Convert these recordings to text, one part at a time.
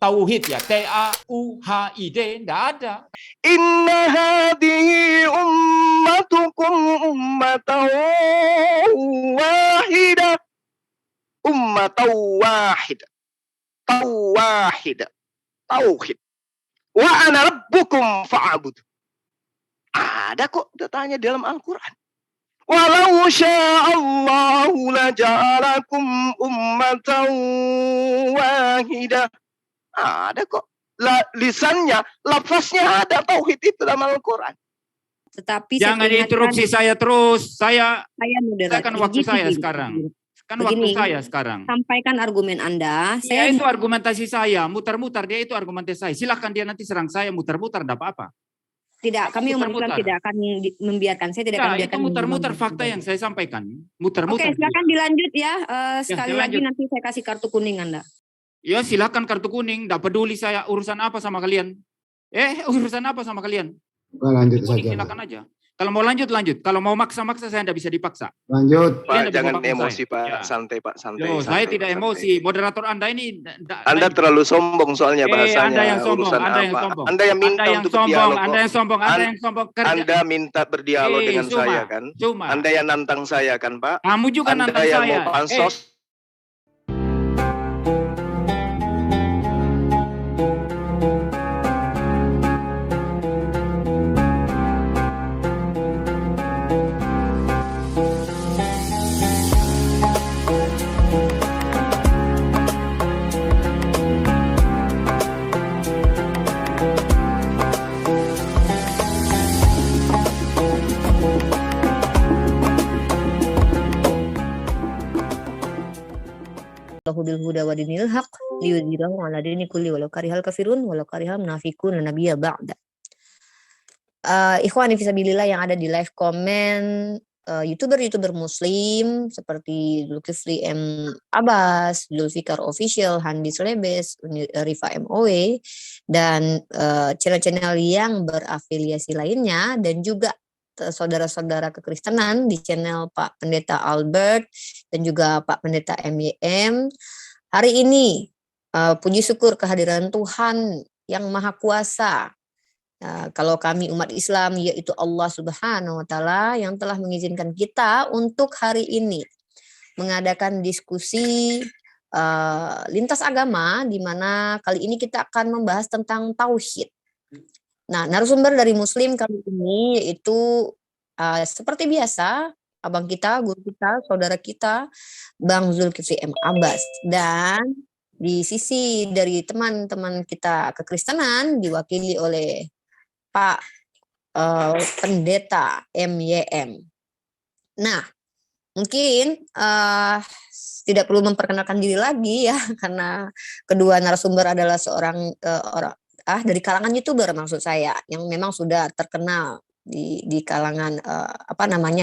tauhid ya, T-A-U-H-I-D, tidak ada. Inna hadhihi ummatukum ummatan wahidah. Ummatan wahidah. Tauhid. Tauhid. Wa ana rabbukum fa'bud. Ada kok datanya dalam Al-Quran. Walau sya'allahu laja'alakum ummatan wahidah. Ada kok. Lisannya, lafaznya ada tauhid itu dalam Al-Quran. Tetapi jangan diinterupsi saya terus. Saya kan waktu saya begini. sekarang. Kan Begini, waktu saya sekarang. Sampaikan argumen Anda. Ya, itu argumentasi saya, muter-muter dia itu argumentasi saya. Silakan dia nanti serang saya muter-muter, tidak apa-apa. Tidak, kami umat Islam tidak akan membiarkan. Saya tidak akan membiarkan. Itu muter-muter fakta yang saya sampaikan. Muter-muter. Oke, silakan dilanjut ya. Sekali lagi lanjut. nanti saya kasih kartu kuning Anda. Ya silakan kartu kuning, tidak peduli saya urusan apa sama kalian. Urusan apa sama kalian? Lanjut kuning, saja. silakan aja. Kalau mau lanjut, lanjut. Kalau mau maksa-maksa saya tidak bisa dipaksa. Lanjut. Pak, jangan emosi Pak, ya. Santai Pak, santai. Loh, santai saya tidak santai. emosi. Moderator Anda ini Anda terlalu sombong soalnya bahasanya. Anda yang sombong, urusan Anda yang apa? sombong. Anda yang minta Anda yang untuk sombong, berdialog. Anda yang sombong, Anda yang sombong. Anda minta berdialog dengan saya kan? Anda yang nantang saya kan Pak? Kamu juga nantang saya. Anda yang mau pansos. Bil huda wa dinil haq liyudhhirahu 'ala dini kulli walau karihal kafirun walau karihal munafiqun nabiyya ba'da. Ikhwani fisabilillah yang ada di live comment, YouTuber muslim seperti Zulkifli M Abbas, Zulfikar Official, Handi Slebes, Rifa MOW, dan channel-channel yang berafiliasi lainnya, dan juga saudara-saudara kekristenan di channel Pak Pendeta Albert dan juga Pak Pendeta MYM. Hari ini puji syukur kehadiran Tuhan yang Maha Kuasa. Kalau kami umat Islam, yaitu Allah Subhanahu wa Ta'ala yang telah mengizinkan kita untuk hari ini mengadakan diskusi lintas agama, di mana kali ini kita akan membahas tentang tauhid. Nah, narasumber dari Muslim kali ini yaitu seperti biasa, abang kita, guru kita, saudara kita, Bang Zulkifli M Abbas. Dan di sisi dari teman-teman kita kekristenan diwakili oleh Pak Pendeta MYM. Nah, mungkin tidak perlu memperkenalkan diri lagi ya, karena kedua narasumber adalah seorang orang dari kalangan YouTuber maksud saya, yang memang sudah terkenal di kalangan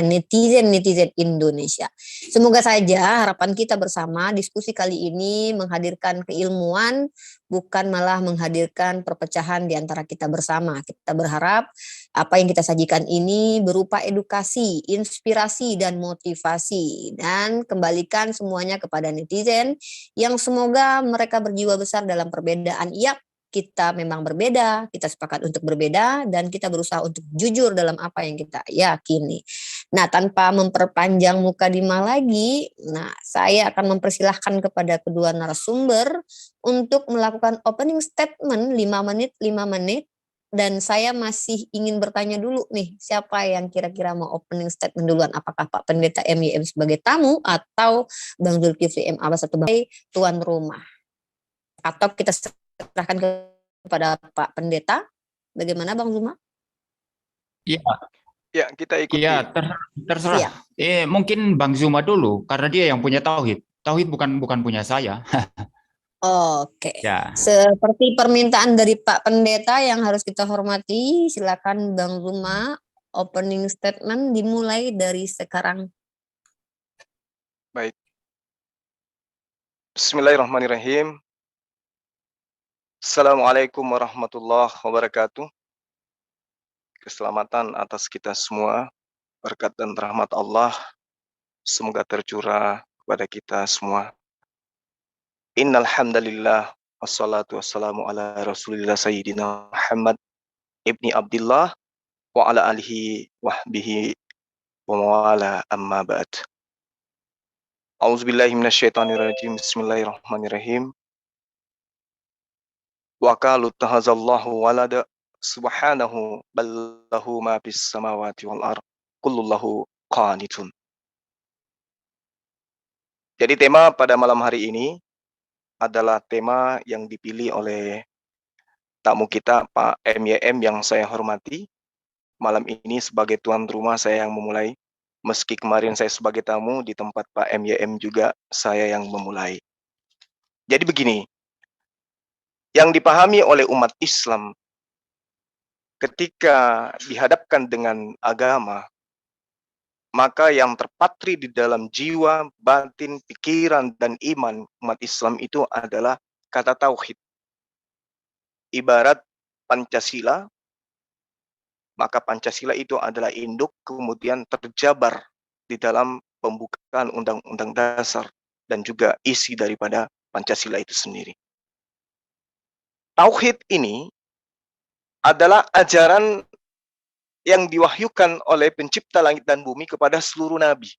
netizen Indonesia. Semoga saja harapan kita bersama diskusi kali ini menghadirkan keilmuan, bukan malah menghadirkan perpecahan di antara kita bersama. Kita berharap apa yang kita sajikan ini berupa edukasi, inspirasi, dan motivasi, dan kembalikan semuanya kepada netizen yang semoga mereka berjiwa besar dalam perbedaan. Kita memang berbeda, kita sepakat untuk berbeda, dan kita berusaha untuk jujur dalam apa yang kita yakini. Nah, tanpa memperpanjang mukadimah lagi, saya akan mempersilahkan kepada kedua narasumber untuk melakukan opening statement 5 menit, dan saya masih ingin bertanya dulu nih, siapa yang kira-kira mau opening statement duluan? Apakah Pak Pendeta MYM sebagai tamu, atau Bang Zulkifli M Abbas sebagai tuan rumah? Atau kita serahkan kepada Pak Pendeta. Bagaimana Bang Zuma? Iya. Ya, kita ikuti. Iya, terserah. Mungkin Bang Zuma dulu, karena dia yang punya tauhid. Tauhid bukan punya saya. Oke. Ya. Seperti permintaan dari Pak Pendeta yang harus kita hormati, silakan Bang Zuma, opening statement dimulai dari sekarang. Baik. Bismillahirrahmanirrahim. Assalamualaikum warahmatullahi wabarakatuh. Keselamatan atas kita semua, berkat dan rahmat Allah semoga tercurah kepada kita semua. Innal hamdalillah Wassalatu wassalamu ala Rasulillah Sayyidina Muhammad ibni Abdullah wa ala alihi wahbihi wa mawala amma ba'd. A'udzubillahi minasyaitonirrajim. Bismillahirrahmanirrahim. Wa qalu tahazallahu walada subhanahu ballahu ma fis samawati wal ard kullullahu qanitun. Jadi tema pada malam hari ini adalah tema yang dipilih oleh tamu kita Pak MYM yang saya hormati. Malam ini sebagai tuan rumah saya yang memulai. Meski kemarin saya sebagai tamu di tempat Pak MYM juga saya yang memulai. Jadi begini, yang dipahami oleh umat Islam ketika dihadapkan dengan agama, maka yang terpatri di dalam jiwa, batin, pikiran, dan iman umat Islam itu adalah kata tauhid. Ibarat Pancasila, maka Pancasila itu adalah induk kemudian terjabar di dalam pembukaan Undang-Undang Dasar dan juga isi daripada Pancasila itu sendiri. Tauhid ini adalah ajaran yang diwahyukan oleh pencipta langit dan bumi kepada seluruh nabi.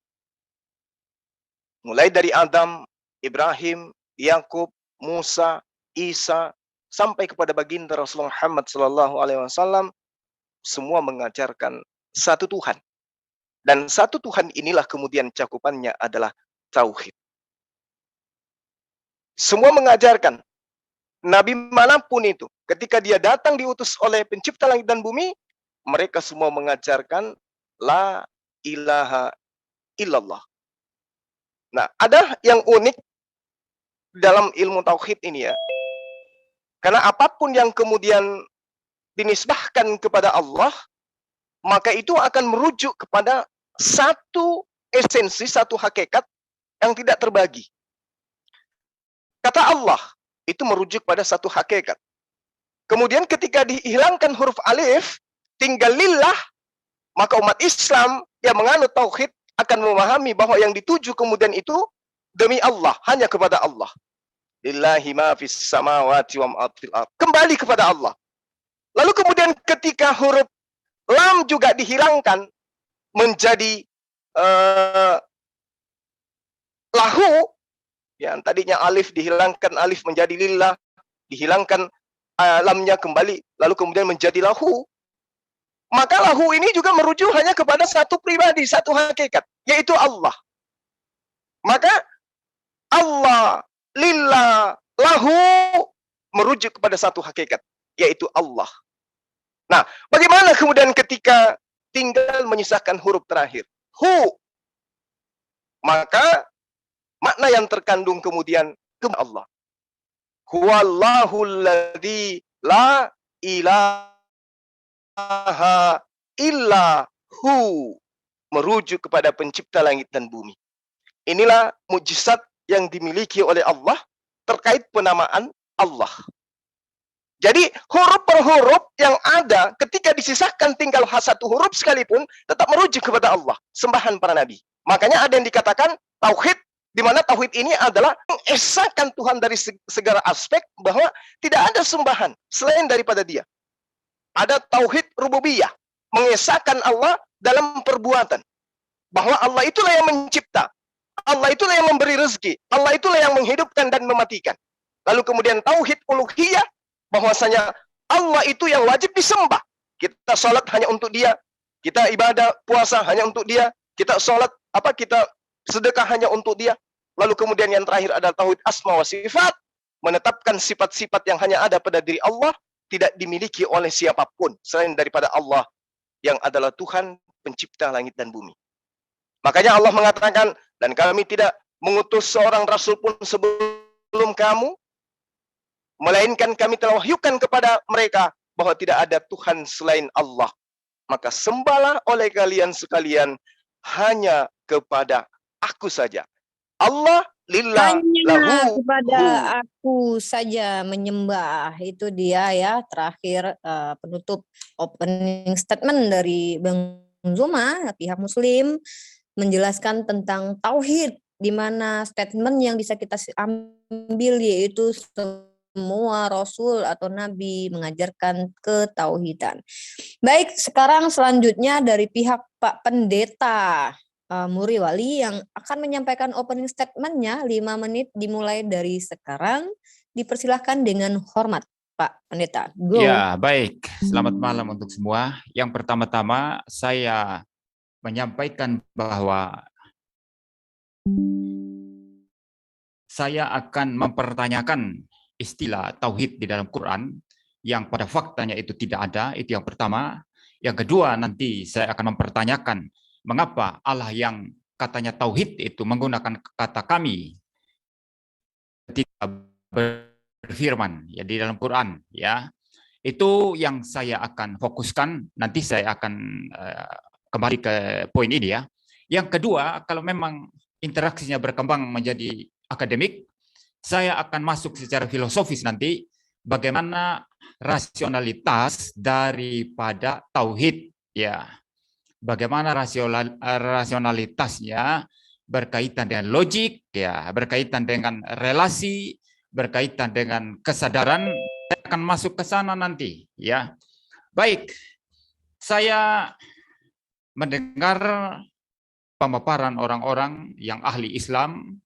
Mulai dari Adam, Ibrahim, Yakub, Musa, Isa, sampai kepada baginda Rasulullah Muhammad SAW, semua mengajarkan satu Tuhan. Dan satu Tuhan inilah kemudian cakupannya adalah tauhid. Semua mengajarkan, nabi manapun itu, ketika dia datang diutus oleh pencipta langit dan bumi, mereka semua mengajarkan la ilaha illallah. Nah, ada yang unik dalam ilmu tauhid ini ya. Karena apapun yang kemudian dinisbahkan kepada Allah, maka itu akan merujuk kepada satu esensi, satu hakikat yang tidak terbagi. Kata Allah itu merujuk pada satu hakikat. Kemudian ketika dihilangkan huruf alif, tinggal lillah, maka umat Islam yang menganut tauhid akan memahami bahwa yang dituju kemudian itu demi Allah, hanya kepada Allah. Lillahi ma fis samawati wa ma fil ard. Kembali kepada Allah. Lalu kemudian ketika huruf lam juga dihilangkan menjadi lahu, yang tadinya alif dihilangkan alif menjadi lillah, dihilangkan lamnya kembali, lalu kemudian menjadi lahu. Maka lahu ini juga merujuk hanya kepada satu pribadi, satu hakikat, yaitu Allah. Maka Allah, lillah, lahu merujuk kepada satu hakikat, yaitu Allah. Nah, bagaimana kemudian ketika tinggal menyisakan huruf terakhir, hu, maka makna yang terkandung kemudian kepada Allah. Huwallahul ladzi la ilaha illahu, merujuk kepada pencipta langit dan bumi. Inilah mukjizat yang dimiliki oleh Allah terkait penamaan Allah. Jadi huruf per huruf yang ada ketika disisahkan tinggal satu huruf sekalipun tetap merujuk kepada Allah, sembahan para nabi. Makanya ada yang dikatakan tauhid, di mana tauhid ini adalah mengesahkan Tuhan dari segala aspek, bahwa tidak ada sembahan selain daripada Dia. Ada tauhid rububiyah, mengesahkan Allah dalam perbuatan, bahwa Allah itulah yang mencipta, Allah itulah yang memberi rezeki, Allah itulah yang menghidupkan dan mematikan. Lalu kemudian tauhid uluhiyah, bahwasanya Allah itu yang wajib disembah. Kita sholat hanya untuk Dia, kita ibadah puasa hanya untuk Dia, kita sholat kita sedekah hanya untuk Dia. Lalu kemudian yang terakhir adalah tauhid asma wa sifat, menetapkan sifat-sifat yang hanya ada pada diri Allah, tidak dimiliki oleh siapapun selain daripada Allah yang adalah Tuhan pencipta langit dan bumi. Makanya Allah mengatakan, dan kami tidak mengutus seorang rasul pun sebelum kamu, melainkan kami telah wahyukan kepada mereka bahwa tidak ada Tuhan selain Allah. Maka sembahlah oleh kalian sekalian hanya kepada aku saja. Allah lillah lahu kepada aku saja menyembah. Itu dia ya terakhir penutup opening statement dari Bang Zuma, pihak Muslim, menjelaskan tentang tauhid, di mana statement yang bisa kita ambil yaitu semua rasul atau nabi mengajarkan ketauhidan. Baik, sekarang selanjutnya dari pihak Pak Pendeta Muri Wali yang akan menyampaikan opening statement-nya 5 menit dimulai dari sekarang. Dipersilahkan dengan hormat, Pak Pendeta. Go. Ya, baik. Selamat malam untuk semua. Yang pertama-tama saya menyampaikan bahwa saya akan mempertanyakan istilah tauhid di dalam Quran yang pada faktanya itu tidak ada, itu yang pertama. Yang kedua, nanti saya akan mempertanyakan mengapa Allah yang katanya tauhid itu menggunakan kata kami ketika berfirman ya di dalam Quran ya. Itu yang saya akan fokuskan, nanti saya akan kembali ke poin ini ya. Yang kedua, kalau memang interaksinya berkembang menjadi akademik, saya akan masuk secara filosofis nanti bagaimana rasionalitas daripada tauhid ya. Bagaimana rasionalitasnya berkaitan dengan logik ya, berkaitan dengan relasi, berkaitan dengan kesadaran. Saya akan masuk ke sana nanti ya. Baik. Saya mendengar pemaparan orang-orang yang ahli Islam.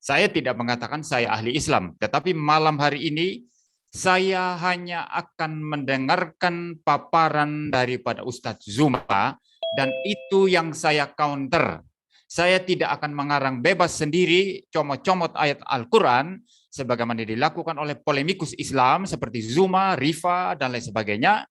Saya tidak mengatakan saya ahli Islam, tetapi malam hari ini saya hanya akan mendengarkan paparan daripada Ustadz Zuma dan itu yang saya counter. Saya tidak akan mengarang bebas sendiri comot-comot ayat Al-Quran sebagaimana dilakukan oleh polemikus Islam seperti Zuma, Rifa, dan lain sebagainya.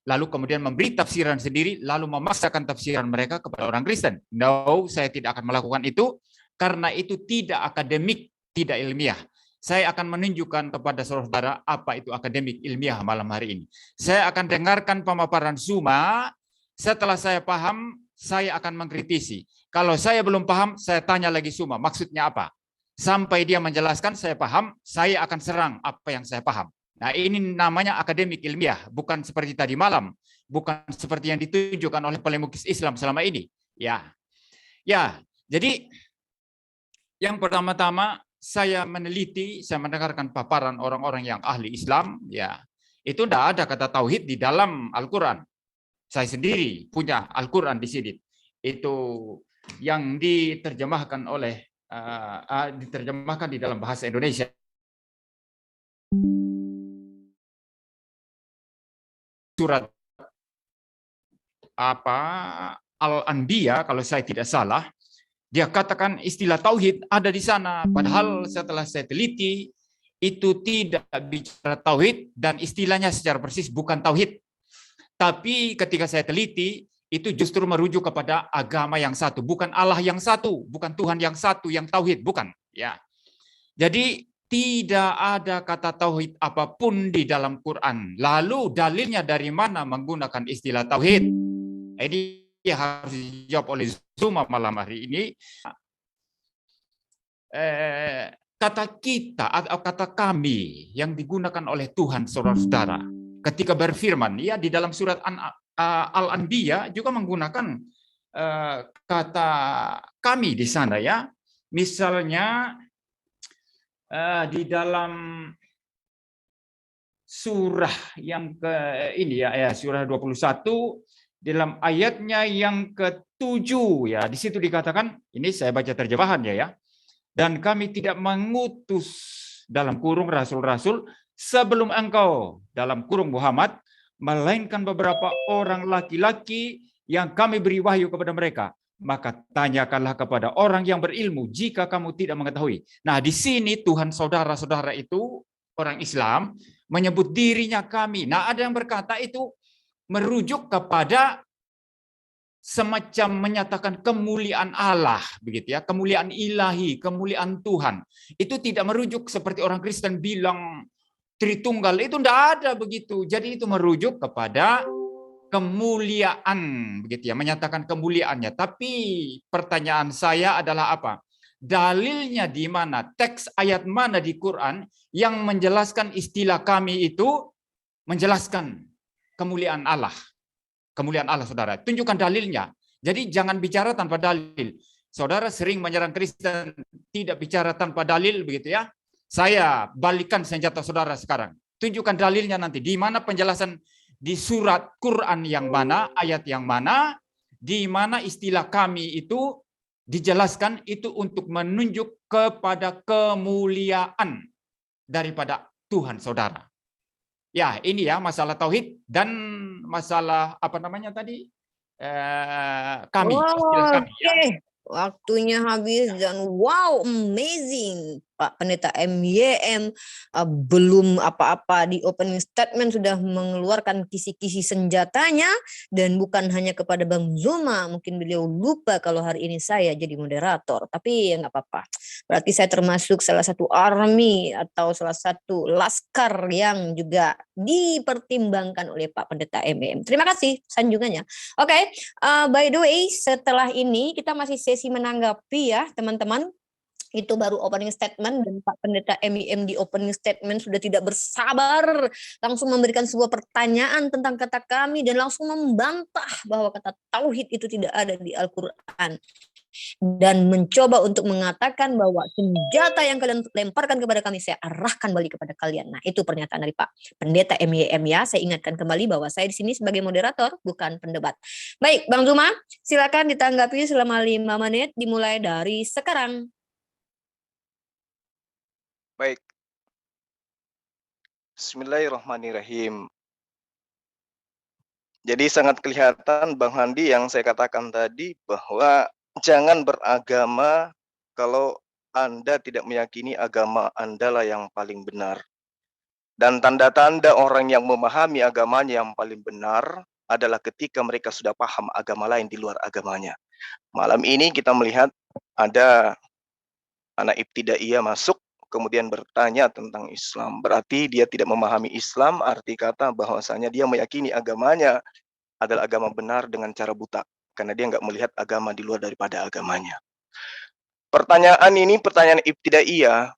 Lalu kemudian memberi tafsiran sendiri, lalu memaksakan tafsiran mereka kepada orang Kristen. No, saya tidak akan melakukan itu. Karena itu tidak akademik, tidak ilmiah. Saya akan menunjukkan kepada saudara apa itu akademik ilmiah malam hari ini. Saya akan dengarkan pemaparan Zuma, setelah saya paham, saya akan mengkritisi. Kalau saya belum paham, saya tanya lagi Zuma, maksudnya apa? Sampai dia menjelaskan, saya paham, saya akan serang apa yang saya paham. Nah ini namanya akademik ilmiah, bukan seperti tadi malam, bukan seperti yang ditunjukkan oleh polemikus Islam selama ini. Ya, jadi yang pertama-tama saya meneliti, saya mendengarkan paparan orang-orang yang ahli Islam, ya itu tidak ada kata tauhid di dalam Al-Quran. Saya sendiri punya Al-Quran di sini. Itu yang diterjemahkan oleh diterjemahkan di dalam bahasa Indonesia. Surat apa Al-Anbiya kalau saya tidak salah. Dia katakan istilah tauhid ada di sana. Padahal setelah saya teliti, itu tidak bicara tauhid dan istilahnya secara persis bukan tauhid. Tapi ketika saya teliti, itu justru merujuk kepada agama yang satu. Bukan Allah yang satu, bukan Tuhan yang satu, yang tauhid, bukan. Ya. Jadi tidak ada kata tauhid apapun di dalam Quran. Lalu dalilnya dari mana menggunakan istilah tauhid? Ini harus dijawab oleh Zuma malam hari ini. Kata kita atau kata kami yang digunakan oleh Tuhan saudara-saudara ketika berfirman ya di dalam surat Al-Anbiya juga menggunakan kata kami di sana ya. Misalnya di dalam surah yang ke ini ya surah 21 dalam ayatnya yang ke-7 ya, di situ dikatakan, ini saya baca terjemahannya ya. Dan kami tidak mengutus dalam kurung rasul-rasul sebelum engkau dalam kurung Muhammad, melainkan beberapa orang laki-laki yang kami beri wahyu kepada mereka. Maka tanyakanlah kepada orang yang berilmu jika kamu tidak mengetahui. Nah, di sini Tuhan saudara-saudara itu orang Islam menyebut dirinya kami. Nah, ada yang berkata itu merujuk kepada semacam menyatakan kemuliaan Allah, begitu ya, kemuliaan ilahi, kemuliaan Tuhan. Itu tidak merujuk seperti orang Kristen bilang Tritunggal, itu tidak ada begitu. Jadi itu merujuk kepada kemuliaan, begitu ya, menyatakan kemuliaannya. Tapi pertanyaan saya adalah apa? Dalilnya di mana? Teks ayat mana di Quran yang menjelaskan istilah kami itu menjelaskan kemuliaan Allah. Kemuliaan Allah, saudara. Tunjukkan dalilnya. Jadi jangan bicara tanpa dalil. Saudara sering menyerang Kristen tidak bicara tanpa dalil, begitu ya. Saya balikan senjata saudara sekarang. Tunjukkan dalilnya nanti. Di mana penjelasan di surat Quran yang mana, ayat yang mana, di mana istilah kami itu dijelaskan itu untuk menunjuk kepada kemuliaan daripada Tuhan saudara. Ya, ini ya masalah tauhid dan masalah apa namanya tadi? Kami, istilah kami ya. Oke, waktunya habis dan wow, amazing. Pak Pendeta MYM belum apa-apa di opening statement sudah mengeluarkan kisi-kisi senjatanya dan bukan hanya kepada Bang Zuma. Mungkin beliau lupa kalau hari ini saya jadi moderator, tapi ya nggak apa-apa. Berarti saya termasuk salah satu army atau salah satu laskar yang juga dipertimbangkan oleh Pak Pendeta MYM. Terima kasih sanjungannya. Oke. By the way, setelah ini kita masih sesi menanggapi ya teman-teman. Itu baru opening statement dan Pak Pendeta MIM di opening statement sudah tidak bersabar langsung memberikan sebuah pertanyaan tentang kata kami dan langsung membantah bahwa kata tauhid itu tidak ada di Al-Quran. Dan mencoba untuk mengatakan bahwa senjata yang kalian lemparkan kepada kami saya arahkan balik kepada kalian. Nah, itu pernyataan dari Pak Pendeta MYM ya. Saya ingatkan kembali bahwa saya di sini sebagai moderator bukan pendebat. Baik, Bang Zuma, silakan ditanggapi selama 5 menit dimulai dari sekarang. Baik. Bismillahirrahmanirrahim. Jadi sangat kelihatan Bang Handi yang saya katakan tadi bahwa jangan beragama kalau Anda tidak meyakini agama Anda lah yang paling benar. Dan tanda-tanda orang yang memahami agamanya yang paling benar adalah ketika mereka sudah paham agama lain di luar agamanya. Malam ini kita melihat ada anak ibtidaiyah masuk kemudian bertanya tentang Islam. Berarti dia tidak memahami Islam, arti kata bahwasanya dia meyakini agamanya adalah agama benar dengan cara buta. Karena dia nggak melihat agama di luar daripada agamanya. Pertanyaan ini pertanyaan ibtidaiyah.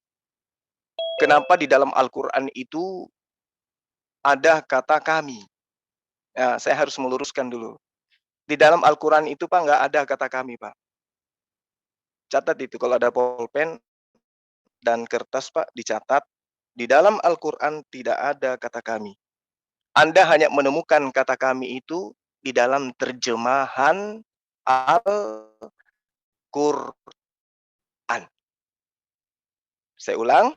Kenapa di dalam Al-Quran itu ada kata kami? Ya, saya harus meluruskan dulu. Di dalam Al-Quran itu Pak nggak ada kata kami Pak. Catat itu kalau ada pulpen dan kertas Pak dicatat. Di dalam Al-Quran tidak ada kata kami. Anda hanya menemukan kata kami itu di dalam terjemahan Al-Quran. Saya ulang.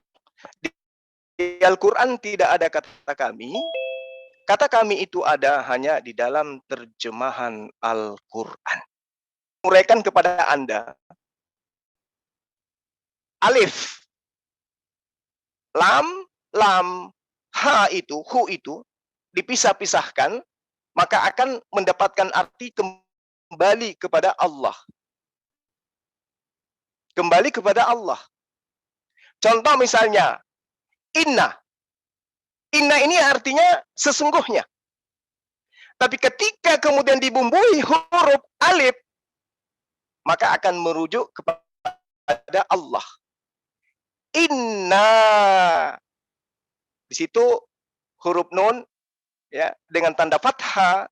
Di Al-Quran tidak ada kata kami. Kata kami itu ada hanya di dalam terjemahan Al-Quran. Uraikan kepada Anda. Alif. Lam, ha itu, hu itu, dipisah-pisahkan, maka akan mendapatkan arti kembali kepada Allah. Kembali kepada Allah. Contoh misalnya, inna. Inna ini artinya sesungguhnya. Tapi ketika kemudian dibumbui huruf alif, maka akan merujuk kepada Allah. Inna. Di situ huruf nun ya dengan tanda fathah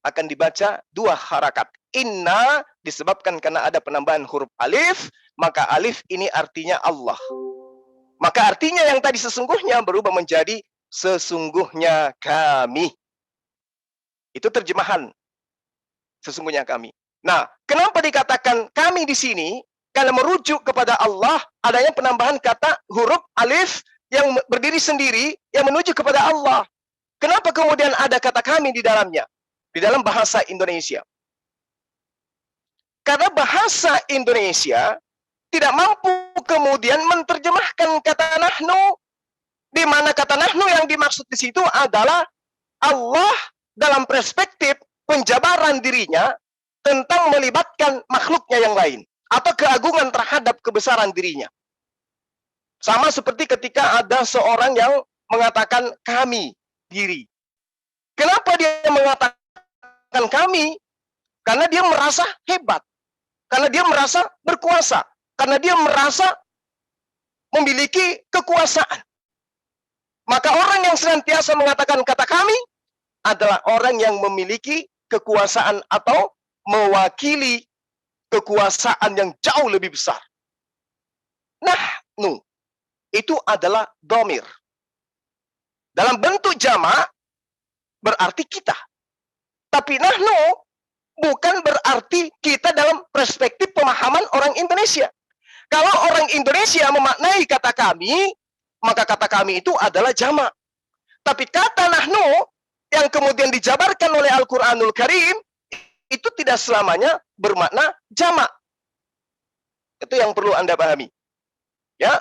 akan dibaca 2 harakat. Inna disebabkan karena ada penambahan huruf alif, maka alif ini artinya Allah. Maka artinya yang tadi sesungguhnya berubah menjadi sesungguhnya kami. Itu terjemahan sesungguhnya kami. Nah, kenapa dikatakan kami di sini? Karena merujuk kepada Allah, adanya penambahan kata huruf alif yang berdiri sendiri, yang menuju kepada Allah. Kenapa kemudian ada kata kami di dalamnya? Di dalam bahasa Indonesia. Karena bahasa Indonesia tidak mampu kemudian menerjemahkan kata nahnu, di mana kata nahnu yang dimaksud di situ adalah Allah dalam perspektif penjabaran dirinya tentang melibatkan makhluknya yang lain. Atau keagungan terhadap kebesaran dirinya. Sama seperti ketika ada seorang yang mengatakan kami diri. Kenapa dia mengatakan kami? Karena dia merasa hebat. Karena dia merasa berkuasa. Karena dia merasa memiliki kekuasaan. Maka orang yang senantiasa mengatakan kata kami adalah orang yang memiliki kekuasaan atau mewakili kekuasaan yang jauh lebih besar. Nahnu. itu adalah dhamir. Dalam bentuk jamak berarti kita. Tapi nahnu bukan berarti kita dalam perspektif pemahaman orang Indonesia. Kalau orang Indonesia memaknai kata kami, maka kata kami itu adalah jamak. Tapi kata nahnu yang kemudian dijabarkan oleh Al-Quranul Karim itu tidak selamanya bermakna jamak. Itu yang perlu Anda pahami. Ya.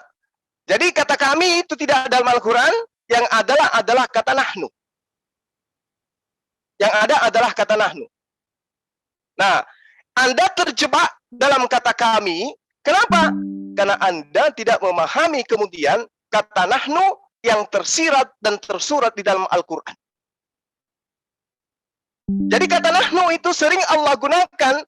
Jadi kata kami itu tidak ada dalam Al-Quran, yang adalah kata nahnu. Yang ada adalah kata nahnu. Nah, Anda terjebak dalam kata kami, kenapa? Karena Anda tidak memahami kemudian kata nahnu yang tersirat dan tersurat di dalam Al-Quran. Jadi kata nahnu itu sering Allah gunakan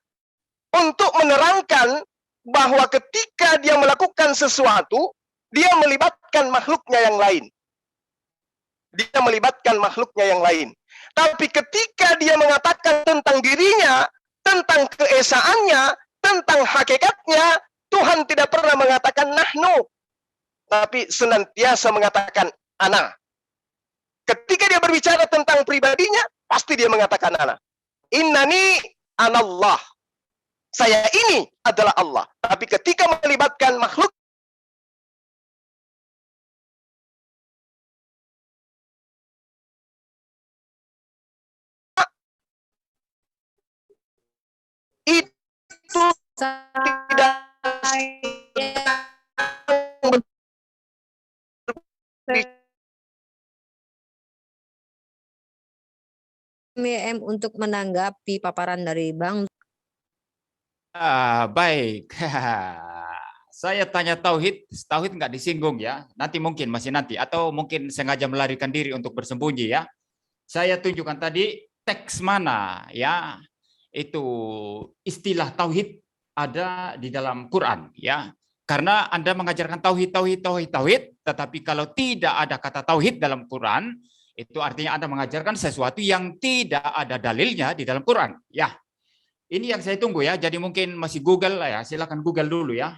untuk menerangkan bahwa ketika dia melakukan sesuatu, dia melibatkan makhluknya yang lain. Dia melibatkan makhluknya yang lain. Tapi ketika dia mengatakan tentang dirinya, tentang keesaannya, tentang hakikatnya, Tuhan tidak pernah mengatakan nahnu, tapi senantiasa mengatakan ana. Ketika dia berbicara tentang pribadinya, pasti dia mengatakan ana. Innani anallah. Saya ini adalah Allah. Tapi ketika melibatkan makhluk, itu tidak MIM untuk menanggapi paparan dari Bang. Baik. Saya tanya tauhid nggak disinggung ya. Nanti mungkin masih nanti atau mungkin sengaja melarikan diri untuk bersembunyi ya. Saya tunjukkan tadi teks mana ya. Itu istilah tauhid ada di dalam Quran ya. Karena Anda mengajarkan tauhid, tetapi kalau tidak ada kata tauhid dalam Quran, itu artinya Anda mengajarkan sesuatu yang tidak ada dalilnya di dalam Quran ya. Ini yang saya tunggu ya. Jadi mungkin masih Google lah ya. Silakan Google dulu ya.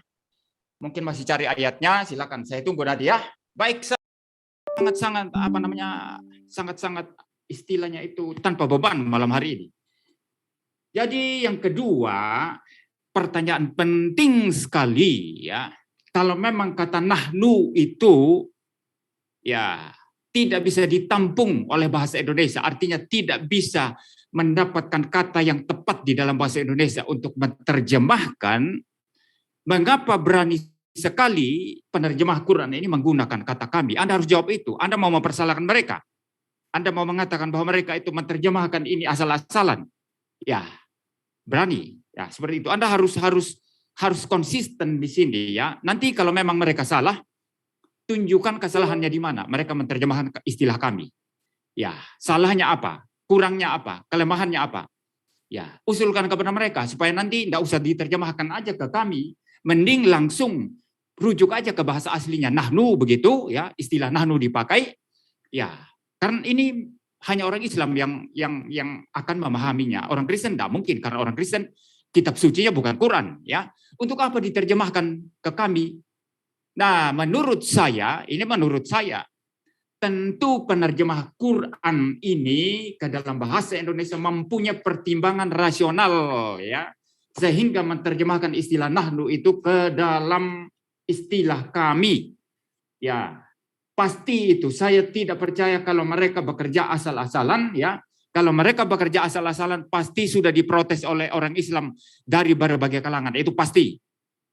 Mungkin masih cari ayatnya, silakan. Saya tunggu nanti ya. Baik, sangat-sangat apa namanya? Sangat-sangat istilahnya itu tanpa beban malam hari ini. Jadi yang kedua, pertanyaan penting sekali ya. Kalau memang kata nahnu itu ya tidak bisa ditampung oleh bahasa Indonesia, artinya tidak bisa mendapatkan kata yang tepat di dalam bahasa Indonesia untuk menerjemahkan, mengapa berani sekali penerjemah Quran ini menggunakan kata kami? Anda harus jawab itu. Anda mau mempersalahkan mereka. Anda mau mengatakan bahwa mereka itu menerjemahkan ini asal-asalan. Ya, berani. Ya, seperti itu. Anda harus konsisten di sini ya. Nanti kalau memang mereka salah, tunjukkan kesalahannya di mana. Mereka menerjemahkan istilah kami. Ya, salahnya apa? Kurangnya apa? Kelemahannya apa? Ya, usulkan kepada mereka supaya nanti tidak usah diterjemahkan aja ke kami, mending langsung rujuk aja ke bahasa aslinya nahnu begitu ya, istilah nahnu dipakai. Ya, karena ini hanya orang Islam yang akan memahaminya. Orang Kristen tidak mungkin karena orang Kristen kitab sucinya bukan Quran ya. Untuk apa diterjemahkan ke kami? Nah, menurut saya tentu penerjemah Quran ini ke dalam bahasa Indonesia mempunyai pertimbangan rasional ya, sehingga menerjemahkan istilah nahnu itu ke dalam istilah kami. Ya, pasti itu. Saya tidak percaya kalau mereka bekerja asal-asalan ya. Kalau mereka bekerja asal-asalan pasti sudah diprotes oleh orang Islam dari berbagai kalangan. Itu pasti.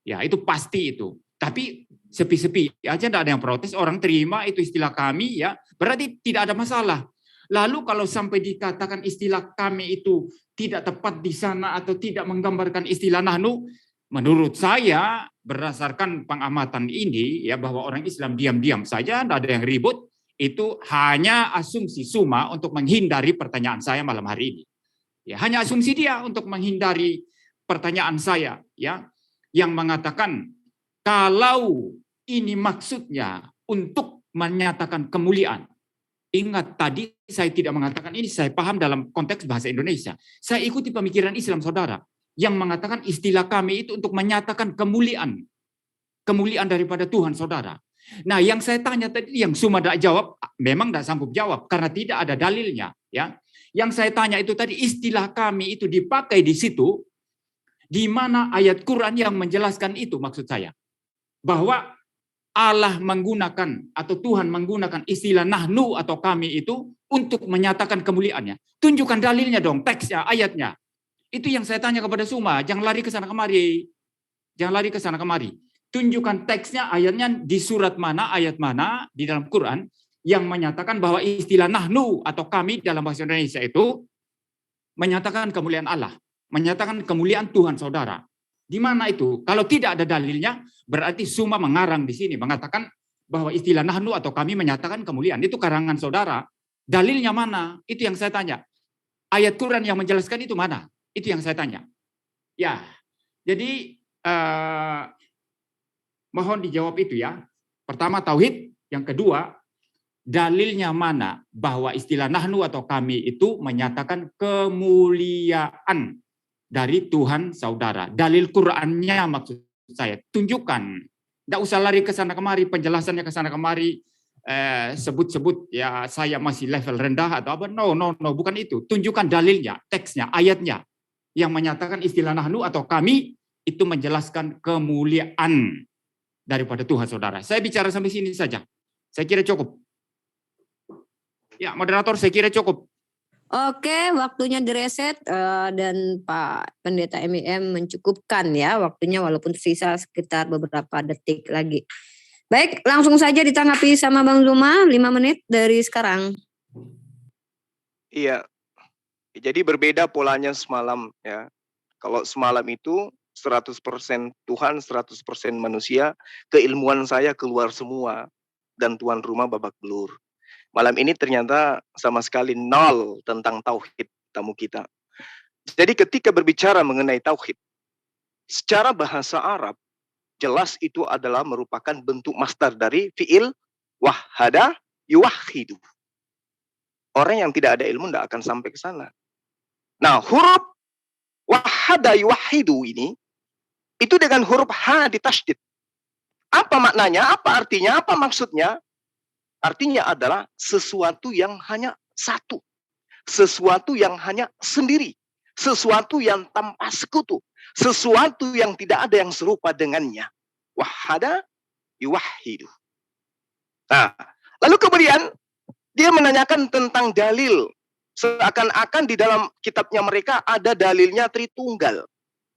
Ya, itu pasti itu. Tapi sepi-sepi aja tidak ada yang protes, orang terima itu istilah kami ya, berarti tidak ada masalah. Lalu kalau sampai dikatakan istilah kami itu tidak tepat di sana atau tidak menggambarkan istilah nahnu, menurut saya berdasarkan pengamatan ini ya, bahwa orang Islam diam-diam saja, tidak ada yang ribut, itu hanya asumsi Suma untuk menghindari pertanyaan saya malam hari ini. Ya, hanya asumsi dia untuk menghindari pertanyaan saya ya, yang mengatakan kalau ini maksudnya untuk menyatakan kemuliaan. Ingat tadi saya tidak mengatakan ini, saya paham dalam konteks bahasa Indonesia. Saya ikuti pemikiran Islam saudara yang mengatakan istilah kami itu untuk menyatakan kemuliaan. Kemuliaan daripada Tuhan saudara. Nah, yang saya tanya tadi, yang Suma tidak jawab, memang tidak sanggup jawab karena tidak ada dalilnya. Ya, yang saya tanya itu tadi, istilah kami itu dipakai di situ, di mana ayat Quran yang menjelaskan itu, maksud saya, bahwa Allah menggunakan atau Tuhan menggunakan istilah nahnu atau kami itu untuk menyatakan kemuliaannya. Tunjukkan dalilnya dong, teksnya, ayatnya. Itu yang saya tanya kepada Suma, jangan lari ke sana kemari. Jangan lari ke sana kemari. Tunjukkan teksnya, ayatnya di surat mana, ayat mana di dalam Quran yang menyatakan bahwa istilah nahnu atau kami dalam bahasa Indonesia itu menyatakan kemuliaan Allah, menyatakan kemuliaan Tuhan saudara. Di mana itu? Kalau tidak ada dalilnya, berarti Suma mengarang di sini mengatakan bahwa istilah nahnu atau kami menyatakan kemuliaan. Itu karangan saudara. Dalilnya mana? Itu yang saya tanya. Ayat Quran yang menjelaskan itu mana? Itu yang saya tanya. Ya, jadi mohon dijawab itu ya. Pertama tauhid, yang kedua dalilnya mana bahwa istilah nahnu atau kami itu menyatakan kemuliaan dari Tuhan saudara. Dalil Qur'annya maksud saya. Tunjukkan. Tidak usah lari ke sana kemari, penjelasannya ke sana kemari, sebut-sebut ya saya masih level rendah atau apa. No, bukan itu. Tunjukkan dalilnya, teksnya, ayatnya yang menyatakan istilah nahnu atau kami itu menjelaskan kemuliaan daripada Tuhan saudara. Saya bicara sampai sini saja. Saya kira cukup. Ya, moderator, saya kira cukup. Oke, waktunya direset dan Pak Pendeta MIM mencukupkan ya waktunya walaupun sisa sekitar beberapa detik lagi. Baik, langsung saja ditanggapi sama Bang Zuma, 5 menit dari sekarang. Iya. Jadi berbeda polanya semalam ya. Kalau semalam itu 100% Tuhan, 100% manusia, keilmuan saya keluar semua dan tuan rumah babak belur. Malam ini ternyata sama sekali nol tentang tauhid tamu kita. Jadi ketika berbicara mengenai tauhid, secara bahasa Arab jelas itu adalah merupakan bentuk masdar dari fiil wahhada yuwahhidu. Orang yang tidak ada ilmu tidak akan sampai ke sana. Nah, huruf wahhada yuwahhidu ini itu dengan huruf ha ditasydid. Apa maknanya? Apa artinya? Apa maksudnya? Artinya adalah sesuatu yang hanya satu. Sesuatu yang hanya sendiri. Sesuatu yang tanpa sekutu. Sesuatu yang tidak ada yang serupa dengannya. Wahhada yuwahhidu. Nah, lalu kemudian dia menanyakan tentang dalil. Seakan-akan di dalam kitabnya mereka ada dalilnya Tritunggal.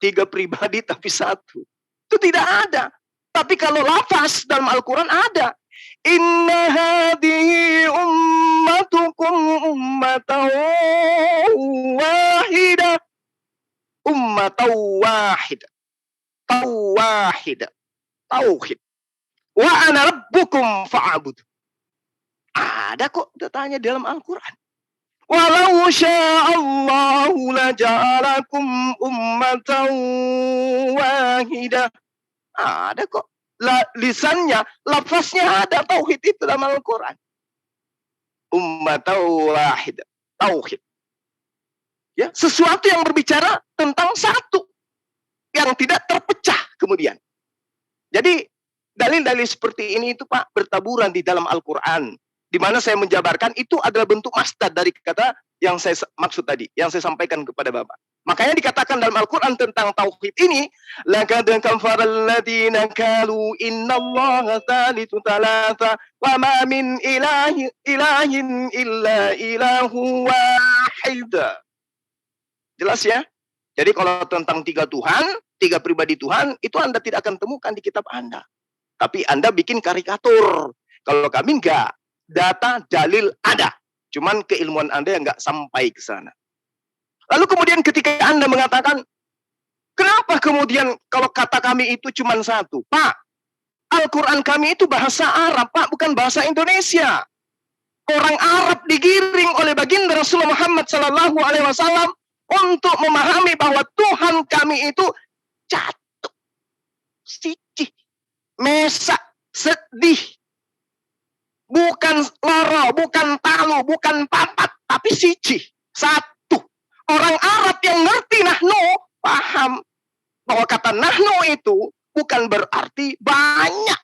3 pribadi tapi satu. Itu tidak ada. Tapi kalau lafaz dalam Al-Quran ada. Inna hadhihi ummatukum ummatan wahidah. Ummatan wahidah. Tawahidah. Tauhid. Wa ana rabbukum fa'abud. Ada kok datanya dalam Al-Quran. Walau sya'allahu laja'alakum ummatan wahidah. Ada kok. Lisannya, lafaznya ada tauhid itu dalam Al-Quran. Ummatan wahidah. Tauhid. Ya, sesuatu yang berbicara tentang satu. Yang tidak terpecah kemudian. Jadi, dalil-dalil seperti ini itu Pak bertaburan di dalam Al-Quran. Di mana saya menjabarkan itu adalah bentuk masdar dari kata yang saya maksud tadi, yang saya sampaikan kepada Bapak. Makanya dikatakan dalam Al-Quran tentang tauhid ini, laqad kafara alladziina qalu innallaha tsalitsu tsalatsa wa ma min ilahin illa ilahu wahid. Jelas ya? Jadi kalau tentang 3 Tuhan, 3 pribadi Tuhan, itu Anda tidak akan temukan di kitab Anda. Tapi Anda bikin karikatur. Kalau kami enggak. Data, dalil ada. Cuman keilmuan Anda yang nggak sampai ke sana. Lalu kemudian ketika Anda mengatakan, kenapa kemudian kalau kata kami itu cuma satu? Pak, Al-Quran kami itu bahasa Arab, Pak, bukan bahasa Indonesia. Orang Arab digiring oleh baginda Rasulullah Muhammad SAW untuk memahami bahwa Tuhan kami itu jatuh, sicih, mesak, sedih. Bukan loro, bukan talu, bukan papat, tapi siji, satu. Orang Arab yang ngerti nahnu, paham bahwa kata nahnu itu bukan berarti banyak.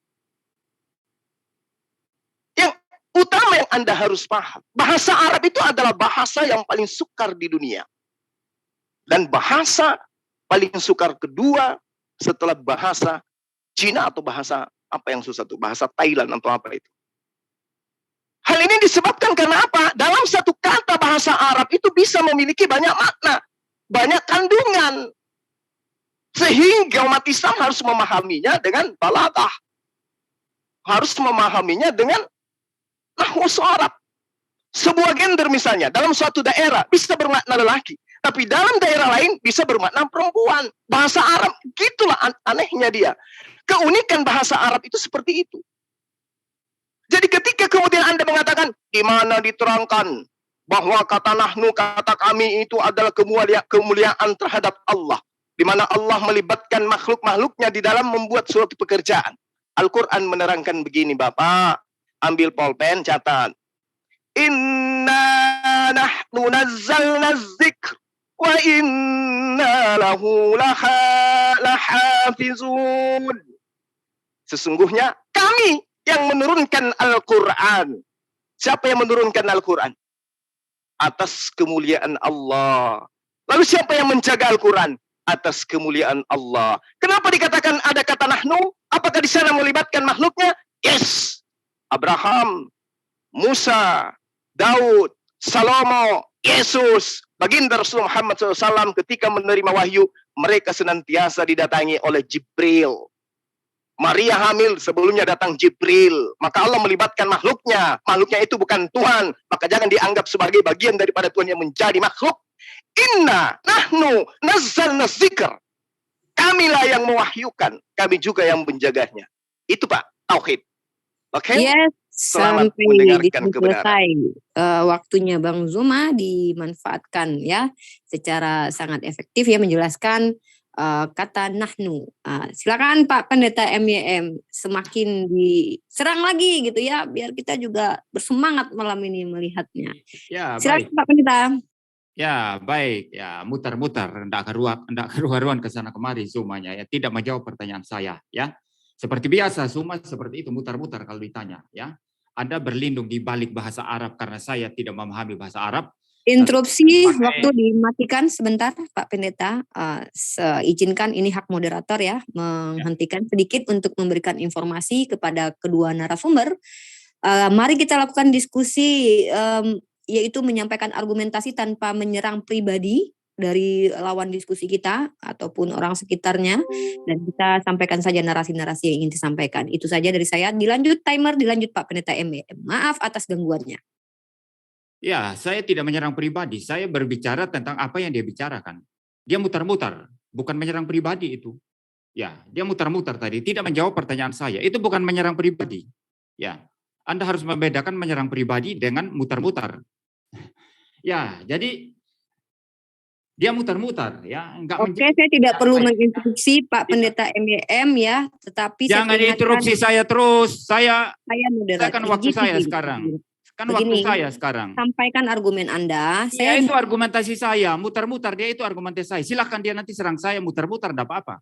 utama yang Anda harus paham. Bahasa Arab itu adalah bahasa yang paling sukar di dunia. Dan bahasa paling sukar kedua setelah bahasa Cina atau bahasa apa yang susah tuh? Bahasa Thailand atau apa itu. Hal ini disebabkan karena apa? Dalam satu kata bahasa Arab itu bisa memiliki banyak makna, banyak kandungan. Sehingga umat Islam harus memahaminya dengan balaghah. Harus memahaminya dengan nahwu Arab. Sebuah gender misalnya, dalam suatu daerah bisa bermakna lelaki. Tapi dalam daerah lain bisa bermakna perempuan. Bahasa Arab, gitulah anehnya dia. Keunikan bahasa Arab itu seperti itu. Jadi ketika kemudian Anda mengatakan, di mana diterangkan bahwa kata nahnu, kata kami itu adalah kemuliaan terhadap Allah. Di mana Allah melibatkan makhluk-makhluknya di dalam membuat suatu pekerjaan. Al-Quran menerangkan begini, Bapak. Ambil pulpen, catat. Inna nahnu nazzalna dzikr wa inna lahu lahafizun. Sesungguhnya kami yang menurunkan Al-Quran. Siapa yang menurunkan Al-Quran? Atas kemuliaan Allah. Lalu siapa yang menjaga Al-Quran? Atas kemuliaan Allah. Kenapa dikatakan ada kata nahnu? Apakah di sana melibatkan makhluknya? Yes. Abraham, Musa, Daud, Salomo, Yesus, baginda Rasulullah Muhammad SAW ketika menerima wahyu, mereka senantiasa didatangi oleh Jibril. Maria hamil, sebelumnya datang Jibril. Maka Allah melibatkan makhluknya. Makhluknya itu bukan Tuhan. Maka jangan dianggap sebagai bagian daripada Tuhan yang menjadi makhluk. Inna nahnu nazzalna dzikr. Kamilah yang mewahyukan. Kami juga yang menjaganya. Itu Pak, tauhid. Oke? Yes, Selamat sampai mendengarkan di kebenaran. selesai. Waktunya Bang Zuma dimanfaatkan ya secara sangat efektif ya menjelaskan kata nahnu. Silakan Pak Pendeta MYM semakin diserang lagi gitu ya biar kita juga bersemangat malam ini melihatnya. Ya, Silakan baik. Pak Pendeta. Ya, baik. Ya, mutar-mutar, enggak keruan ke sana kemari semuanya ya, tidak menjawab pertanyaan saya ya. Seperti biasa, semua seperti itu mutar-mutar kalau ditanya ya. Anda berlindung di balik bahasa Arab karena saya tidak memahami bahasa Arab. Interupsi Pakai- waktu dimatikan sebentar Pak Pendeta. Izinkan ini hak moderator ya menghentikan sedikit untuk memberikan informasi kepada kedua narasumber. Mari kita lakukan diskusi yaitu menyampaikan argumentasi tanpa menyerang pribadi dari lawan diskusi kita ataupun orang sekitarnya dan kita sampaikan saja narasi-narasi yang ingin disampaikan. Itu saja dari saya. Dilanjut timer, dilanjut Pak Pendeta MYM. Maaf atas gangguannya. Ya, saya tidak menyerang pribadi. Saya berbicara tentang apa yang dia bicarakan. Dia mutar-mutar, bukan menyerang pribadi itu. Ya, dia mutar-mutar tadi, tidak menjawab pertanyaan saya. Itu bukan menyerang pribadi. Ya, Anda harus membedakan menyerang pribadi dengan mutar-mutar. Ya, jadi dia mutar-mutar ya, enggak Oke, saya tidak perlu Baik. menginstruksi Pak Pendeta MYM ya, tetapi Jangan saya interupsi saya terus. Saya moderator. kan waktu saya sekarang. Kan waktu Begini. saya sekarang. Sampaikan argumen Anda. Ya, Saya itu argumentasi saya, mutar-mutar dia itu argumentasi saya. Silakan dia nanti serang saya mutar-mutar, enggak apa-apa.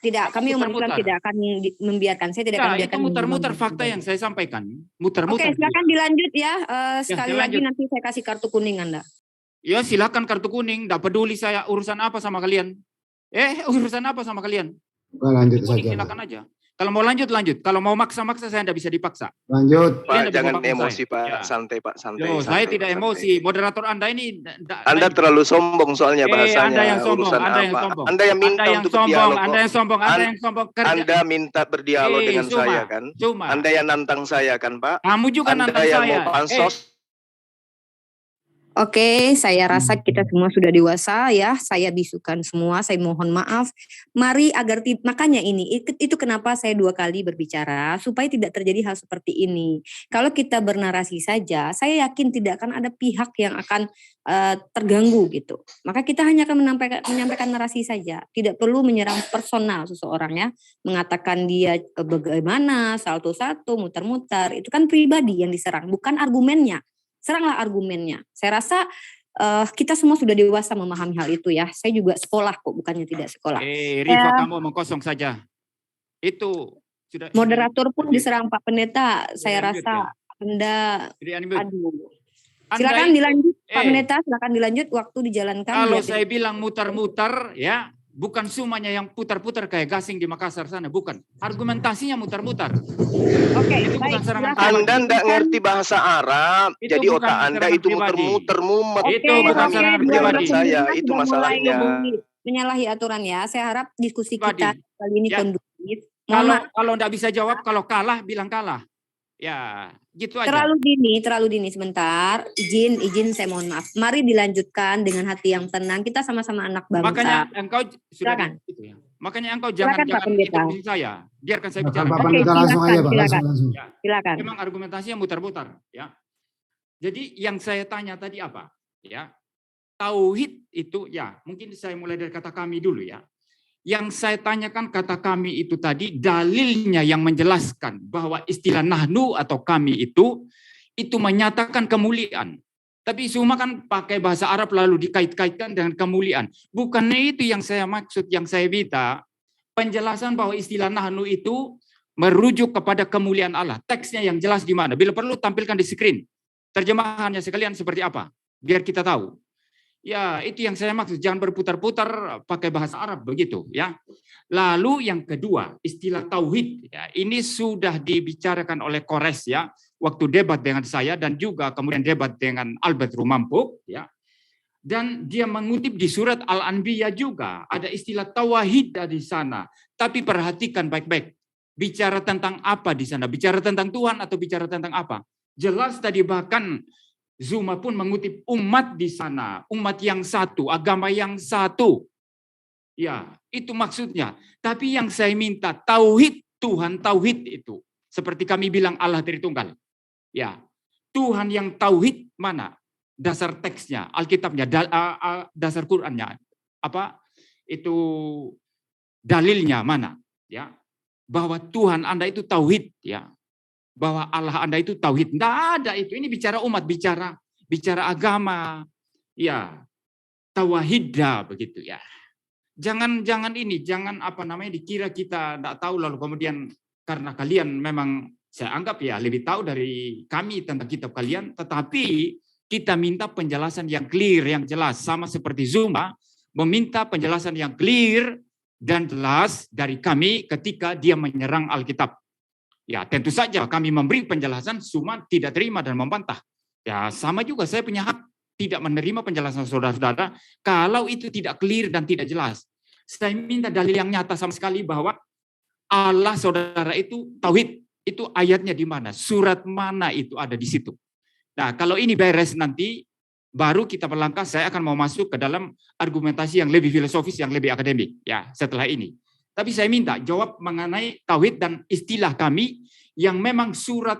tidak, kami umat Islam mutar-mutar. tidak akan membiarkan. Saya tidak akan Ya, itu membiarkan. mutar-mutar fakta yang saya sampaikan. Mutar-mutar. Oke, silakan dilanjut ya. Sekali lagi dilanjut. nanti saya kasih kartu kuning Anda. Ya, silakan kartu kuning, enggak peduli saya urusan apa sama kalian. Urusan apa sama kalian? Lanjut Kuning, saja. silakan aja. Kalau mau lanjut, lanjut. Kalau mau maksa-maksa, saya tidak bisa dipaksa. Lanjut. Kalian Pak, tidak jangan bisa paksa emosi saya. Pak, Ya. santai Pak, santai. Loh, santai, saya Pak, tidak santai. emosi. Moderator Anda ini... Anda terlalu sombong soalnya bahasanya. Anda yang sombong, Urusan Anda yang apa? sombong. Anda yang minta Anda yang untuk sombong, berdialog. Anda kok. yang sombong, Anda yang sombong. Anda minta berdialog dengan Cuma, saya kan? Cuma. Anda yang nantang saya kan Pak? Kamu juga Anda nantang yang saya. mau pansos. Oke, saya rasa kita semua sudah dewasa ya. Saya bisukan semua, saya mohon maaf. Mari agar makanya itu kenapa saya 2 kali berbicara supaya tidak terjadi hal seperti ini. Kalau kita bernarasi saja, saya yakin tidak akan ada pihak yang akan terganggu gitu. Maka kita hanya akan menyampaikan narasi saja. Tidak perlu menyerang personal seseorang ya. Mengatakan dia bagaimana, salto-salto, mutar-mutar. Itu kan pribadi yang diserang, bukan argumennya. Seranglah argumennya. Saya rasa kita semua sudah dewasa memahami hal itu ya. Saya juga sekolah kok, bukannya tidak sekolah. Rifa, kamu omong kosong saja. Itu sudah. Moderator pun Oke. diserang Pak Pendeta. Saya lanjut, rasa Anda, Di-unmute. aduh. Anda Silakan itu- dilanjut, Pak Pendeta. Silakan dilanjut. Waktu dijalankan. Kalau biar saya bilang mutar-mutar, ya, bukan semuanya yang putar-putar kayak gasing di Makassar sana, bukan. Argumentasinya mutar-mutar. Oke, Itu bukan baik. serangan Silakan. Anda pribadi. tidak ngerti bahasa Arab, Itu jadi bukan otak Anda serangan itu pribadi. muter-muter mumet. Itu Oke, bukan memahami serangan dua jawaban pribadi. saya, pembicara itu sudah mulai masalahnya. menyalahi aturan ya. Saya harap diskusi Pribadi. kita kali ini Ya. kondusif. Mohon maaf, Kalau enggak bisa jawab, kalau kalah bilang kalah. Ya, gitu aja. terlalu dini sebentar. Izin saya mohon maaf. Mari dilanjutkan dengan hati yang tenang. Kita sama-sama anak bangsa. Makanya engkau sudah Silakan. gitu ya. Makanya engkau Silakan, Pak jangan Pendeta. intervensi saya. Biarkan saya bicara. Pak Oke, Pendeta langsung aja, Pak. silakan. Langsung. Ya. Silakan. Memang argumentasinya mutar-mutar, ya. Jadi yang saya tanya tadi apa? Ya. Tauhid itu ya, mungkin saya mulai dari kata kami dulu ya. Yang saya tanyakan kata kami itu tadi dalilnya yang menjelaskan bahwa istilah nahnu atau kami itu menyatakan kemuliaan. Tapi semua kan pakai bahasa Arab lalu dikait-kaitkan dengan kemuliaan. Bukannya itu yang saya maksud, yang saya minta penjelasan bahwa istilah nahnu itu merujuk kepada kemuliaan Allah. Teksnya yang jelas di mana? Bila perlu tampilkan di screen. Terjemahannya sekalian seperti apa? Biar kita tahu. Ya, itu yang saya maksud. Jangan berputar-putar pakai bahasa Arab begitu, ya. Lalu yang kedua, istilah tauhid. Ya, ini sudah dibicarakan oleh Kores ya, waktu debat dengan saya dan juga kemudian debat dengan Albert Rumampo, ya. Dan dia mengutip di surat Al-Anbiya juga ada istilah tauhid di sana. Tapi perhatikan baik-baik. Bicara tentang apa di sana? Bicara tentang Tuhan atau bicara tentang apa? Jelas tadi bahkan Zuma pun mengutip umat di sana, umat yang satu, agama yang satu. Ya, itu maksudnya. Tapi yang saya minta tauhid Tuhan, tauhid itu seperti kami bilang Allah Tritunggal. Ya, Tuhan yang tauhid mana? Dasar teksnya, Alkitabnya, dasar Qur'annya. Apa? Itu dalilnya mana? Ya. Bahwa Tuhan Anda itu tauhid, ya. Bahwa Allah Anda itu tauhid. Tidak ada itu. Ini bicara umat, bicara agama. Ya, tauhidnya begitu ya. Jangan apa namanya dikira kita tidak tahu lalu kemudian karena kalian memang saya anggap ya lebih tahu dari kami tentang kitab kalian, tetapi kita minta penjelasan yang clear, yang jelas, sama seperti Zuma meminta penjelasan yang clear dan jelas dari kami ketika dia menyerang Alkitab. Ya, tentu saja kami memberi penjelasan, Zuma tidak terima dan membantah. Ya, sama juga saya punya hak tidak menerima penjelasan saudara-saudara kalau itu tidak clear dan tidak jelas. Saya minta dalil yang nyata sama sekali bahwa Allah saudara itu tauhid. Itu ayatnya di mana? Surat mana itu ada di situ? Nah, kalau ini beres nanti baru kita melangkah, saya akan mau masuk ke dalam argumentasi yang lebih filosofis, yang lebih akademik ya setelah ini. Tapi saya minta jawab mengenai tauhid dan istilah kami yang memang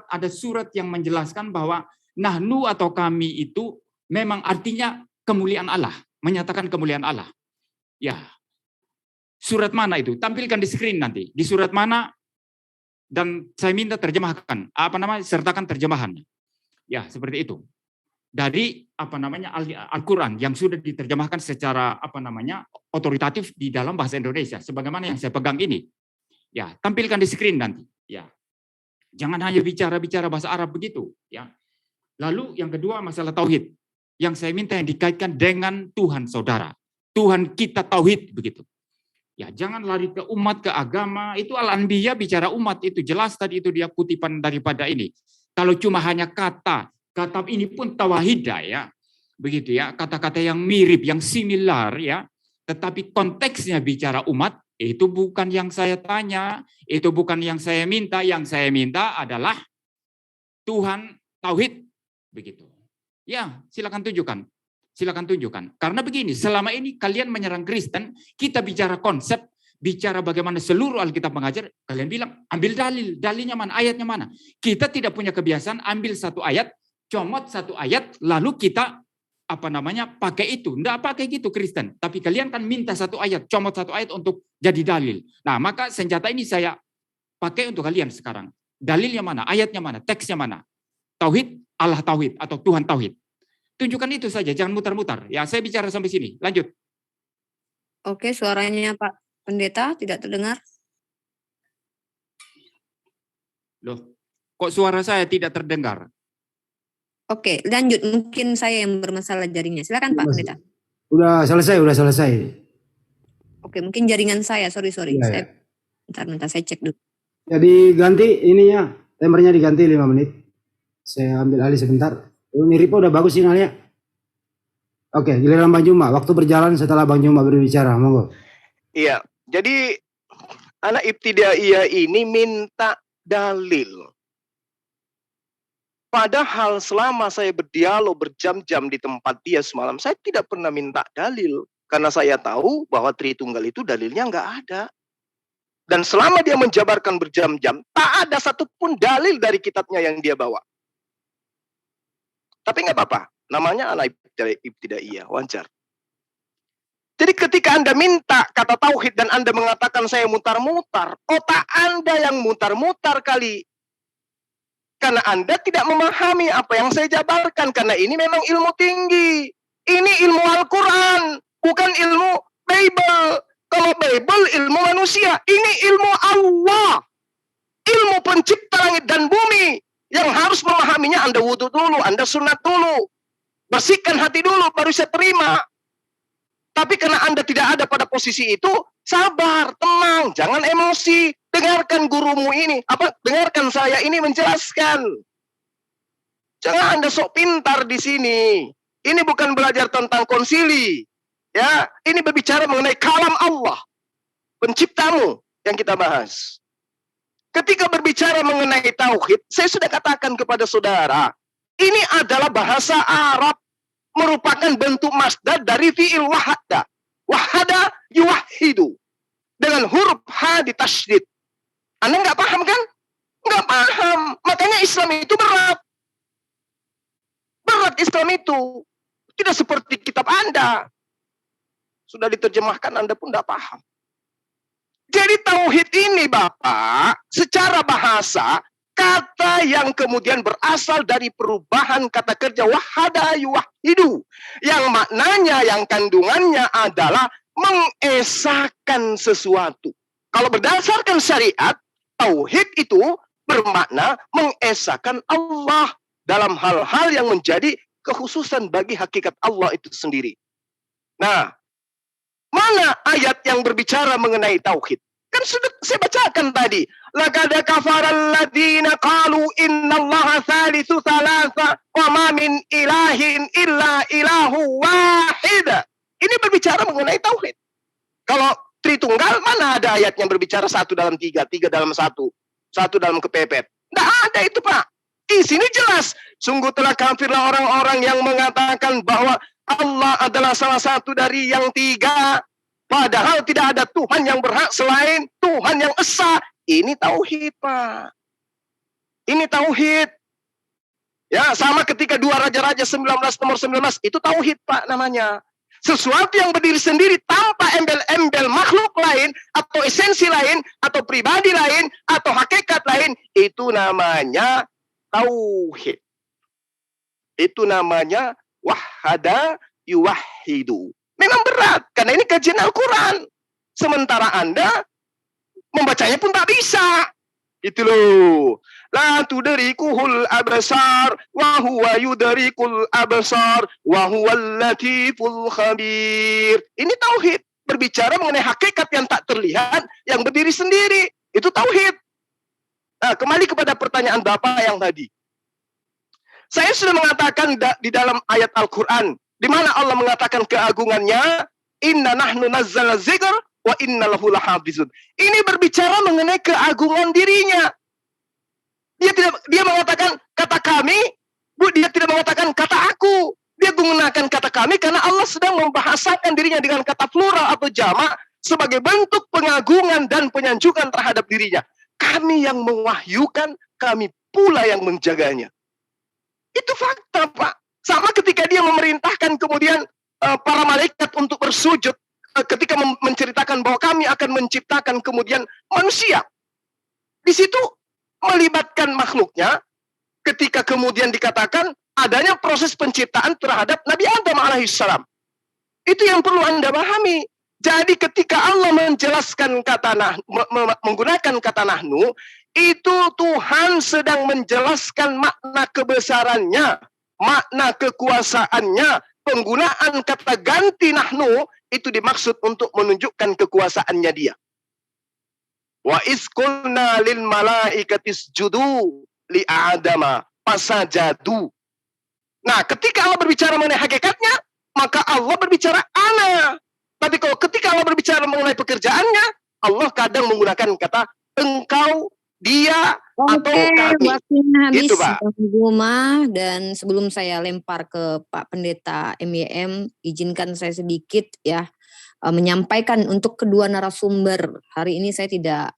ada surat yang menjelaskan bahwa nahnu atau kami itu memang artinya kemuliaan Allah, menyatakan kemuliaan Allah. Ya. Surat mana itu? Tampilkan di screen nanti. Di surat mana? Dan saya minta terjemahkan, sertakan terjemahannya. Ya, seperti itu. Dari Al-Qur'an yang sudah diterjemahkan secara otoritatif di dalam bahasa Indonesia sebagaimana yang saya pegang ini. Ya, tampilkan di screen nanti, ya. Jangan hanya bicara bahasa Arab begitu, ya. Lalu yang kedua masalah tauhid. Yang saya minta yang dikaitkan dengan Tuhan saudara. Tuhan kita tauhid begitu. Ya, jangan lari ke umat, ke agama. Itu Al-Anbiya bicara umat itu jelas tadi itu dia kutipan daripada ini. Kalau cuma hanya kata ini pun tawahida ya. Begitu ya, kata-kata yang mirip, yang similar ya. Tetapi konteksnya bicara umat, itu bukan yang saya tanya, itu bukan yang saya minta. Yang saya minta adalah Tuhan tauhid begitu. Ya, silakan tunjukkan. Silakan tunjukkan. Karena begini, selama ini kalian menyerang Kristen, kita bicara konsep, bicara bagaimana seluruh Alkitab mengajar, kalian bilang ambil dalilnya mana, ayatnya mana. Kita tidak punya kebiasaan ambil satu ayat, comot satu ayat, lalu kita pakai itu. Enggak pakai gitu Kristen. Tapi kalian kan minta satu ayat, comot satu ayat untuk jadi dalil. Nah, maka senjata ini saya pakai untuk kalian sekarang. Dalilnya mana, ayatnya mana, teksnya mana. Tauhid, Allah tauhid atau Tuhan tauhid. Tunjukkan itu saja, jangan mutar-mutar. Ya, saya bicara sampai sini. Lanjut. Oke, suaranya Pak Pendeta tidak terdengar. Loh, Kok suara saya tidak terdengar? Oke, lanjut. Mungkin saya yang bermasalah jaringnya. Silakan Pak Pendeta. Udah selesai. Oke, mungkin jaringan saya. Sorry. Iya, Saya bentar saya cek dulu. Jadi ganti ininya, timernya diganti 5 menit. Saya ambil alih sebentar. Ini Ripo udah bagus sinyalnya. Oke, giliran Bang Juma. Waktu berjalan setelah Bang Juma berbicara, monggo. Iya, jadi anak ibtidaiyah ini minta dalil. Padahal selama saya berdialog berjam-jam di tempat dia semalam, saya tidak pernah minta dalil. Karena saya tahu bahwa Tritunggal itu dalilnya nggak ada. Dan selama dia menjabarkan berjam-jam, tak ada satupun dalil dari kitabnya yang dia bawa. Tapi nggak apa-apa, namanya anak ibtidaiyah, wajar. Jadi ketika Anda minta kata tauhid dan Anda mengatakan saya mutar-mutar, otak Anda yang mutar-mutar kali. Karena Anda tidak memahami apa yang saya jabarkan. Karena ini memang ilmu tinggi. Ini ilmu Al-Quran, bukan ilmu Bible. Kalau Bible ilmu manusia, ini ilmu Allah. Ilmu pencipta langit dan bumi. Yang harus memahaminya Anda wudhu dulu, Anda sunat dulu. Bersihkan hati dulu, baru saya terima. Tapi karena Anda tidak ada pada posisi itu, sabar, tenang, jangan emosi. Dengarkan gurumu ini, dengarkan saya ini menjelaskan. Jangan Anda sok pintar di sini. Ini bukan belajar tentang konsili. Ya, ini berbicara mengenai kalam Allah, penciptamu yang kita bahas. Ketika berbicara mengenai tauhid, saya sudah katakan kepada saudara, ini adalah bahasa Arab, merupakan bentuk masdar dari fi'il wahada. Wahada yuwahidu. Dengan huruf H ditasydid. Anda nggak paham kan? Nggak paham. Makanya Islam itu berat. Berat Islam itu. Tidak seperti kitab Anda. Sudah diterjemahkan, Anda pun nggak paham. Jadi tauhid ini Bapak, secara bahasa, kata yang kemudian berasal dari perubahan kata kerja wahada yuwahidu. Yang maknanya, yang kandungannya adalah mengesahkan sesuatu. Kalau berdasarkan syariat, tauhid itu bermakna mengesahkan Allah dalam hal-hal yang menjadi kekhususan bagi hakikat Allah itu sendiri. Nah, mana ayat yang berbicara mengenai tauhid? Kan sudah saya bacakan tadi. Laqad kafara alladziina qalu innallaha tsalitsu tsalatsa wa ma min ilahin illa ilahu wahid. Ini berbicara mengenai tauhid. Kalau Tritunggal, mana ada ayat yang berbicara 1 dalam 3, 3 dalam 1, 1 dalam kepepet? Tidak ada itu, Pak. Di sini jelas, sungguh telah kafirlah orang-orang yang mengatakan bahwa Allah adalah salah satu dari yang 3, padahal tidak ada Tuhan yang berhak selain Tuhan yang esa. Ini tauhid, Pak. Ini tauhid. Ya, sama ketika 2 Raja-Raja 19 nomor 19, itu tauhid, Pak, namanya. Sesuatu yang berdiri sendiri tanpa embel-embel makhluk lain, atau esensi lain, atau pribadi lain, atau hakikat lain, itu namanya tauhid. Itu namanya wahada yuwahidu. Memang berat, karena ini kajian Al-Quran. Sementara Anda membacanya pun tak bisa. Itu loh. La tudrikuhul absar wa huwa yudrikul absar wa huwal latiful khabir. Ini tauhid, berbicara mengenai hakikat yang tak terlihat, yang berdiri sendiri. Itu tauhid. Nah, kembali kepada pertanyaan Bapak yang tadi. Saya sudah mengatakan di dalam ayat Al-Qur'an di mana Allah mengatakan keagungannya, inna nahnu nazzalna dzikr wa inna lahu lahafizun. Ini berbicara mengenai keagungan dirinya. Dia mengatakan kata kami, dia tidak mengatakan kata aku. Dia menggunakan kata kami karena Allah sedang membahasakan dirinya dengan kata plural atau jamak sebagai bentuk pengagungan dan penyanjukan terhadap dirinya. Kami yang mewahyukan, kami pula yang menjaganya. Itu fakta, Pak. Sama ketika dia memerintahkan kemudian para malaikat untuk bersujud ketika menceritakan bahwa kami akan menciptakan kemudian manusia. Di situ melibatkan makhluknya ketika kemudian dikatakan adanya proses penciptaan terhadap Nabi Adam alaihissalam. Itu yang perlu Anda pahami. Jadi ketika Allah menjelaskan kata menggunakan kata nahnu, Itu Tuhan sedang menjelaskan makna kebesarannya, makna kekuasaannya. Penggunaan kata ganti nahnu itu dimaksud untuk menunjukkan kekuasaannya dia. Wa isqulna lil malaikati isjudu li Adama fasajadu. Nah, ketika Allah berbicara mengenai hakikatnya, maka Allah berbicara ana. Tapi kalau ketika Allah berbicara mengenai pekerjaannya, Allah kadang menggunakan kata engkau, dia, atau kami. Waktunya habis, Gitu, Pak. Guma. Dan sebelum saya lempar ke Pak Pendeta MYM, izinkan saya sedikit ya menyampaikan untuk kedua narasumber. Hari ini saya tidak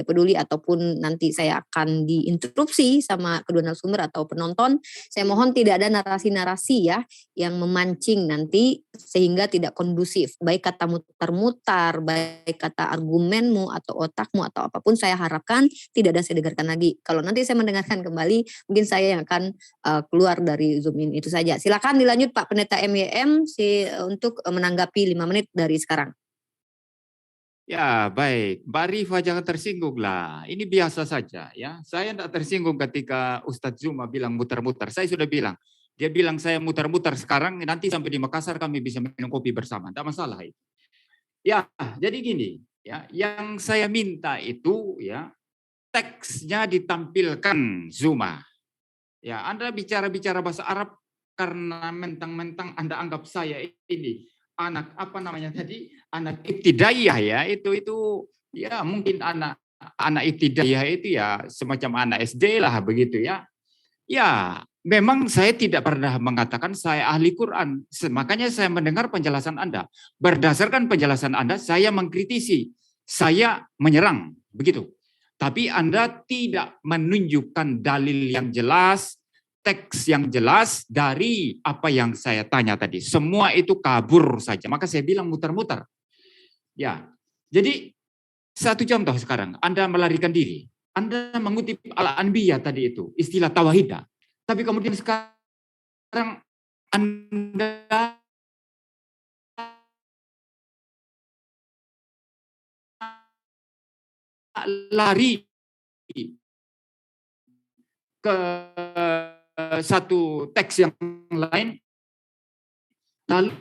peduli ataupun nanti saya akan diinterupsi sama kedua narasumber atau penonton. Saya mohon tidak ada narasi-narasi ya yang memancing nanti sehingga tidak kondusif. Baik kata mutar-mutar, baik kata argumenmu atau otakmu atau apapun, saya harapkan tidak ada saya dengarkan lagi. Kalau nanti saya mendengarkan kembali, mungkin saya yang akan keluar dari Zoom ini. Itu saja. Silakan dilanjut Pak Pendeta MYM untuk menanggapi 5 menit dari sekarang. Ya, baik. Mbak Rifa jangan tersinggung lah. Ini biasa saja ya. Saya tidak tersinggung ketika Ustadz Zuma bilang muter-muter. Saya sudah bilang. Dia bilang saya muter-muter sekarang, nanti sampai di Makassar kami bisa minum kopi bersama. Tidak masalah itu. Ya, jadi gini. Ya, yang saya minta itu ya teksnya ditampilkan Zuma. Ya, Anda bicara-bicara bahasa Arab karena mentang-mentang Anda anggap saya ini anak apa namanya tadi, anak ibtidaiyah ya, itu ya mungkin anak ibtidaiyah itu ya semacam anak SD lah begitu ya. Ya, memang saya tidak pernah mengatakan saya ahli Quran. Makanya saya mendengar penjelasan Anda. Berdasarkan penjelasan Anda, saya mengkritisi, saya menyerang, begitu. Tapi Anda tidak menunjukkan dalil yang jelas, teks yang jelas dari apa yang saya tanya tadi. Semua itu kabur saja. Maka saya bilang muter-muter. Ya, jadi satu contoh sekarang. Anda melarikan diri. Anda mengutip Al-Anbiya tadi itu, istilah tawahidah. Tapi kemudian sekarang Anda lari ke satu teks yang lain, lalu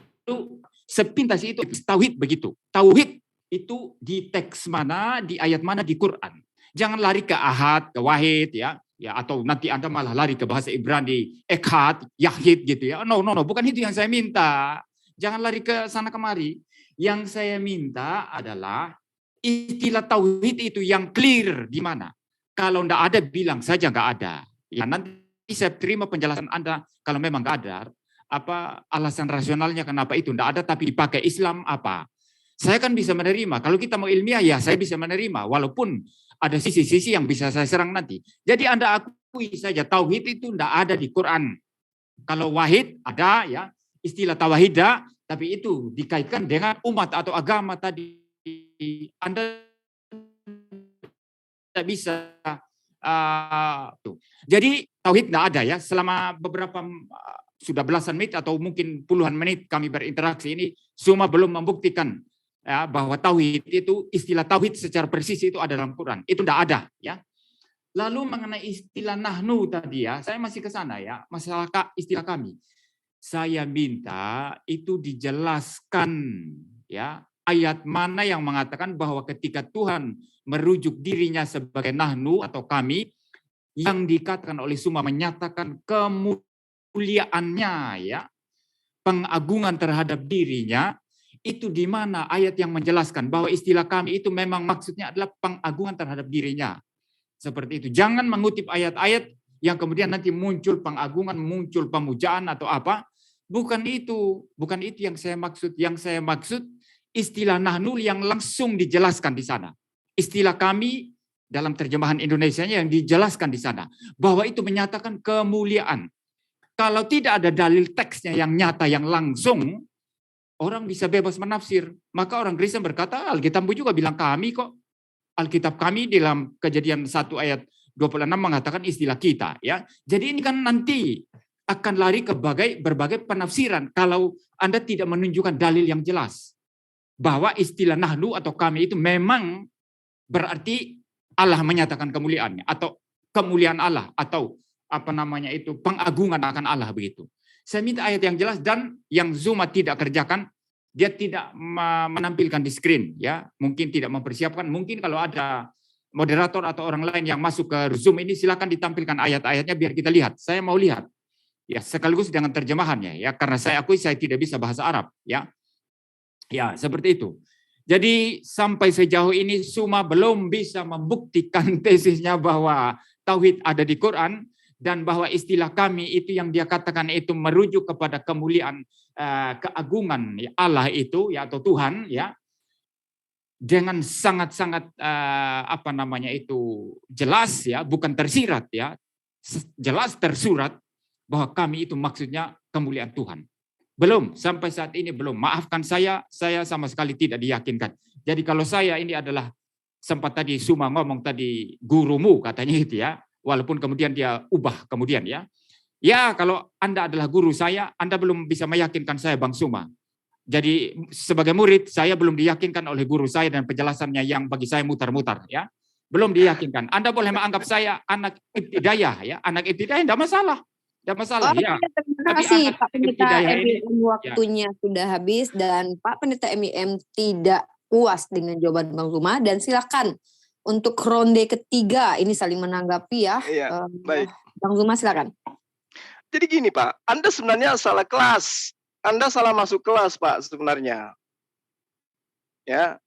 sepintas itu tauhid begitu. Tauhid itu di teks mana, di ayat mana di Quran. Jangan lari ke ahad, ke wahid ya, atau nanti Anda malah lari ke bahasa Ibrani, ekhad, yahid gitu ya. No, bukan itu yang saya minta. Jangan lari ke sana kemari. Yang saya minta adalah istilah tauhid itu yang clear di mana. Kalau enggak ada bilang saja enggak ada. Ya nanti saya terima penjelasan Anda kalau memang enggak ada. Apa alasan rasionalnya kenapa itu enggak ada tapi dipakai Islam apa? Saya kan bisa menerima. Kalau kita mau ilmiah ya saya bisa menerima walaupun ada sisi-sisi yang bisa saya serang nanti. Jadi Anda akui saja tauhid itu enggak ada di Quran. Kalau wahid ada ya, istilah tawahidah, tapi itu dikaitkan dengan umat atau agama tadi. Anda tidak bisa tuh. Jadi tauhid tidak ada ya. Selama beberapa sudah belasan menit atau mungkin puluhan menit kami berinteraksi ini, semua belum membuktikan ya, bahwa tauhid itu istilah tauhid secara persis itu ada dalam Quran. Itu tidak ada ya. Lalu mengenai istilah nahnu tadi ya, saya masih ke sana ya, masalah istilah kami. Saya minta itu dijelaskan ya, ayat mana yang mengatakan bahwa ketika Tuhan merujuk dirinya sebagai nahnu atau kami, yang dikatakan oleh Suma menyatakan kemuliaannya ya, pengagungan terhadap dirinya, itu di mana ayat yang menjelaskan bahwa istilah kami itu memang maksudnya adalah pengagungan terhadap dirinya. Seperti itu. Jangan mengutip ayat-ayat yang kemudian nanti muncul pengagungan, muncul pemujaan atau apa. Bukan itu yang saya maksud. Yang saya maksud istilah nahnu yang langsung dijelaskan di sana. Istilah kami dalam terjemahan Indonesianya yang dijelaskan di sana. Bahwa itu menyatakan kemuliaan. Kalau tidak ada dalil teksnya yang nyata, yang langsung, orang bisa bebas menafsir. Maka orang Kristen berkata, Alkitab juga bilang kami kok. Alkitab kami dalam Kejadian 1 ayat 26 mengatakan istilah kita. Ya. Jadi ini kan nanti akan lari ke berbagai penafsiran kalau Anda tidak menunjukkan dalil yang jelas. Bahwa istilah nahnu atau kami itu memang berarti Allah menyatakan kemuliaannya, atau kemuliaan Allah, atau pengagungan akan Allah begitu. Saya minta ayat yang jelas, dan yang Zuma tidak kerjakan, dia tidak menampilkan di screen, ya, mungkin tidak mempersiapkan. Mungkin kalau ada moderator atau orang lain yang masuk ke Zoom ini, silakan ditampilkan ayat-ayatnya biar kita lihat. Saya mau lihat, ya, sekaligus dengan terjemahannya, ya, karena saya akui saya tidak bisa bahasa Arab, ya, seperti itu. Jadi sampai sejauh ini Zuma belum bisa membuktikan tesisnya bahwa tauhid ada di Quran, dan bahwa istilah kami itu yang dia katakan itu merujuk kepada kemuliaan, keagungan Allah itu, ya, atau Tuhan, ya, dengan sangat-sangat jelas, ya, bukan tersirat, ya, jelas tersurat bahwa kami itu maksudnya kemuliaan Tuhan. Belum, sampai saat ini belum. Maafkan saya sama sekali tidak diyakinkan. Jadi kalau saya ini adalah, sempat tadi Zuma ngomong tadi gurumu katanya itu, ya, walaupun kemudian dia ubah kemudian, ya. Ya, kalau Anda adalah guru saya, Anda belum bisa meyakinkan saya, Bang Zuma. Jadi sebagai murid, saya belum diyakinkan oleh guru saya dan penjelasannya yang bagi saya mutar-mutar, ya. Belum diyakinkan. Anda boleh menganggap saya anak ibtidayah, ya. Anak ibtidayah tidak masalah. Tidak masalah, ya. Terima Tapi kasih anak Pak Pendeta ibtidayah ini, MIM, waktunya sudah habis, dan Pak Pendeta MIM tidak puas dengan jawaban Bang Zuma, dan silakan untuk ronde ketiga ini saling menanggapi, ya. Iya, baik. Bang Zuma silakan. Jadi gini Pak, Anda sebenarnya salah kelas. Anda salah masuk kelas Pak sebenarnya. Ya.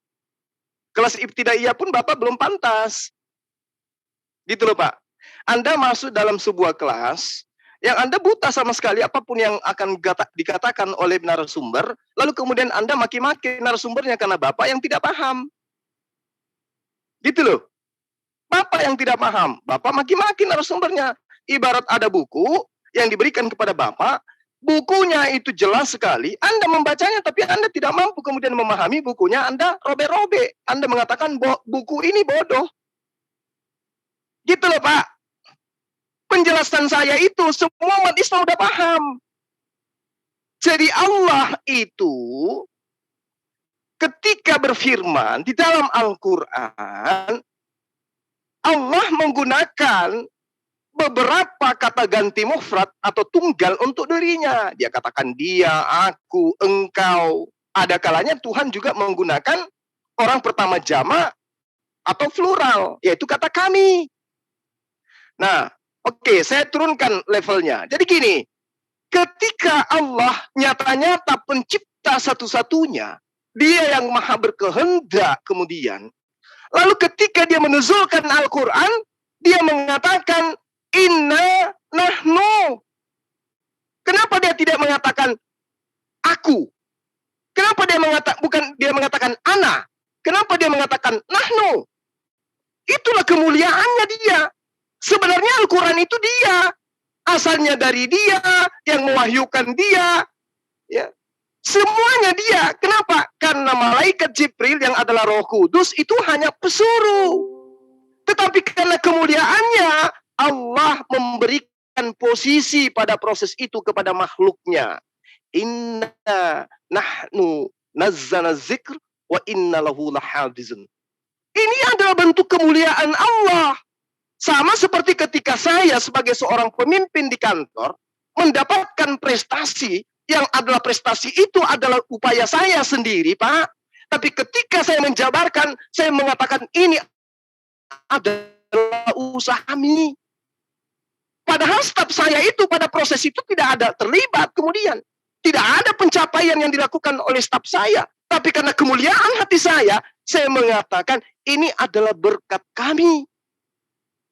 Kelas ibtidaiyah pun Bapak belum pantas. Gitu loh Pak. Anda masuk dalam sebuah kelas yang Anda buta sama sekali apapun yang akan dikatakan oleh narasumber, lalu kemudian Anda maki-maki narasumbernya karena Bapak yang tidak paham. Gitu loh. Bapak yang tidak paham, Bapak maki-maki narasumbernya. Ibarat ada buku yang diberikan kepada Bapak, bukunya itu jelas sekali, Anda membacanya tapi Anda tidak mampu kemudian memahami bukunya, Anda robek-robek. Anda mengatakan buku ini bodoh. Gitu loh Pak. Penjelasan saya itu semua umat Islam udah paham. Jadi Allah itu ketika berfirman di dalam Al-Quran, Allah menggunakan beberapa kata ganti mufrad atau tunggal untuk dirinya. Dia katakan dia, aku, engkau. Ada kalanya Tuhan juga menggunakan orang pertama jamak atau plural, yaitu kata kami. Nah, oke, saya turunkan levelnya. Jadi gini, ketika Allah nyata-nyata pencipta satu-satunya, dia yang maha berkehendak kemudian, lalu ketika dia menuzulkan Al-Quran, dia mengatakan, inna nahnu. Kenapa dia tidak mengatakan aku? Kenapa dia mengatakan ana? Kenapa dia mengatakan nahnu? Itulah kemuliaannya dia. Sebenarnya Al-Quran itu dia. Asalnya dari dia, yang mewahyukan dia. Ya. Semuanya dia. Kenapa? Karena malaikat Jibril yang adalah Roh Kudus itu hanya pesuruh. Tetapi karena kemuliaannya, Allah memberikan posisi pada proses itu kepada makhluknya. Inna nahnu nazzana zikr wa inna lahu lahafizun. Ini adalah bentuk kemuliaan Allah. Sama seperti ketika saya sebagai seorang pemimpin di kantor mendapatkan prestasi yang adalah prestasi itu adalah upaya saya sendiri, Pak. Tapi ketika saya menjabarkan, saya mengatakan ini adalah usaha kami. Padahal staf saya itu pada proses itu tidak ada terlibat kemudian. Tidak ada pencapaian yang dilakukan oleh staf saya. Tapi karena kemuliaan hati saya mengatakan ini adalah berkat kami.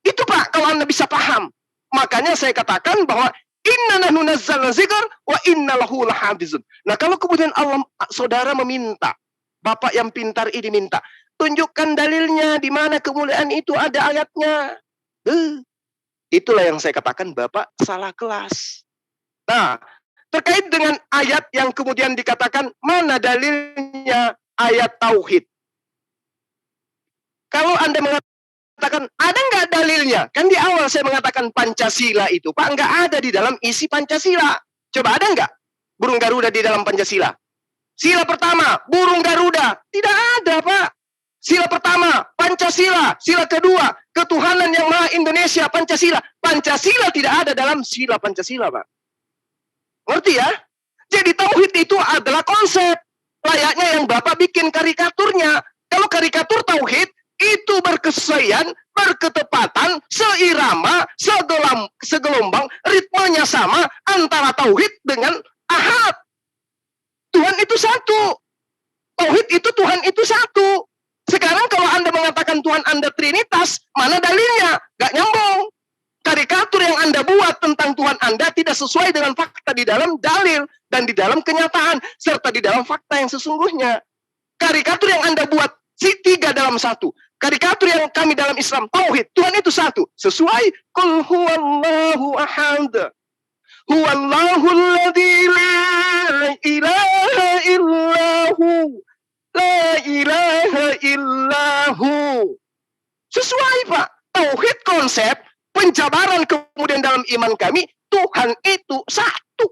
Itu Pak, kalau Anda bisa paham. Makanya saya katakan bahwa inna nahnu nazzalna dzikr wa inna lahu lahafizun. Nah, kalau kemudian Allah, saudara meminta, Bapak yang pintar ini minta, tunjukkan dalilnya di mana kemuliaan itu ada ayatnya. Itulah yang saya katakan Bapak salah kelas. Nah, terkait dengan ayat yang kemudian dikatakan mana dalilnya ayat tauhid. Kalau Anda mengatakan ada nggak dalilnya? Kan di awal saya mengatakan Pancasila itu, Pak, nggak ada di dalam isi Pancasila. Coba ada nggak burung Garuda di dalam Pancasila? Sila pertama, burung Garuda. Tidak ada, Pak. Sila pertama, Pancasila. Sila kedua, ketuhanan yang Maha Indonesia, Pancasila. Pancasila tidak ada dalam sila Pancasila, Pak. Ngerti ya? Jadi tauhid itu adalah konsep. Layaknya yang Bapak bikin karikaturnya. Kalau karikatur tauhid, itu berkesesuaian, berketepatan, seirama, segelombang, ritmenya sama antara tauhid dengan ahad. Tuhan itu satu. Tauhid itu Tuhan itu satu. Sekarang kalau Anda mengatakan Tuhan Anda Trinitas, mana dalilnya? Gak nyambung. Karikatur yang Anda buat tentang Tuhan Anda tidak sesuai dengan fakta di dalam dalil dan di dalam kenyataan serta di dalam fakta yang sesungguhnya. Karikatur yang Anda buat tiga dalam satu. Karikatur yang kami dalam Islam tauhid, Tuhan itu satu. Sesuai qul huwallahu ahad. Huwallahu alladzi la ilaha illahu. La ilaha illahu. Sesuai, Pak. Tauhid konsep, penjabaran kemudian dalam iman kami, Tuhan itu satu.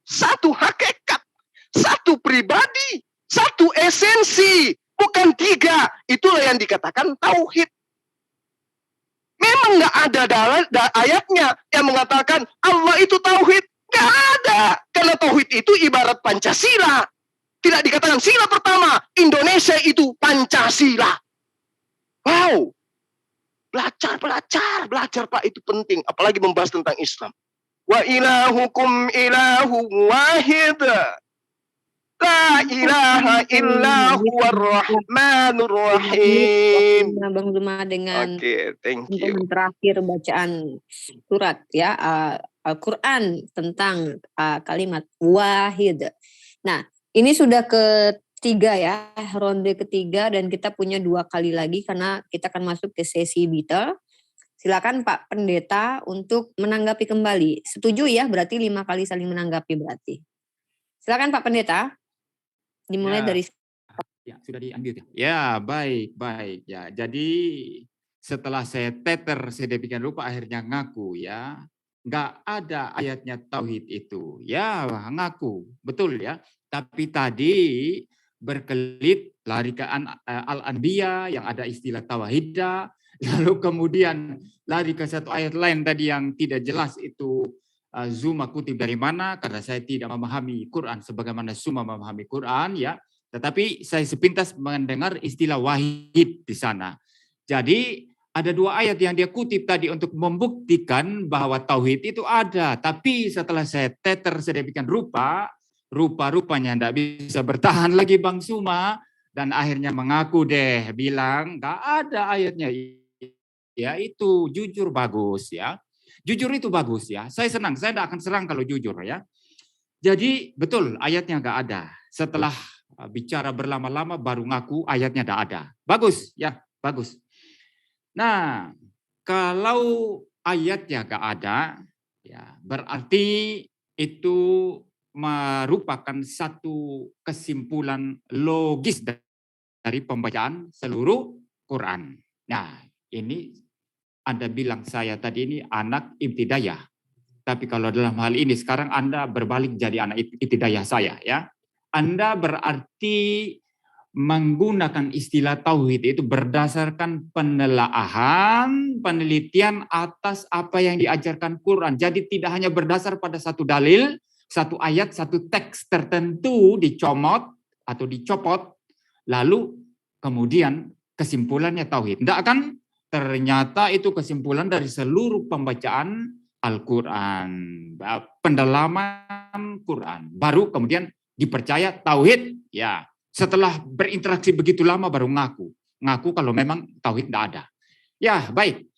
Satu hakikat. Satu pribadi. Satu esensi. Bukan tiga. Itulah yang dikatakan tauhid. Memang nggak ada ayatnya yang mengatakan Allah itu tauhid. Nggak ada. Karena tauhid itu ibarat Pancasila. Tidak dikatakan sila pertama, Indonesia itu Pancasila. Wow. Belajar Pak, itu penting. Apalagi membahas tentang Islam. Wa ilahukum ilahu wahid. La ilaha illa huwar rahmanur rahim. Bang Zuma dengan thank you. Terakhir bacaan surat ya Al-Quran tentang kalimat wahid. Nah, ini sudah ketiga ya, ronde ketiga dan kita punya 2 kali lagi karena kita akan masuk ke sesi battle. Silakan Pak Pendeta untuk menanggapi kembali. Setuju ya, berarti 5 kali saling menanggapi berarti. Silakan Pak Pendeta. Dimulai dari ya, sudah di-unmute ya. Ya, baik. Ya, jadi setelah saya teter sedemikian rupa akhirnya ngaku ya. Enggak ada ayatnya tauhid itu. Ya, ngaku. Betul ya. Tapi tadi berkelit lari ke Al-Anbiya yang ada istilah tauhidah, lalu kemudian lari ke satu ayat lain tadi yang tidak jelas itu Zuma kutip dari mana karena saya tidak memahami Quran sebagaimana Zuma memahami Quran ya. Tetapi saya sepintas mendengar istilah wahid di sana. Jadi ada 2 ayat yang dia kutip tadi untuk membuktikan bahwa tauhid itu ada. Tapi setelah saya teter sedemikian rupa-rupanya tidak bisa bertahan lagi Bang Zuma. Dan akhirnya mengaku deh, bilang nggak ada ayatnya. Ya itu jujur bagus ya. Jujur itu bagus ya. Saya senang, saya tidak akan serang kalau jujur ya. Jadi betul ayatnya nggak ada. Setelah bicara berlama-lama baru ngaku ayatnya tidak ada. Bagus ya, bagus. Nah, kalau ayatnya nggak ada, ya berarti itu merupakan satu kesimpulan logis dari pembacaan seluruh Quran. Nah, ini Anda bilang saya tadi ini anak ibtidayah. Tapi kalau dalam hal ini sekarang Anda berbalik jadi anak ibtidayah saya ya. Anda berarti menggunakan istilah tauhid itu berdasarkan penelaahan, penelitian atas apa yang diajarkan Quran. Jadi tidak hanya berdasar pada satu dalil, satu ayat, satu teks tertentu dicomot atau dicopot, lalu kemudian kesimpulannya tauhid. Tidak kan? Ternyata itu kesimpulan dari seluruh pembacaan Al-Quran, pendalaman Quran. Baru kemudian dipercaya tauhid, ya. Setelah berinteraksi begitu lama baru ngaku kalau memang tauhid tidak ada. Ya, baik.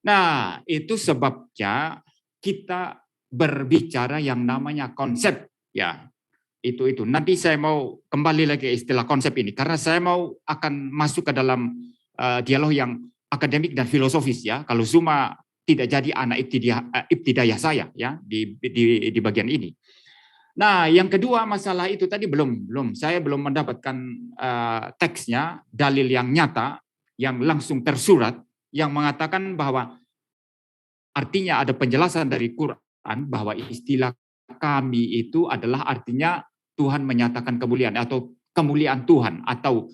Nah, itu sebabnya kita berbicara yang namanya konsep, ya. Itu. Nanti saya mau kembali lagi istilah konsep ini karena saya mau akan masuk ke dalam dialog yang akademik dan filosofis ya. Kalau Zuma tidak jadi anak ibtidayah saya ya di bagian ini. Nah, yang kedua masalah itu tadi saya belum mendapatkan teksnya, dalil yang nyata, yang langsung tersurat, yang mengatakan bahwa artinya ada penjelasan dari Quran bahwa istilah kami itu adalah artinya Tuhan menyatakan kemuliaan atau kemuliaan Tuhan atau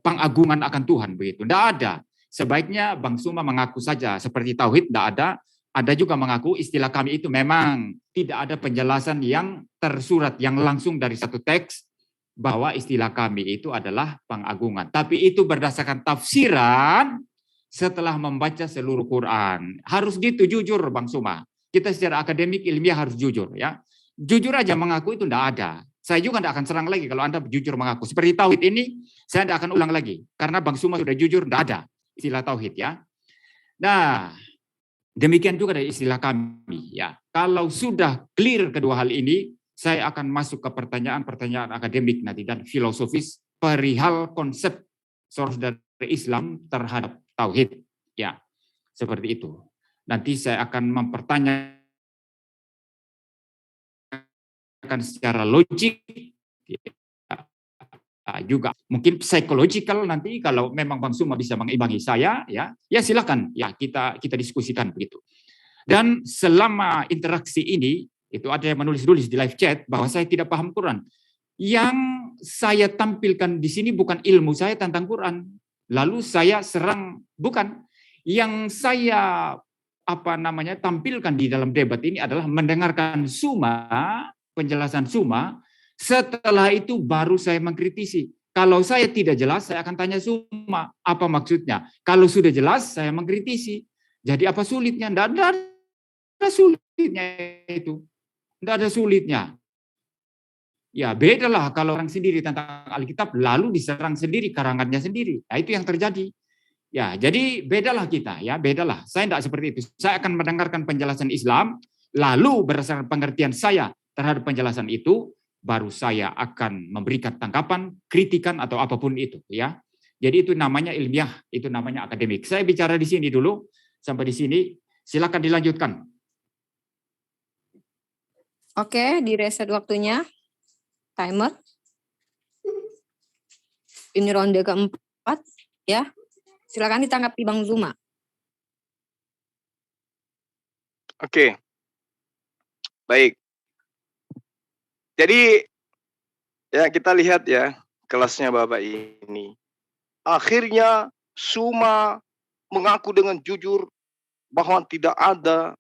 pengagungan akan Tuhan begitu. Tidak ada. Sebaiknya Bang Suma mengaku saja seperti tauhid tidak ada. Ada juga mengaku istilah kami itu memang tidak ada penjelasan yang tersurat yang langsung dari satu teks bahwa istilah kami itu adalah pengagungan. Tapi itu berdasarkan tafsiran setelah membaca seluruh Quran. Harus gitu jujur Bang Suma. Kita secara akademik ilmiah harus jujur ya. Jujur aja mengaku itu tidak ada. Saya juga tidak akan serang lagi kalau Anda jujur mengaku. Seperti tauhid ini saya tidak akan ulang lagi karena Bang Suma sudah jujur tidak ada istilah tauhid ya. Nah, demikian juga dari istilah kami ya. Kalau sudah clear kedua hal ini, saya akan masuk ke pertanyaan-pertanyaan akademik nanti dan filosofis perihal konsep source dari Islam terhadap tauhid ya. Seperti itu. Nanti saya akan mempertanyakan secara logik juga mungkin psychological nanti kalau memang Bang Suma bisa mengimbangi saya ya silakan ya kita diskusikan begitu. Dan selama interaksi ini itu ada yang menulis di live chat bahwa saya tidak paham Quran. Yang saya tampilkan di sini bukan ilmu saya tentang Quran. Lalu saya serang bukan. Yang saya tampilkan di dalam debat ini adalah mendengarkan penjelasan Suma, setelah itu baru saya mengkritisi. Kalau saya tidak jelas, saya akan tanya Suma, apa maksudnya? Kalau sudah jelas, saya mengkritisi. Jadi apa sulitnya? Tidak ada sulitnya itu. Tidak ada sulitnya. Ya bedalah kalau orang sendiri tentang Alkitab, lalu diserang sendiri, karangannya sendiri. Nah itu yang terjadi. Ya, jadi bedalah kita, ya bedalah. Saya tidak seperti itu. Saya akan mendengarkan penjelasan Islam, lalu berdasarkan pengertian saya terhadap penjelasan itu, baru saya akan memberikan tanggapan, kritikan atau apapun itu, ya. Jadi itu namanya ilmiah, itu namanya akademik. Saya bicara di sini dulu, sampai di sini. Silakan dilanjutkan. Oke, di reset waktunya. Timer. Ini ronde keempat, ya. Silakan ditanggapi Bang Zuma. Oke. Baik. Jadi ya kita lihat ya kelasnya Bapak ini. Akhirnya Suma mengaku dengan jujur bahwa tidak ada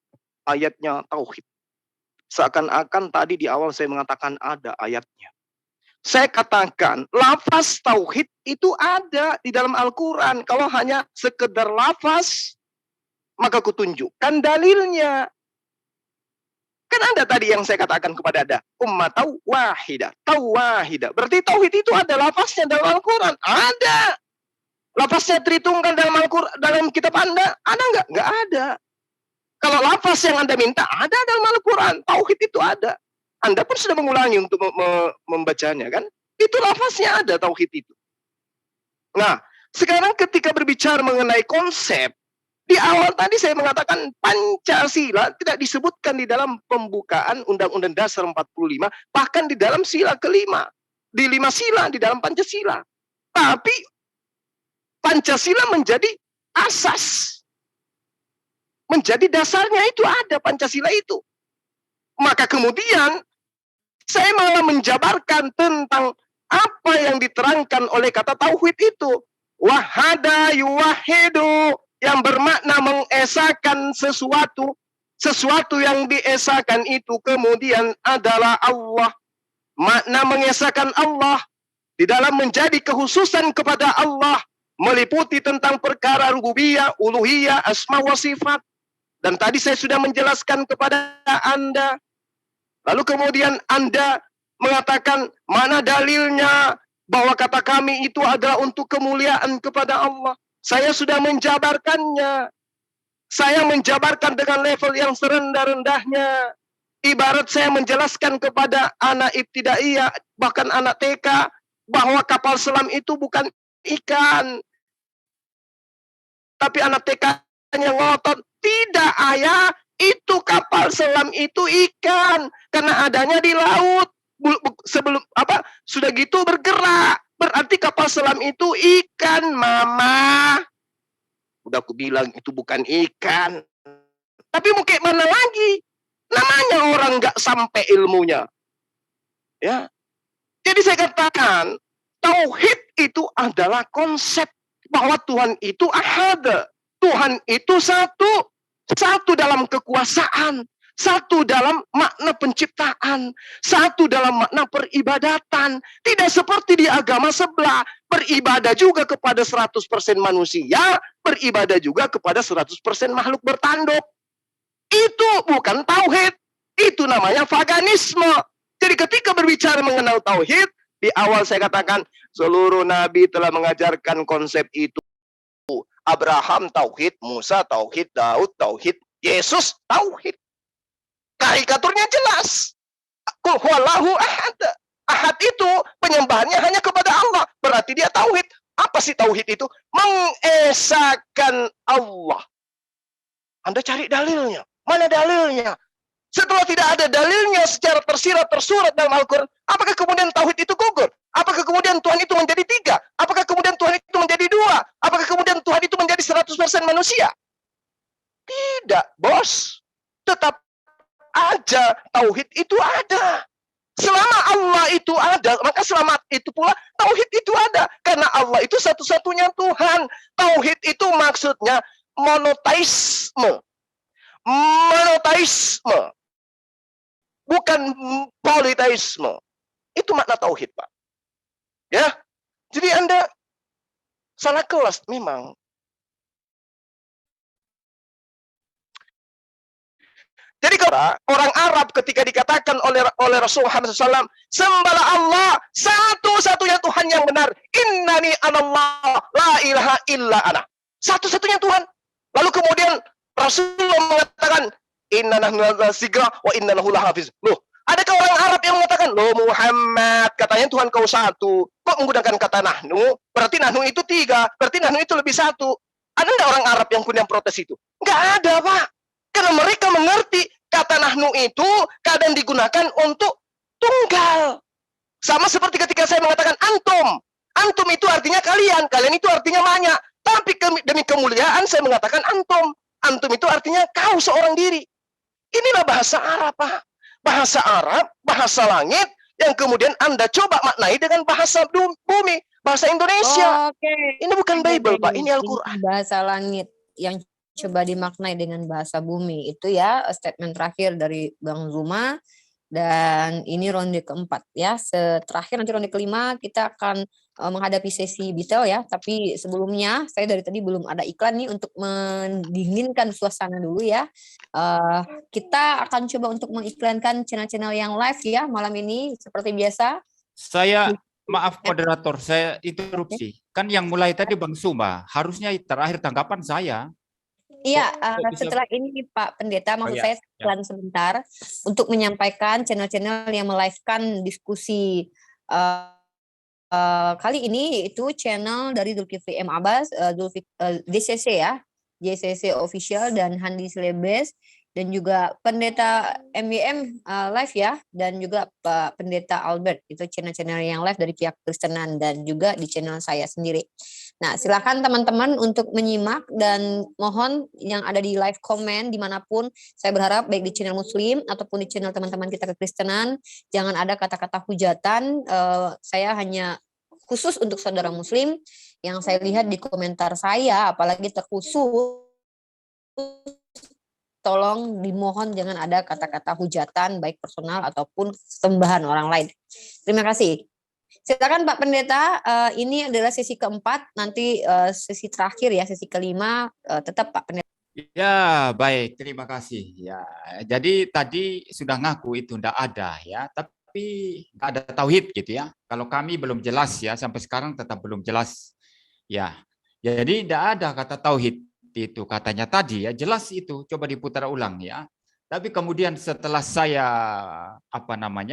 ayatnya tauhid. Seakan-akan tadi di awal saya mengatakan ada ayatnya. Saya katakan lafaz tauhid itu ada di dalam Al-Quran. Kalau hanya sekedar lafaz, maka kutunjukkan dalilnya. Kan ada tadi yang saya katakan kepada Anda, ummatau wahidah, tauwahidah. Berarti tauhid itu ada lafaznya dalam Al-Quran. Ada. Lafaznya Tritunggal dalam Al-Quran, dalam kitab Anda, ada nggak? Nggak ada. Kalau lafaz yang Anda minta, ada dalam Al-Quran. Tauhid itu ada. Anda pun sudah mengulangi untuk membacanya, kan? Itu lafaznya ada, tauhid itu. Nah, sekarang ketika berbicara mengenai konsep, di awal tadi saya mengatakan Pancasila tidak disebutkan di dalam pembukaan Undang-Undang Dasar 45, bahkan di dalam sila kelima. Di 5 sila, di dalam Pancasila. Tapi Pancasila menjadi asas. Menjadi dasarnya itu ada Pancasila itu. Maka kemudian saya malah menjabarkan tentang apa yang diterangkan oleh kata tauhid itu. Wahada yuwahidu, yang bermakna mengesahkan sesuatu. Sesuatu yang diesahkan itu kemudian adalah Allah. Makna mengesahkan Allah di dalam menjadi kekhususan kepada Allah, meliputi tentang perkara rububiyah, uluhiyah, asma wa sifat. Dan tadi saya sudah menjelaskan kepada Anda. Lalu kemudian Anda mengatakan mana dalilnya bahwa kata kami itu adalah untuk kemuliaan kepada Allah. Saya sudah menjabarkannya. Saya menjabarkan dengan level yang serendah-rendahnya. Ibarat saya menjelaskan kepada anak ibtidaiyah, bahkan anak TK, bahwa kapal selam itu bukan ikan. Tapi anak TK-nya ngotot. Tidak, ayah, itu kapal selam itu ikan. Karena adanya di laut. Sebelum sudah gitu bergerak. Berarti kapal selam itu ikan, mama. Udah aku bilang itu bukan ikan. Tapi mau kayak mana lagi? Namanya orang nggak sampai ilmunya. Ya. Jadi Jadi saya katakan, tauhid itu adalah konsep bahwa Tuhan itu ahad. Tuhan itu satu. Satu dalam kekuasaan, satu dalam makna penciptaan, satu dalam makna peribadatan. Tidak seperti di agama sebelah, beribadah juga kepada 100% manusia, beribadah juga kepada 100% makhluk bertanduk. Itu bukan tauhid, itu namanya paganisme. Jadi ketika berbicara mengenal tauhid, di awal saya katakan seluruh nabi telah mengajarkan konsep itu. Abraham tauhid, Musa tauhid, Daud tauhid, Yesus tauhid. Karikaturnya jelas. Qul huwallahu ahad. Ahad itu penyembahannya hanya kepada Allah. Berarti dia tauhid. Apa sih tauhid itu? Mengesahkan Allah. Anda cari dalilnya. Mana dalilnya? Setelah tidak ada dalilnya secara tersirat tersurat dalam Al-Quran, apakah kemudian tauhid itu gugur? Apakah kemudian Tuhan itu menjadi 3? Apakah kemudian Tuhan itu menjadi 2? Apakah kemudian Tuhan itu menjadi 100% manusia? Tidak, bos. Tetap aja tauhid itu ada. Selama Allah itu ada, maka selamat itu pula tauhid itu ada. Karena Allah itu satu-satunya Tuhan. Tauhid itu maksudnya monoteisme. Monoteisme. Bukan politeisme. Itu makna tauhid, Pak. Ya. Jadi Anda salah kelas memang. Jadi kalau orang Arab ketika dikatakan oleh Rasulullah SAW, sembahlah Allah, satu-satunya Tuhan yang benar. Innani anallah, la ilaha illa ana. Satu-satunya Tuhan. Lalu kemudian Rasulullah mengatakan, inna nahnu nazzikra wa inna lahu lahafiz. Loh, adakah orang Arab yang mengatakan, loh Muhammad, katanya Tuhan kau satu. Kok menggunakan kata nahnu? Berarti nahnu itu 3. Berarti nahnu itu lebih 1. Ada nggak orang Arab yang kemudian protes itu? Nggak ada, Pak. Karena mereka mengerti kata nahnu itu kadang digunakan untuk tunggal. Sama seperti ketika saya mengatakan antum. Antum itu artinya kalian. Kalian itu artinya banyak. Tapi demi kemuliaan saya mengatakan antum. Antum itu artinya kau seorang diri. Inilah bahasa Arab, Pak. Bahasa Arab, bahasa langit, yang kemudian Anda coba maknai dengan bahasa bumi, bahasa Indonesia. Oke. Ini bukan Bible, Pak. Ini Al-Quran. Bahasa langit yang coba dimaknai dengan bahasa bumi. Itu ya statement terakhir dari Bang Zuma. Dan ini ronde keempat ya. Terakhir nanti ronde kelima kita akan menghadapi sesi detail ya. Tapi sebelumnya saya dari tadi belum ada iklan nih untuk mendinginkan suasana dulu ya. Kita akan coba untuk mengiklankan channel-channel yang live ya malam ini seperti biasa. Saya maaf moderator, saya interupsi. Kan yang mulai tadi Bang Zuma, harusnya terakhir tanggapan saya. Iya, Kok bisa- setelah ini Pak Pendeta, maksud iya, saya iklan sebentar untuk menyampaikan channel-channel yang melive-kan diskusi kali ini itu channel dari Zulkifli M. Abbas, DCC ya, JCC Official dan Handi Silebes, dan juga Pendeta MWM live ya, dan juga Pak Pendeta Albert, itu channel-channel yang live dari pihak Kristenan dan juga di channel saya sendiri. Nah, silakan teman-teman untuk menyimak dan mohon yang ada di live comment dimanapun, saya berharap baik di channel Muslim ataupun di channel teman-teman kita Kekristenan, jangan ada kata-kata hujatan. Saya hanya khusus untuk saudara Muslim yang saya lihat di komentar saya, apalagi terkhusus, tolong dimohon jangan ada kata-kata hujatan baik personal ataupun sembahan orang lain. Terima kasih. Silakan Pak Pendeta, ini adalah sesi keempat, nanti sesi terakhir ya, sesi kelima, tetap Pak Pendeta. Ya, baik, terima kasih. Ya, jadi tadi sudah ngaku itu ndak ada ya, tapi nggak ada tauhid gitu ya. Kalau kami belum jelas ya, sampai sekarang tetap belum jelas. Ya, jadi ndak ada kata tauhid itu katanya tadi ya, jelas itu. Coba diputar ulang ya. Tapi kemudian setelah saya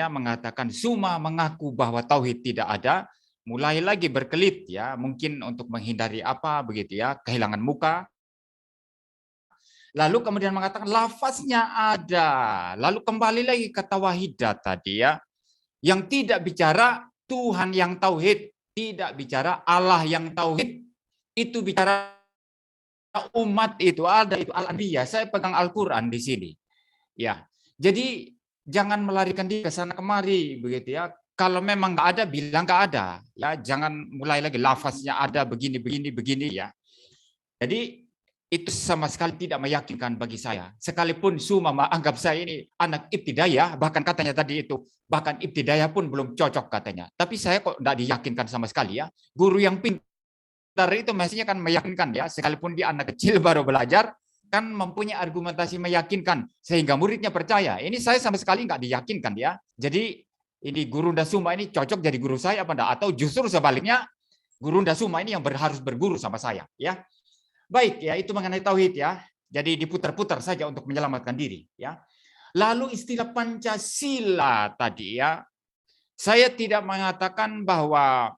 mengatakan Zuma mengaku bahwa tauhid tidak ada, mulai lagi berkelit ya, mungkin untuk menghindari apa begitu ya, kehilangan muka. Lalu kemudian mengatakan lafaznya ada. Lalu kembali lagi ke tawahidah tadi ya, yang tidak bicara Tuhan yang tauhid, tidak bicara Allah yang tauhid, itu bicara umat itu ada, itu al-anbiya. Saya pegang Al-Quran di sini. Ya, jadi jangan melarikan diri ke sana kemari begitu ya. Kalau memang nggak ada, bilang nggak ada. Ya, jangan mulai lagi lafaznya ada begini ya. Jadi itu sama sekali tidak meyakinkan bagi saya. Sekalipun Suma anggap saya ini anak ibtidayah, bahkan katanya tadi itu, bahkan ibtidayah pun belum cocok katanya. Tapi saya kok tidak diyakinkan sama sekali ya. Guru yang pintar itu mestinya kan meyakinkan ya, sekalipun dia anak kecil baru belajar, kan mempunyai argumentasi meyakinkan sehingga muridnya percaya. Ini saya sama sekali nggak diyakinkan ya. Jadi ini Guru Ndasuma ini cocok jadi guru saya apa enggak? Atau justru sebaliknya Guru Ndasuma ini yang harus berguru sama saya ya. Baik ya, itu mengenai tauhid ya. Jadi diputar-putar saja untuk menyelamatkan diri ya. Lalu istilah Pancasila tadi ya. Saya tidak mengatakan bahwa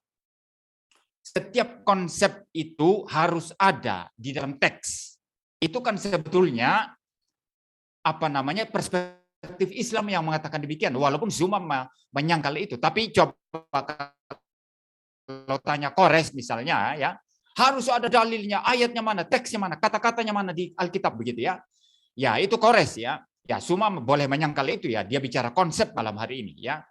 setiap konsep itu harus ada di dalam teks. Itu kan sebetulnya perspektif Islam yang mengatakan demikian, walaupun Zuma menyangkal itu. Tapi coba kalau tanya Kores misalnya ya, harus ada dalilnya, ayatnya mana, teksnya mana, kata-katanya mana di Alkitab begitu ya. Ya itu Kores ya. Ya Zuma boleh menyangkal itu ya, dia bicara konsep malam hari ini ya.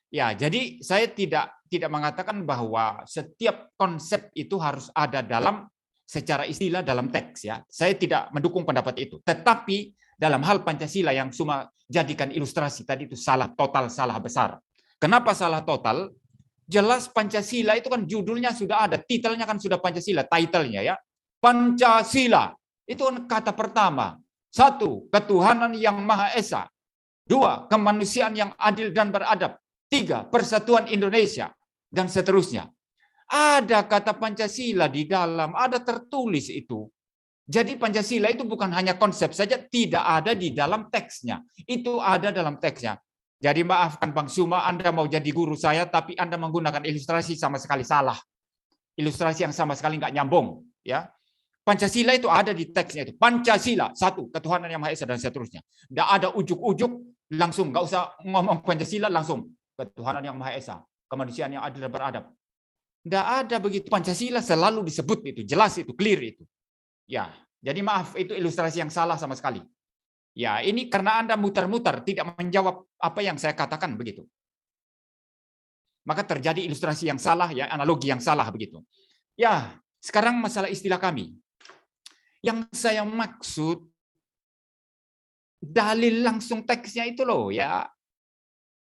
Ya, jadi saya tidak mengatakan bahwa setiap konsep itu harus ada dalam secara istilah dalam teks ya. Saya tidak mendukung pendapat itu. Tetapi dalam hal Pancasila yang Suma jadikan ilustrasi tadi itu total salah besar. Kenapa salah total? Jelas Pancasila itu kan judulnya sudah ada, titelnya kan sudah Pancasila, titlenya ya. Pancasila itu kan kata pertama. 1, ketuhanan yang Maha Esa. 2, kemanusiaan yang adil dan beradab. 3, persatuan Indonesia dan seterusnya. Ada kata Pancasila di dalam, ada tertulis itu. Jadi Pancasila itu bukan hanya konsep saja, tidak ada di dalam teksnya. Itu ada dalam teksnya. Jadi maafkan Bang Suma, Anda mau jadi guru saya, tapi Anda menggunakan ilustrasi sama sekali salah. Ilustrasi yang sama sekali nggak nyambung. Ya. Pancasila itu ada di teksnya itu. Pancasila, 1, ketuhanan yang Maha Esa dan seterusnya. Nggak ada ujuk-ujuk, langsung. Nggak usah ngomong Pancasila, langsung. Ketuhanan yang Maha Esa, kemanusiaan yang adil dan beradab. Tidak ada begitu. Pancasila selalu disebut itu, jelas itu, clear itu. Ya, jadi maaf itu ilustrasi yang salah sama sekali. Ya, ini karena Anda mutar-mutar tidak menjawab apa yang saya katakan begitu. Maka terjadi ilustrasi yang salah ya, analogi yang salah begitu. Ya, sekarang masalah istilah kami. Yang saya maksud dalil langsung teksnya itu loh ya.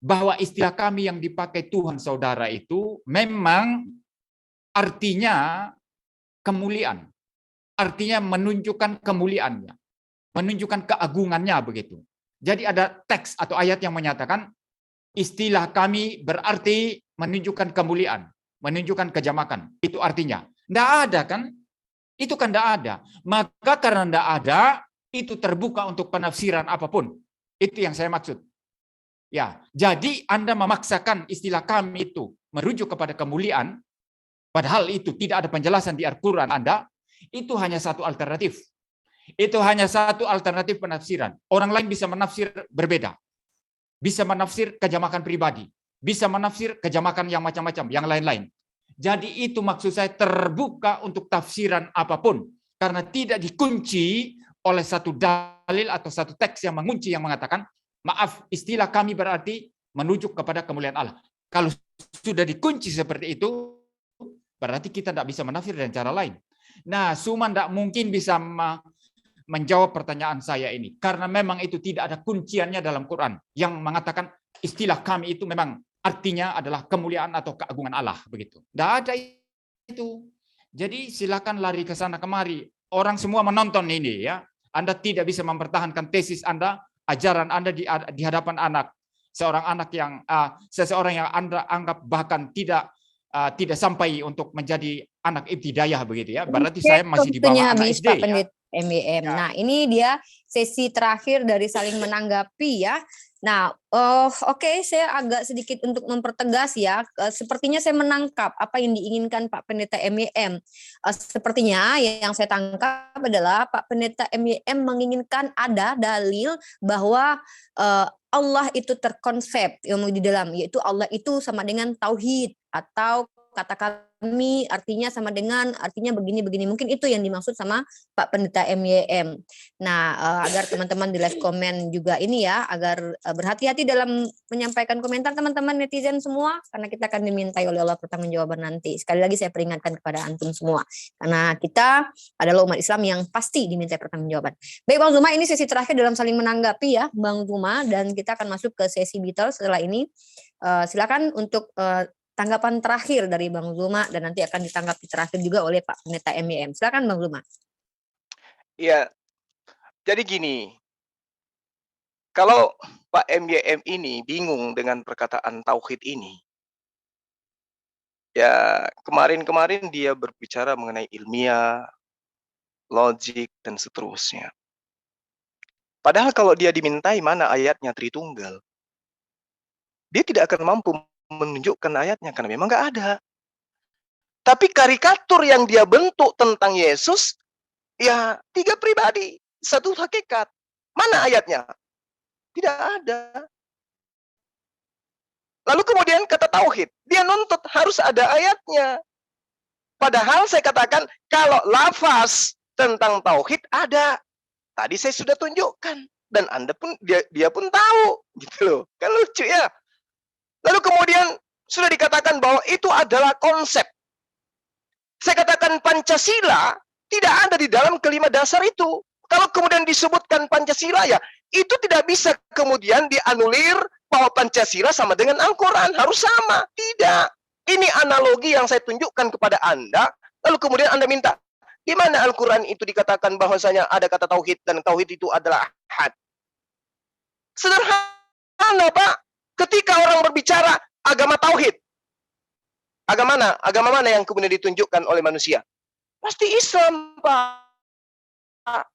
Bahwa istilah kami yang dipakai Tuhan saudara itu memang artinya kemuliaan. Artinya menunjukkan kemuliaannya. Menunjukkan keagungannya begitu. Jadi ada teks atau ayat yang menyatakan istilah kami berarti menunjukkan kemuliaan. Menunjukkan kejamakan. Itu artinya. Tidak ada kan? Itu kan tidak ada. Maka karena tidak ada, itu terbuka untuk penafsiran apapun. Itu yang saya maksud. Ya, jadi Anda memaksakan istilah kami itu merujuk kepada kemuliaan, padahal itu tidak ada penjelasan di Al-Quran Anda, itu hanya satu alternatif. Itu hanya satu alternatif penafsiran. Orang lain bisa menafsir berbeda. Bisa menafsir kejamakan pribadi. Bisa menafsir kejamakan yang macam-macam, yang lain-lain. Jadi itu maksud saya terbuka untuk tafsiran apapun. Karena tidak dikunci oleh satu dalil atau satu teks yang mengunci yang mengatakan, maaf, istilah kami berarti menuju kepada kemuliaan Allah. Kalau sudah dikunci seperti itu, berarti kita tidak bisa menafsir dengan cara lain. Nah, Suma tidak mungkin bisa menjawab pertanyaan saya ini. Karena memang itu tidak ada kunciannya dalam Quran. Yang mengatakan istilah kami itu memang artinya adalah kemuliaan atau keagungan Allah. Begitu. Tidak ada itu. Jadi silakan lari ke sana kemari. Orang semua menonton ini ya. Anda tidak bisa mempertahankan tesis Anda, ajaran Anda di hadapan anak, seorang anak yang seseorang yang Anda anggap bahkan tidak sampai untuk menjadi anak ibtidayah begitu ya. Berarti saya masih di bawah anak SD. Pak Pendeta MEM. Ya. Nah, ini dia sesi terakhir dari saling menanggapi ya. Nah, oke, saya agak sedikit untuk mempertegas ya. Sepertinya saya menangkap apa yang diinginkan Pak Pendeta MEM. Sepertinya yang saya tangkap adalah Pak Pendeta MEM menginginkan ada dalil bahwa Allah itu terkonsep ilmu di dalam, yaitu Allah itu sama dengan tauhid atau kata kami artinya sama dengan, artinya begini-begini. Mungkin itu yang dimaksud sama Pak Pendeta MYM. Nah, agar teman-teman di live komen juga ini ya, agar berhati-hati dalam menyampaikan komentar teman-teman netizen semua, karena kita akan dimintai oleh Allah pertanggungjawaban nanti. Sekali lagi saya peringatkan kepada antum semua, karena kita adalah umat Islam yang pasti dimintai pertanggungjawaban. Baik Bang Zuma, ini sesi terakhir dalam saling menanggapi ya Bang Zuma, dan kita akan masuk ke sesi battle setelah ini. Silakan untuk tanggapan terakhir dari Bang Zuma, dan nanti akan ditanggapi terakhir juga oleh Pak Pendeta MYM. Silakan Bang Zuma. Ya, jadi gini, kalau Pak MYM ini bingung dengan perkataan tauhid ini, ya kemarin-kemarin dia berbicara mengenai ilmiah, logik, dan seterusnya. Padahal kalau dia dimintai mana ayatnya Tritunggal, dia tidak akan mampu menunjukkan ayatnya karena memang nggak ada. Tapi karikatur yang dia bentuk tentang Yesus, ya 3 pribadi, 1 hakikat. Mana ayatnya? Tidak ada. Lalu kemudian kata tauhid, dia nuntut harus ada ayatnya. Padahal saya katakan kalau lafaz tentang tauhid ada. Tadi saya sudah tunjukkan dan Anda pun dia pun tahu, gitu loh. Kan lucu ya. Lalu kemudian sudah dikatakan bahwa itu adalah konsep. Saya katakan Pancasila tidak ada di dalam kelima dasar itu. Kalau kemudian disebutkan Pancasila, ya itu tidak bisa kemudian dianulir bahwa Pancasila sama dengan Al-Quran. Harus sama. Tidak. Ini analogi yang saya tunjukkan kepada Anda. Lalu kemudian Anda minta, di mana Al-Quran itu dikatakan bahwasanya ada kata tauhid dan tauhid itu adalah ahad. Sederhana, Pak. Ketika orang berbicara agama tauhid, agama mana yang kemudian ditunjukkan oleh manusia? Pasti Islam, Pak.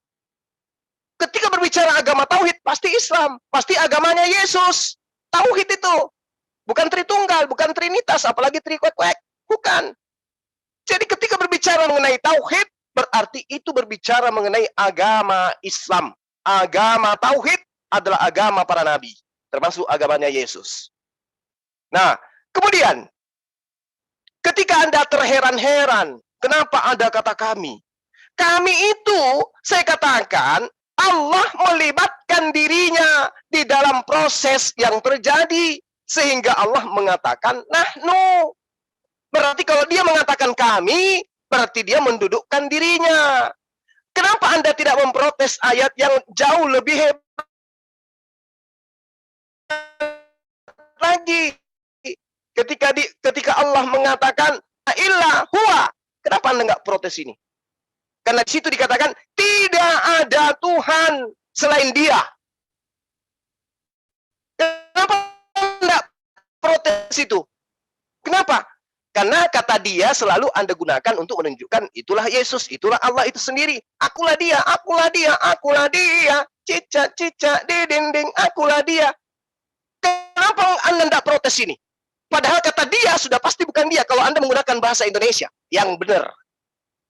Ketika berbicara agama tauhid, pasti Islam, pasti agamanya Yesus. Tauhid itu bukan Tritunggal, bukan Trinitas, apalagi Trikwek-kwek, bukan. Jadi ketika berbicara mengenai tauhid, berarti itu berbicara mengenai agama Islam. Agama tauhid adalah agama para nabi, termasuk agamanya Yesus. Nah, kemudian ketika Anda terheran-heran, kenapa ada kata kami? Kami itu, saya katakan, Allah melibatkan dirinya di dalam proses yang terjadi, sehingga Allah mengatakan, nahnu. Berarti kalau dia mengatakan kami, berarti dia mendudukkan dirinya. Kenapa Anda tidak memprotes ayat yang jauh lebih hebat lagi? Ketika Allah mengatakan illa huwa, kenapa Anda nggak protes ini? Karena di situ dikatakan tidak ada Tuhan selain Dia. Kenapa Anda protes itu? Kenapa? Karena kata Dia selalu Anda gunakan untuk menunjukkan itulah Yesus, itulah Allah itu sendiri. Akulah Dia, akulah Dia, akulah Dia. Cicak-cicak di dinding, akulah Dia. Kenapa Anda tidak protes ini? Padahal kata Dia sudah pasti bukan Dia kalau Anda menggunakan bahasa Indonesia yang benar.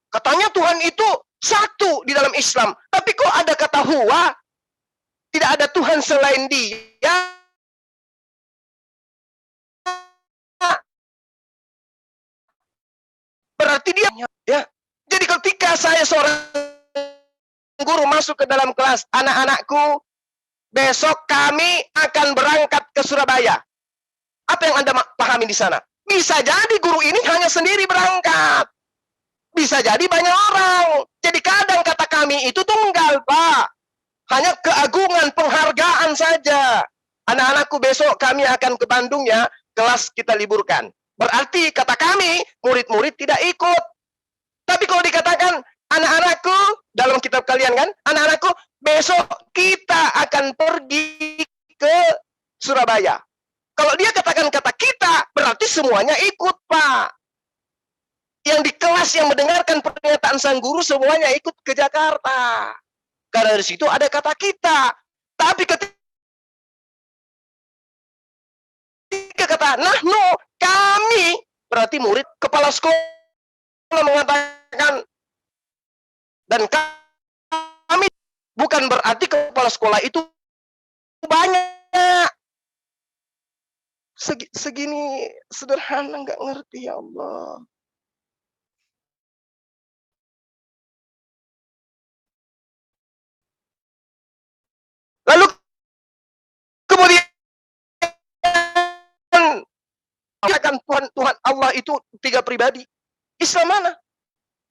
Katanya Tuhan itu satu di dalam Islam. Tapi kok ada kata huwa? Tidak ada Tuhan selain Dia. Berarti Dia, ya. Jadi ketika saya seorang guru masuk ke dalam kelas, anak-anakku, besok kami akan berangkat ke Surabaya. Apa yang Anda pahami di sana? Bisa jadi guru ini hanya sendiri berangkat. Bisa jadi banyak orang. Jadi kadang kata kami itu tunggal, Pak. Hanya keagungan, penghargaan saja. Anak-anakku besok kami akan ke Bandung ya, kelas kita liburkan. Berarti kata kami, murid-murid tidak ikut. Tapi kalau dikatakan, anak-anakku, dalam kitab kalian kan, anak-anakku, besok kita akan pergi ke Surabaya. Kalau dia katakan kata kita, berarti semuanya ikut, Pak. Yang di kelas yang mendengarkan pernyataan sang guru, semuanya ikut ke Jakarta. Karena dari situ ada kata kita. Tapi ketika kata nahnu, kami, berarti murid, kepala sekolah mengatakan, dan kami, bukan berarti kepala sekolah itu banyak. segini sederhana nggak ngerti, ya Allah. Lalu kemudian katakan Tuhan Allah itu 3 pribadi. Islam mana?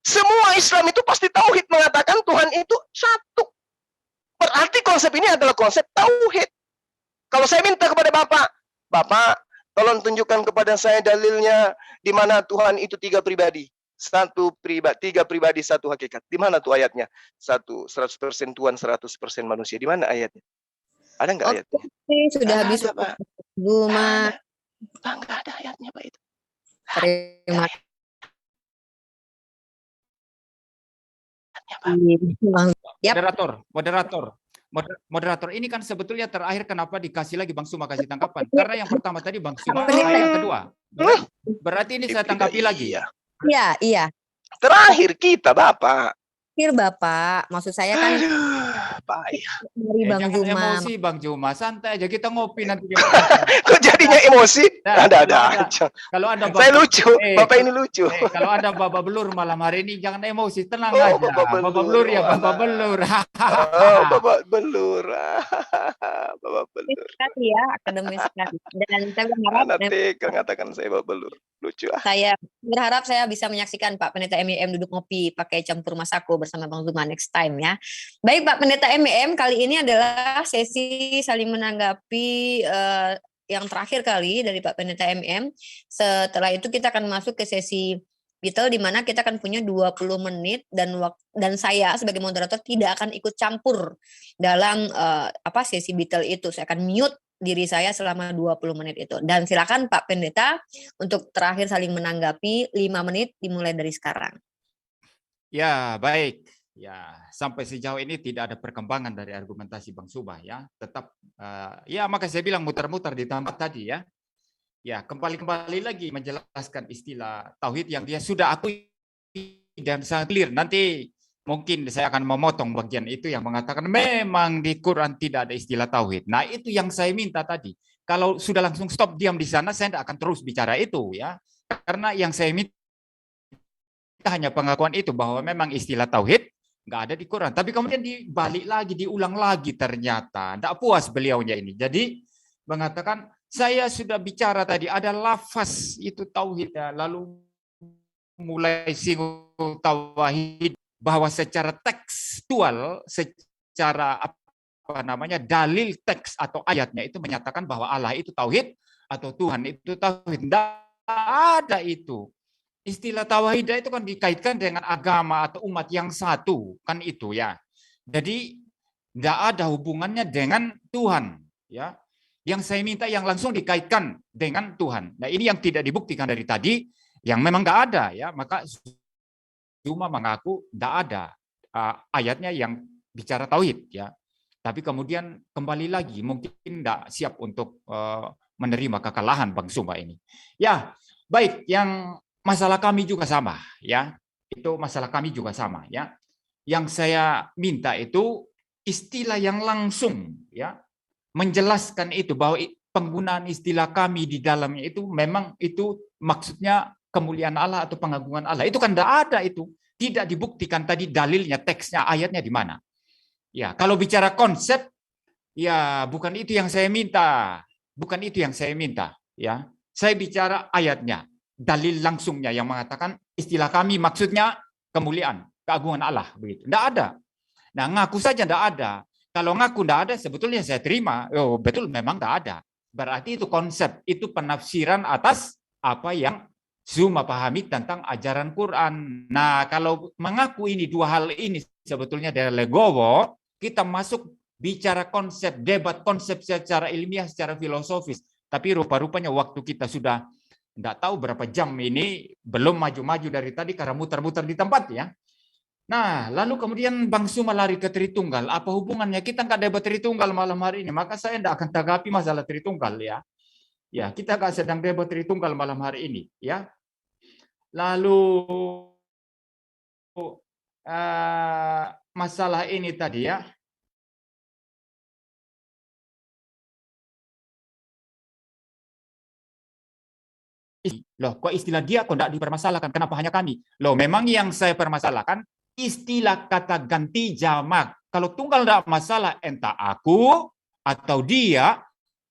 Semua Islam itu pasti tauhid mengatakan Tuhan itu satu. Berarti konsep ini adalah konsep tauhid. Kalau saya minta kepada Bapak, tolong tunjukkan kepada saya dalilnya di mana Tuhan itu 3 pribadi. 3 pribadi, 1 hakikat. Di mana tuh ayatnya? 100% Tuhan, 100% manusia. Di mana ayatnya? Ada nggak ayatnya? Sudah habis Pak. Zuma. Nggak ada ayatnya, Pak, itu. Terima Yap. Moderator, ini kan sebetulnya terakhir kenapa dikasih lagi Bang Suma kasih tanggapan? Karena yang pertama tadi Bang Suma, yang kedua. Berarti ini saya tanggapi lagi. Iya. Terakhir kita, Bapak. Terakhir Bapak, maksud saya kan dari Bang jangan Zuma. emosi Bang Zuma, santai aja kita ngopi nanti. Kok jadinya emosi? Ada aja. Kalau Anda saya lucu, Bapak ini lucu. Kalau Anda Bapak Belur malam hari ini jangan emosi, tenang aja. Bapak Belur ya, Bapak Belur. Bapak Belur. Bapak Belur. Sekali ya, akademis sekali. Dan saya berharap mengatakan saya Bapak Belur. Lucu. Saya berharap saya bisa menyaksikan Pak Pendeta MEM duduk ngopi pakai campur masako bersama Bang Zuma next time ya. Baik Pak Pendeta MEM, kali ini adalah sesi saling menanggapi yang terakhir kali dari Pak Pendeta MEM. Setelah itu kita akan masuk ke sesi Beatle di mana kita akan punya 20 menit dan saya sebagai moderator tidak akan ikut campur dalam sesi Beatle itu. Saya akan mute diri saya selama 20 menit itu. Dan silakan Pak Pendeta untuk terakhir saling menanggapi 5 menit dimulai dari sekarang. Ya, baik. Ya, sampai sejauh ini tidak ada perkembangan dari argumentasi Bang Subah ya. Tetap maka saya bilang muter-muter di tempat tadi ya. Ya, kembali lagi menjelaskan istilah tauhid yang dia sudah akui dan sangat clear. Nanti mungkin saya akan memotong bagian itu yang mengatakan memang di Quran tidak ada istilah tauhid. Nah, itu yang saya minta tadi. Kalau sudah langsung stop diam di sana, saya tidak akan terus bicara itu ya. Karena yang saya minta hanya pengakuan itu bahwa memang istilah tauhid nggak ada di Quran. Tapi kemudian dibalik lagi, diulang lagi ternyata. Tidak puas beliaunya ini. Jadi mengatakan saya sudah bicara tadi ada lafaz itu tauhid ya. Lalu mulai singgung tauhid bahwa secara tekstual, secara dalil teks atau ayatnya itu menyatakan bahwa Allah itu tauhid atau Tuhan itu tauhid. Tidak ada itu. Istilah tauhid itu kan dikaitkan dengan agama atau umat yang satu, kan itu ya. Jadi tidak ada hubungannya dengan Tuhan, ya. Yang saya minta yang langsung dikaitkan dengan Tuhan. Nah, ini yang tidak dibuktikan dari tadi, yang memang nggak ada, ya. Maka cuma mengaku tidak ada ayatnya yang bicara tauhid, ya. Tapi kemudian kembali lagi mungkin tidak siap untuk menerima kekalahan Bang Suma ini. Ya, baik. Yang masalah kami juga sama, ya. Itu masalah kami juga sama, ya. Yang saya minta itu istilah yang langsung, ya, menjelaskan itu bahwa penggunaan istilah kami di dalamnya itu memang itu maksudnya kemuliaan Allah atau pengagungan Allah. Itu kan tidak ada itu. Tidak dibuktikan tadi dalilnya, teksnya, ayatnya di mana. Ya, kalau bicara konsep, ya bukan itu yang saya minta. Bukan itu yang saya minta, ya. Saya bicara ayatnya. Dalil langsungnya yang mengatakan istilah kami maksudnya kemuliaan, keagungan Allah begitu. Tidak ada. Nah, ngaku saja tidak ada. Kalau ngaku tidak ada sebetulnya saya terima. Oh, betul memang tidak ada. Berarti itu konsep, itu penafsiran atas apa yang Zuma pahami tentang ajaran Quran. Nah, kalau mengaku ini dua hal ini sebetulnya dari legowo, kita masuk bicara konsep, debat konsep secara ilmiah, secara filosofis. Tapi rupa-rupanya waktu kita sudah tidak tahu berapa jam ini, belum maju-maju dari tadi karena muter-muter di tempat ya. Nah, lalu kemudian Bang Suma lari ke Tritunggal. Apa hubungannya? Kita nggak debat Tritunggal malam hari ini, maka saya tidak akan tanggapi masalah Tritunggal ya. Ya, kita nggak sedang debat Tritunggal malam hari ini ya. Lalu masalah ini tadi ya. Loh, kok istilah dia kok tidak dipermasalahkan? Kenapa hanya kami? Loh, memang yang saya permasalahkan istilah kata ganti jamak. Kalau tunggal tidak masalah, entah aku atau dia,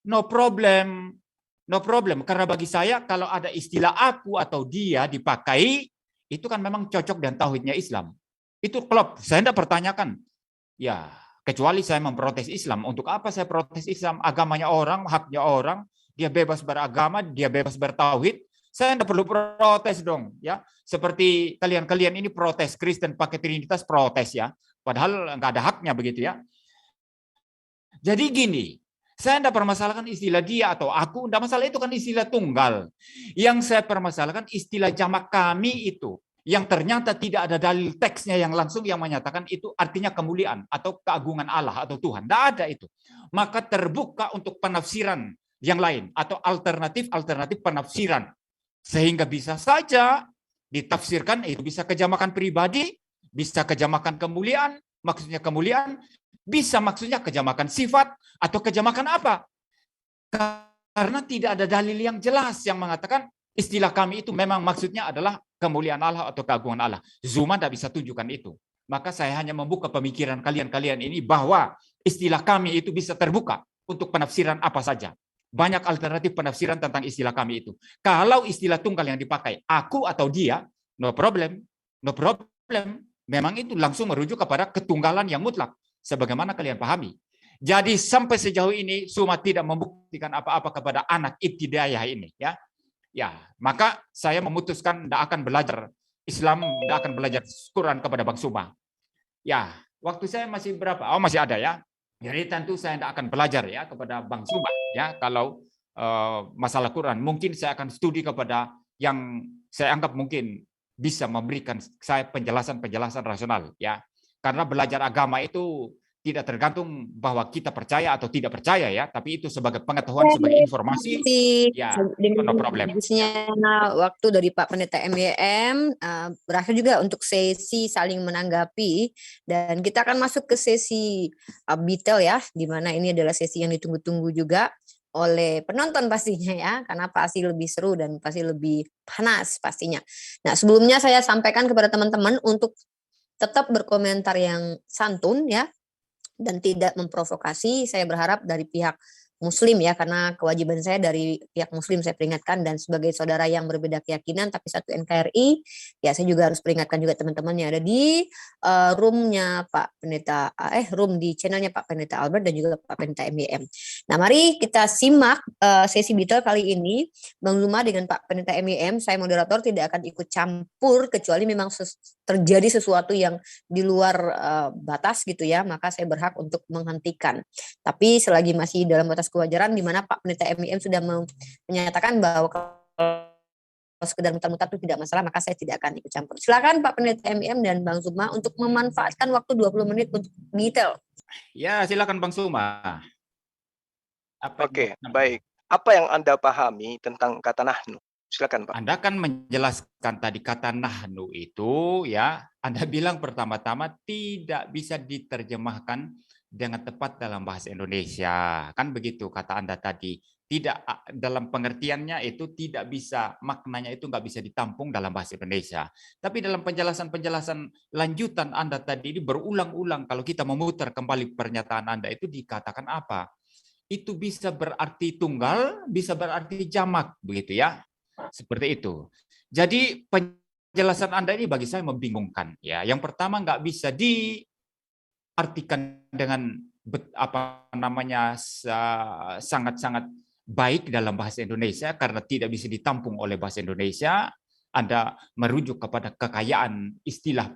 no problem. No problem. Karena bagi saya, kalau ada istilah aku atau dia dipakai, itu kan memang cocok dan tauhidnya Islam. Itu klop. Saya tidak pertanyakan. Ya, kecuali saya memprotes Islam. Untuk apa saya protes Islam? Agamanya orang, haknya orang. Dia bebas beragama, dia bebas bertauhid. Saya tidak perlu protes dong, ya. Seperti kalian ini protes Kristen pakai Trinitas, protes ya. Padahal nggak ada haknya begitu ya. Jadi gini, saya tidak permasalahkan istilah dia atau aku, tidak masalah, itu kan istilah tunggal. Yang saya permasalahkan istilah jamak kami itu, yang ternyata tidak ada dalil teksnya yang langsung yang menyatakan itu artinya kemuliaan atau keagungan Allah atau Tuhan. Tidak ada itu. Maka terbuka untuk penafsiran yang lain atau alternatif penafsiran, sehingga bisa saja ditafsirkan itu bisa kejamakan pribadi, bisa kejamakan kemuliaan, maksudnya kemuliaan, bisa maksudnya kejamakan sifat atau kejamakan apa, karena tidak ada dalil yang jelas yang mengatakan istilah kami itu memang maksudnya adalah kemuliaan Allah atau keagungan Allah. Zuma tidak bisa tunjukkan itu. Maka saya hanya membuka pemikiran kalian ini bahwa istilah kami itu bisa terbuka untuk penafsiran apa saja. Banyak alternatif penafsiran tentang istilah kami itu. Kalau istilah tunggal yang dipakai, aku atau dia, no problem. No problem. Memang itu langsung merujuk kepada ketunggalan yang mutlak. Sebagaimana kalian pahami. Jadi sampai sejauh ini, Suma tidak membuktikan apa-apa kepada anak ibtidaiyah ini. Ya, maka saya memutuskan tidak akan belajar Islam, tidak akan belajar Quran kepada Bang Suma. Ya, waktu saya masih berapa? Oh, masih ada ya. Jadi tentu saya tidak akan belajar ya kepada Bang Suma ya kalau masalah Quran. Mungkin saya akan studi kepada yang saya anggap mungkin bisa memberikan saya penjelasan rasional ya. Karena belajar agama itu tidak tergantung bahwa kita percaya atau tidak percaya ya, tapi itu sebagai pengetahuan, sebagai informasi ya, no problem. Habisnya waktu dari Pak Pendeta MYM berakhir juga untuk sesi saling menanggapi, dan kita akan masuk ke sesi Bitel ya, di mana ini adalah sesi yang ditunggu-tunggu juga oleh penonton pastinya ya, karena pasti lebih seru dan pasti lebih panas pastinya. Nah, sebelumnya saya sampaikan kepada teman-teman untuk tetap berkomentar yang santun ya, dan tidak memprovokasi. Saya berharap dari pihak Muslim ya, karena kewajiban saya dari pihak Muslim saya peringatkan, dan sebagai saudara yang berbeda keyakinan tapi satu NKRI ya, saya juga harus peringatkan juga teman-teman yang ada di roomnya Pak Pendeta room di channelnya Pak Pendeta Albert dan juga Pak Pendeta MYM. Nah, mari kita simak sesi Bitel kali ini. Bang Zuma dengan Pak Pendeta MYM, saya moderator tidak akan ikut campur kecuali memang terjadi sesuatu yang di luar batas gitu ya, maka saya berhak untuk menghentikan. Tapi selagi masih dalam batas kewajaran, di mana Pak Pendeta MYM sudah menyatakan bahwa kalau sekedar mutar-mutar itu tidak masalah, maka saya tidak akan ikut campur. Silakan Pak Pendeta MYM dan Bang Zuma untuk memanfaatkan waktu 20 menit untuk detail. Ya, silakan Bang Zuma. Oke, baik. Apa yang Anda pahami tentang kata nahnu? Silakan Pak. Anda kan menjelaskan tadi kata nahnu itu ya, Anda bilang pertama-tama tidak bisa diterjemahkan dengan tepat dalam bahasa Indonesia. Kan begitu kata Anda tadi. Tidak, dalam pengertiannya itu tidak bisa, maknanya itu nggak bisa ditampung dalam bahasa Indonesia. Tapi dalam penjelasan-penjelasan lanjutan Anda tadi ini berulang-ulang, kalau kita memutar kembali pernyataan Anda itu dikatakan apa? Itu bisa berarti tunggal, bisa berarti jamak, begitu ya. Seperti itu. Jadi penjelasan Anda ini bagi saya membingungkan. Ya, yang pertama nggak bisa diartikan dengan sangat-sangat baik dalam bahasa Indonesia karena tidak bisa ditampung oleh bahasa Indonesia. Anda merujuk kepada kekayaan istilah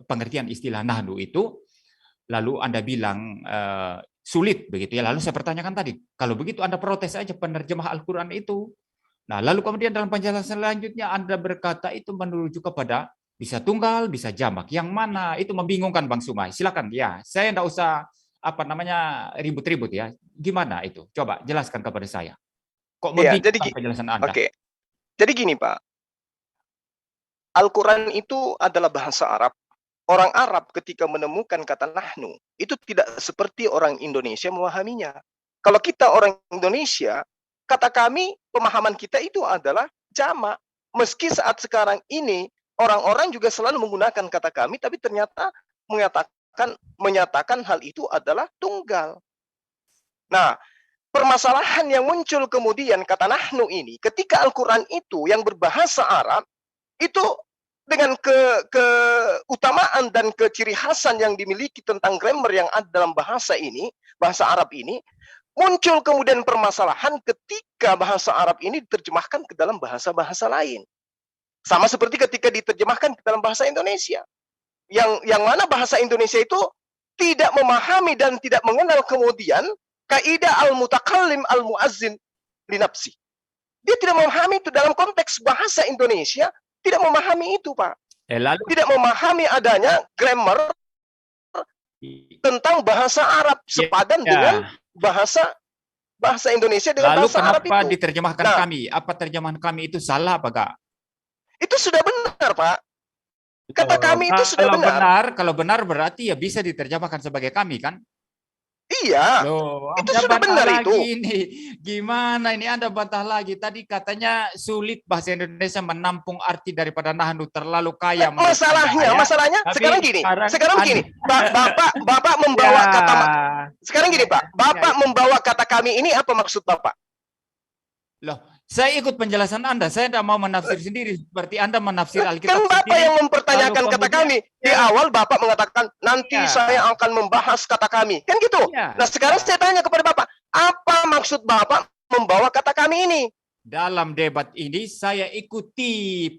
pengertian istilah nahnu itu, lalu Anda bilang sulit begitu ya. Lalu saya pertanyakan tadi, kalau begitu Anda protes aja penerjemah Al-Quran itu. Nah, lalu kemudian dalam penjelasan selanjutnya Anda berkata itu menuju kepada bisa tunggal, bisa jamak. Yang mana itu membingungkan Bang Sumai. Silakan ya. Saya enggak usah ribut-ribut ya. Gimana itu? Coba jelaskan kepada saya. Kok membingungkan penjelasan Anda? Oke. Jadi gini, Pak. Al-Quran itu adalah bahasa Arab. Orang Arab ketika menemukan kata nahnu, itu tidak seperti orang Indonesia memahaminya. Kalau kita orang Indonesia kata kami, pemahaman kita itu adalah jamak. Meski saat sekarang ini orang-orang juga selalu menggunakan kata kami, tapi ternyata menyatakan hal itu adalah tunggal. Nah, permasalahan yang muncul kemudian kata nahnu ini, ketika Al-Quran itu yang berbahasa Arab, itu dengan keutamaan dan keciri khasan yang dimiliki tentang grammar yang ada dalam bahasa ini, bahasa Arab ini, muncul kemudian permasalahan ketika bahasa Arab ini diterjemahkan ke dalam bahasa-bahasa lain. Sama seperti ketika diterjemahkan ke dalam bahasa Indonesia. Yang mana bahasa Indonesia itu tidak memahami dan tidak mengenal kemudian kaidah al-mutakallim al-muazzin li nafsi. Dia tidak memahami itu dalam konteks bahasa Indonesia, tidak memahami itu, Pak. Lalu Tidak memahami adanya grammar tentang bahasa Arab sepadan dengan bahasa Indonesia dengan lalu bahasa Arab kenapa itu. diterjemahkan Nah, kami? Apa terjemahan kami itu salah apa enggak? itu sudah benar, Pak. Kata kami itu sudah benar. Kalau benar berarti ya bisa diterjemahkan sebagai kami kan? Iya, Loh, itu Anda sudah bantah benar lagi itu. ini. Gimana ini Anda bantah lagi? Tadi katanya sulit bahasa Indonesia menampung arti daripada nahnu, terlalu kaya menurut Anda, ya. Masalahnya Tapi sekarang gini. Sekarang Anda- begini. Bapak membawa Ya. kata sekarang gini, Pak. Bapak membawa kata kami ini apa maksud Bapak? Loh, saya ikut penjelasan Anda. Saya tidak mau menafsir sendiri seperti Anda menafsir Alkitab Kan Bapak sendiri. yang mempertanyakan lalu kata kemudian- kami. Di awal Bapak mengatakan nanti Ya. saya akan membahas kata kami. Kan gitu. Ya. Nah, sekarang saya tanya kepada Bapak, apa maksud Bapak membawa kata kami ini? Dalam debat ini saya ikuti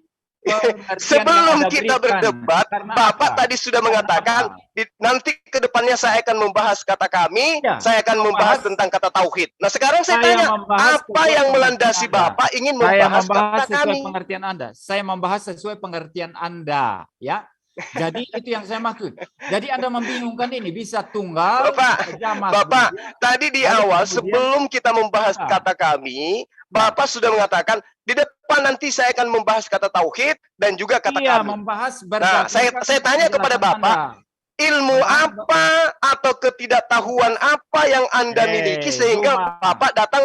pengertian Sebelum yang Anda kita berikan. berdebat, Karena Bapak apa? tadi sudah mengatakan nanti ke depannya saya akan membahas kata kami, Ya, saya akan membahas membahas- tentang kata tauhid. Nah, sekarang saya tanya, membahas apa sesuai yang pengertian melandasi Anda. Bapak ingin Saya membahas membahas kata sesuai kami? pengertian Anda. Saya membahas sesuai pengertian Anda, ya. Jadi itu yang saya maksud. Jadi Anda membingungkan ini bisa tunggal, Bapak, bisa jamak. Bapak, begitu. tadi di Lalu awal kemudian- sebelum kita membahas Apa? kata kami, Bapak sudah mengatakan di depan nanti saya akan membahas kata tauhid dan juga kata Iya, kami. membahas Nah, saya tanya kepada penjelasan Bapak, Anda. ilmu apa atau ketidaktahuan apa yang Anda miliki sehingga Cuma. Bapak datang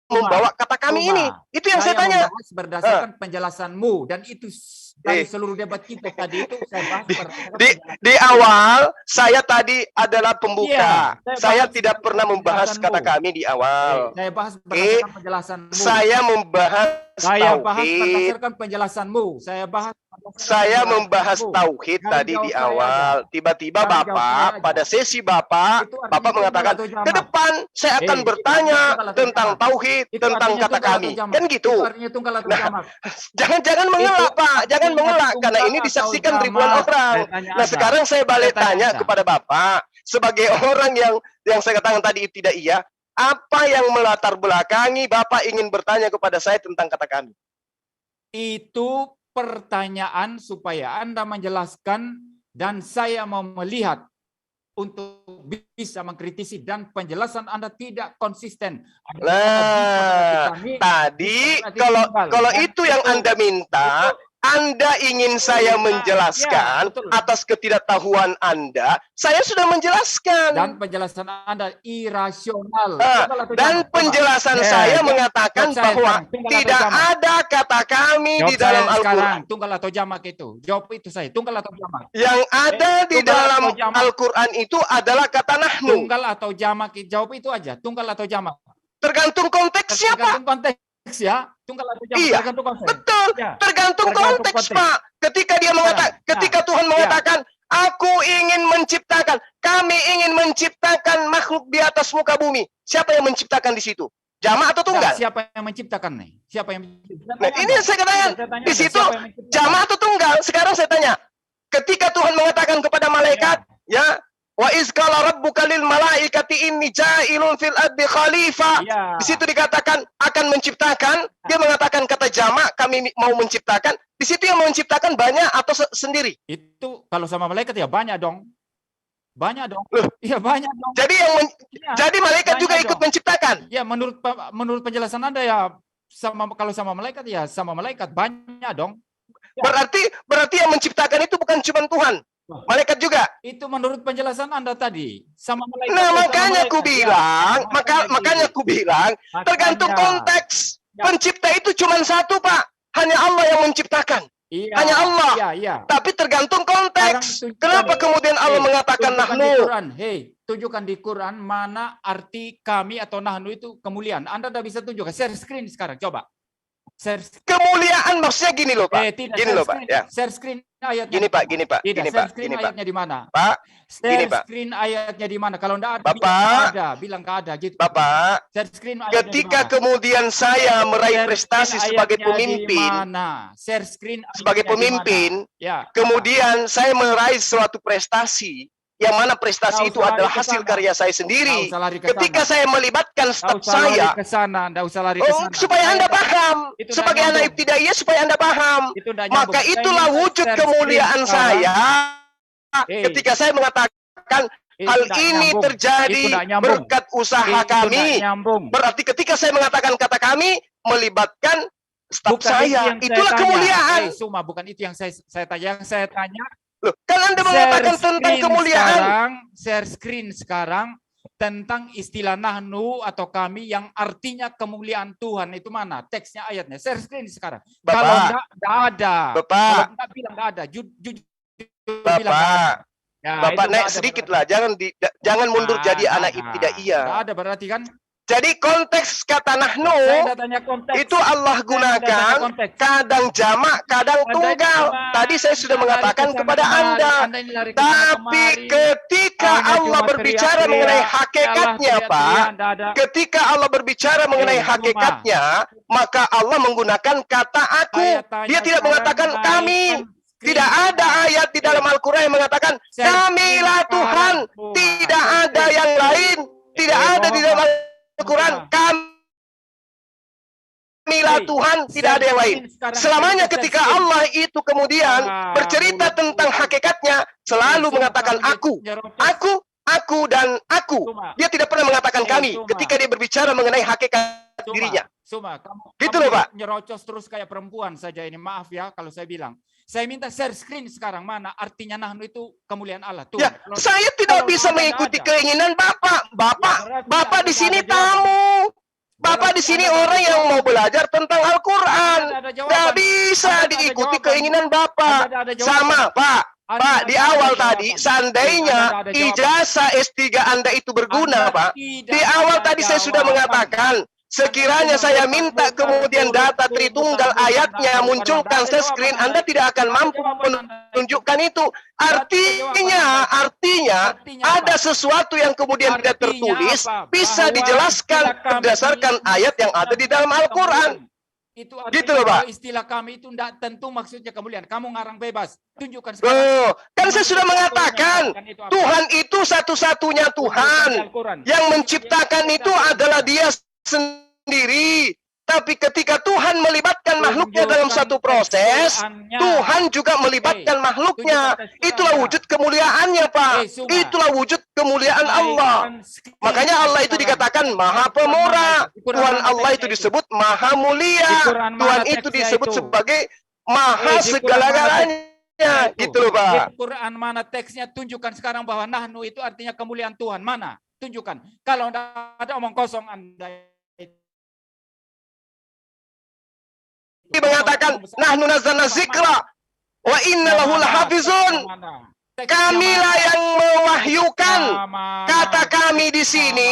membawa kata kami ini? Itu yang saya tanya. Membahas berdasarkan penjelasanmu dan itu dari seluruh debat kita tadi itu saya bahas berdasarkan Di awal saya tadi adalah pembuka. Iya, Saya bahas tidak pernah membahas penjelasanmu. kata kami di awal. Saya bahas berdasarkan penjelasanmu. Saya membahas bahas tauhid. berdasarkan penjelasanmu. Saya bahas Saya membahas tauhid Jangan tadi jawab di saya awal. aja. Tiba-tiba Jangan jawab saya Bapak aja. pada sesi Bapak, Itu artinya Bapak mengatakan tunggal atau jamak. ke depan saya akan itu bertanya artinya tunggal atau tentang jamak. tauhid, Itu tentang artinya kata tunggal atau kami. jamak. Kan gitu. Itu artinya tunggal atau Nah, jamak. Jangan mengelak, Itu Pak. Jangan artinya mengelak karena tunggal ini atau disaksikan jamak. ribuan orang. Saya tanya Nah, Anda. sekarang saya balik Saya tanya tanya Anda. kepada Bapak sebagai orang yang saya katakan tadi itu tidak iya, apa yang melatar belakangi Bapak ingin bertanya kepada saya tentang kata kami? Itu pertanyaan supaya Anda menjelaskan dan saya mau melihat untuk bisa mengkritisi dan penjelasan Anda tidak konsisten. Nah, tadi kalau itu yang Anda minta, Anda ingin saya menjelaskan betul. atas ketidaktahuan Anda, saya sudah menjelaskan. Dan penjelasan Anda irasional. Nah, Tunggal atau dan jamak? Coba. penjelasan saya mengatakan Jawab saya bahwa sekarang, tunggal atau tidak jamak? ada kata kami Jawab di dalam saya sekarang, Al-Quran. tunggal atau jamak itu. Jawab itu saya, tunggal atau jamak. Yang ada di tunggal dalam atau jamak? Al-Quran itu adalah kata nahnu. Tunggal atau jamak, jawab itu aja. Tunggal atau jamak. Tergantung konteksnya, Pak. Tergantung konteks ya. Tunggal atau jamak, Iya, tergantung konteks. Betul, Ya. tergantung Tergantung konteks, konteks. Pak. Ketika dia mengatakan, Nah, ketika Tuhan mengatakan, aku ingin menciptakan, kami ingin menciptakan makhluk di atas muka bumi. Siapa yang menciptakan di situ? Jamak atau tunggal? Nah, siapa yang menciptakan nih? Siapa yang menciptakan? Nah, ini yang saya katakan. Di situ, Jamak. Jamak atau tunggal? Sekarang saya tanya, ketika Tuhan mengatakan kepada malaikat, ya, wa iz qala rabbuka lil malaikati inni ja'ilun fil ardi khalifah. Ya. Di situ dikatakan akan menciptakan, dia mengatakan kata jamak, kami mau menciptakan. Di situ yang menciptakan banyak atau sendiri? Itu kalau sama malaikat ya banyak dong. Banyak dong. Loh. Iya banyak dong. Jadi Ya. jadi malaikat banyak juga ikut dong. menciptakan. Ya menurut penjelasan Anda ya kalau sama malaikat ya sama malaikat banyak dong. Berarti yang menciptakan itu bukan cuma Tuhan. Malaikat juga. Itu menurut penjelasan Anda tadi. Sama malaikat. Nah, sama makanya malaikat. aku bilang, Ya, makanya aku bilang, tergantung konteks. Ya. Pencipta itu cuma satu, Pak. Hanya Allah yang menciptakan. Iya, Hanya Allah. Iya, iya. Tapi tergantung konteks. Sekarang tunjukkan. Kenapa kemudian Allah mengatakan tunjukkan di nahnu? Quran. Tunjukkan di Quran mana arti kami atau nahnu itu kemuliaan. Anda tidak bisa tunjukkan. Share screen sekarang, coba. Share screen. Kemuliaan maksudnya gini loh, Pak. Tidak, Gini loh, Pak. screen, Ya. share screen ayatnya. Gini, Pak. Gini, Pak. Tidak, Gini, share Pak. screen Gini, Pak. ayatnya di mana? Pak. Gini, Share Pak. screen ayatnya di mana? Kalau enggak ada, Bapak. bilang enggak ada gitu. Bapak, Share screen ayatnya ketika di mana? kemudian saya meraih Share prestasi screen sebagai ayatnya di pemimpin, mana? Share screen sebagai ayatnya di mana? pemimpin, Ya. kemudian saya meraih suatu prestasi, yang mana Nggak prestasi itu usah lari adalah ke hasil sana. karya saya Nggak sendiri. usah lari ke Ketika sana. saya melibatkan Nggak staf usah lari saya, ke sana, nggak usah lari ke sana. supaya Anda paham, Itu nggak sebagai anak nyambung. ibtidaiyah supaya Anda paham, Itu nggak nyambung. maka Saya itulah minta wujud share kemuliaan screen sekarang. saya. Ketika saya mengatakan Itu hal nggak ini nyambung. Itu terjadi nggak nyambung. berkat usaha Itu nggak kami, nyambung. berarti ketika saya mengatakan kata kami melibatkan staf Bukan itu saya, yang saya itulah tanya. kemuliaan. Suma, bukan itu yang saya tanya. Yang saya tanya, Loh, kan Anda share mengatakan tentang screen kemuliaan. sekarang, share screen sekarang tentang istilah nahnu atau kami yang artinya kemuliaan Tuhan itu mana? Teksnya, ayatnya. Share screen sekarang. Bapak. Kalau enggak ada. Bapak. Kalau enggak bilang enggak ada. Jujur bilang enggak ada. Bapak, Ya, Bapak itu naik nggak ada sedikit berarti. lah, jangan mundur jadi Nggak anak ada. ibtidaiyah. Nggak ada berarti kan? Jadi konteks kata nahnu Saya udah tanya konteks. itu Allah Saya udah tanya gunakan konteks. kadang jamak, kadang Anda ini tunggal. cuma Tadi saya sudah lari mengatakan ke sana kepada kemari, Anda. Anda ini lari ke sana Tapi kemari. ketika Hanya Allah cuma berbicara teriak-teriak, mengenai kalah hakikatnya, teriak-teriak, Pak, nggak ada. ketika Allah berbicara mengenai Cuma. hakikatnya, maka Allah menggunakan kata aku. Saya tanya Dia tidak sekarang mengatakan kami. naikkan screen Tidak ada sekarang. ayat di dalam Al-Quran yang mengatakan Share kamilah screen Tuhan. sekarang. Tidak Share ada screen. yang lain. Tidak ada di dalam Al-Quran kamilah Tuhan. Tidak ada yang lain. Selamanya ketika Allah itu kemudian bercerita tentang hakikatnya, selalu mengatakan aku, dan aku. Dia tidak pernah mengatakan kami ketika dia berbicara mengenai hakikat dirinya. Suma, kamu Gitu loh, Pak. nyerocos terus kayak perempuan saja ini. Maaf ya kalau saya bilang. Saya minta share screen sekarang mana artinya nahnu itu kemuliaan Allah. Tuh, Ya, saya tidak bisa mengikuti keinginan Bapak. Bapak di sini tamu. Bapak di sini orang yang mau belajar tentang Al-Quran. Nggak bisa diikuti keinginan Bapak. Sama, Pak. Pak, di awal tadi, seandainya ijazah S3 Anda itu berguna, Pak. Di awal tadi saya sudah mengatakan, sekiranya saya minta kemudian data Tritunggal ayatnya munculkan screen, Anda tidak akan mampu menunjukkan itu. Artinya ada sesuatu yang kemudian tidak tertulis bisa dijelaskan berdasarkan ayat yang ada di dalam Al-Quran. Itu Gitu loh, Pak. Istilah kami itu tidak tentu maksudnya kemuliaan. Kamu ngarang bebas. Tunjukkan sekarang. Oh, kan saya sudah mengatakan Tuhan itu satu-satunya Tuhan. Yang menciptakan itu adalah Dia sendiri. Tapi ketika Tuhan melibatkan makhluknya dalam satu proses, Tuhan juga melibatkan makhluknya. Itulah wujud kemuliaannya, Pak. Itulah wujud kemuliaan Allah. Makanya Allah itu dikatakan Maha Pemurah. Tuhan Allah itu disebut Maha Mulia. Tuhan itu disebut sebagai Maha segala-galanya. Gitu loh, Pak. Di Quran mana teksnya? Tunjukkan sekarang bahwa nahnu itu artinya kemuliaan Tuhan. Mana? Tunjukkan. Kalau ada omong kosong Anda. Mengatakan nahnu nazzalna dzikra wa inna lahu lahafizun. Kamilah yang mewahyukan. Kata kami di sini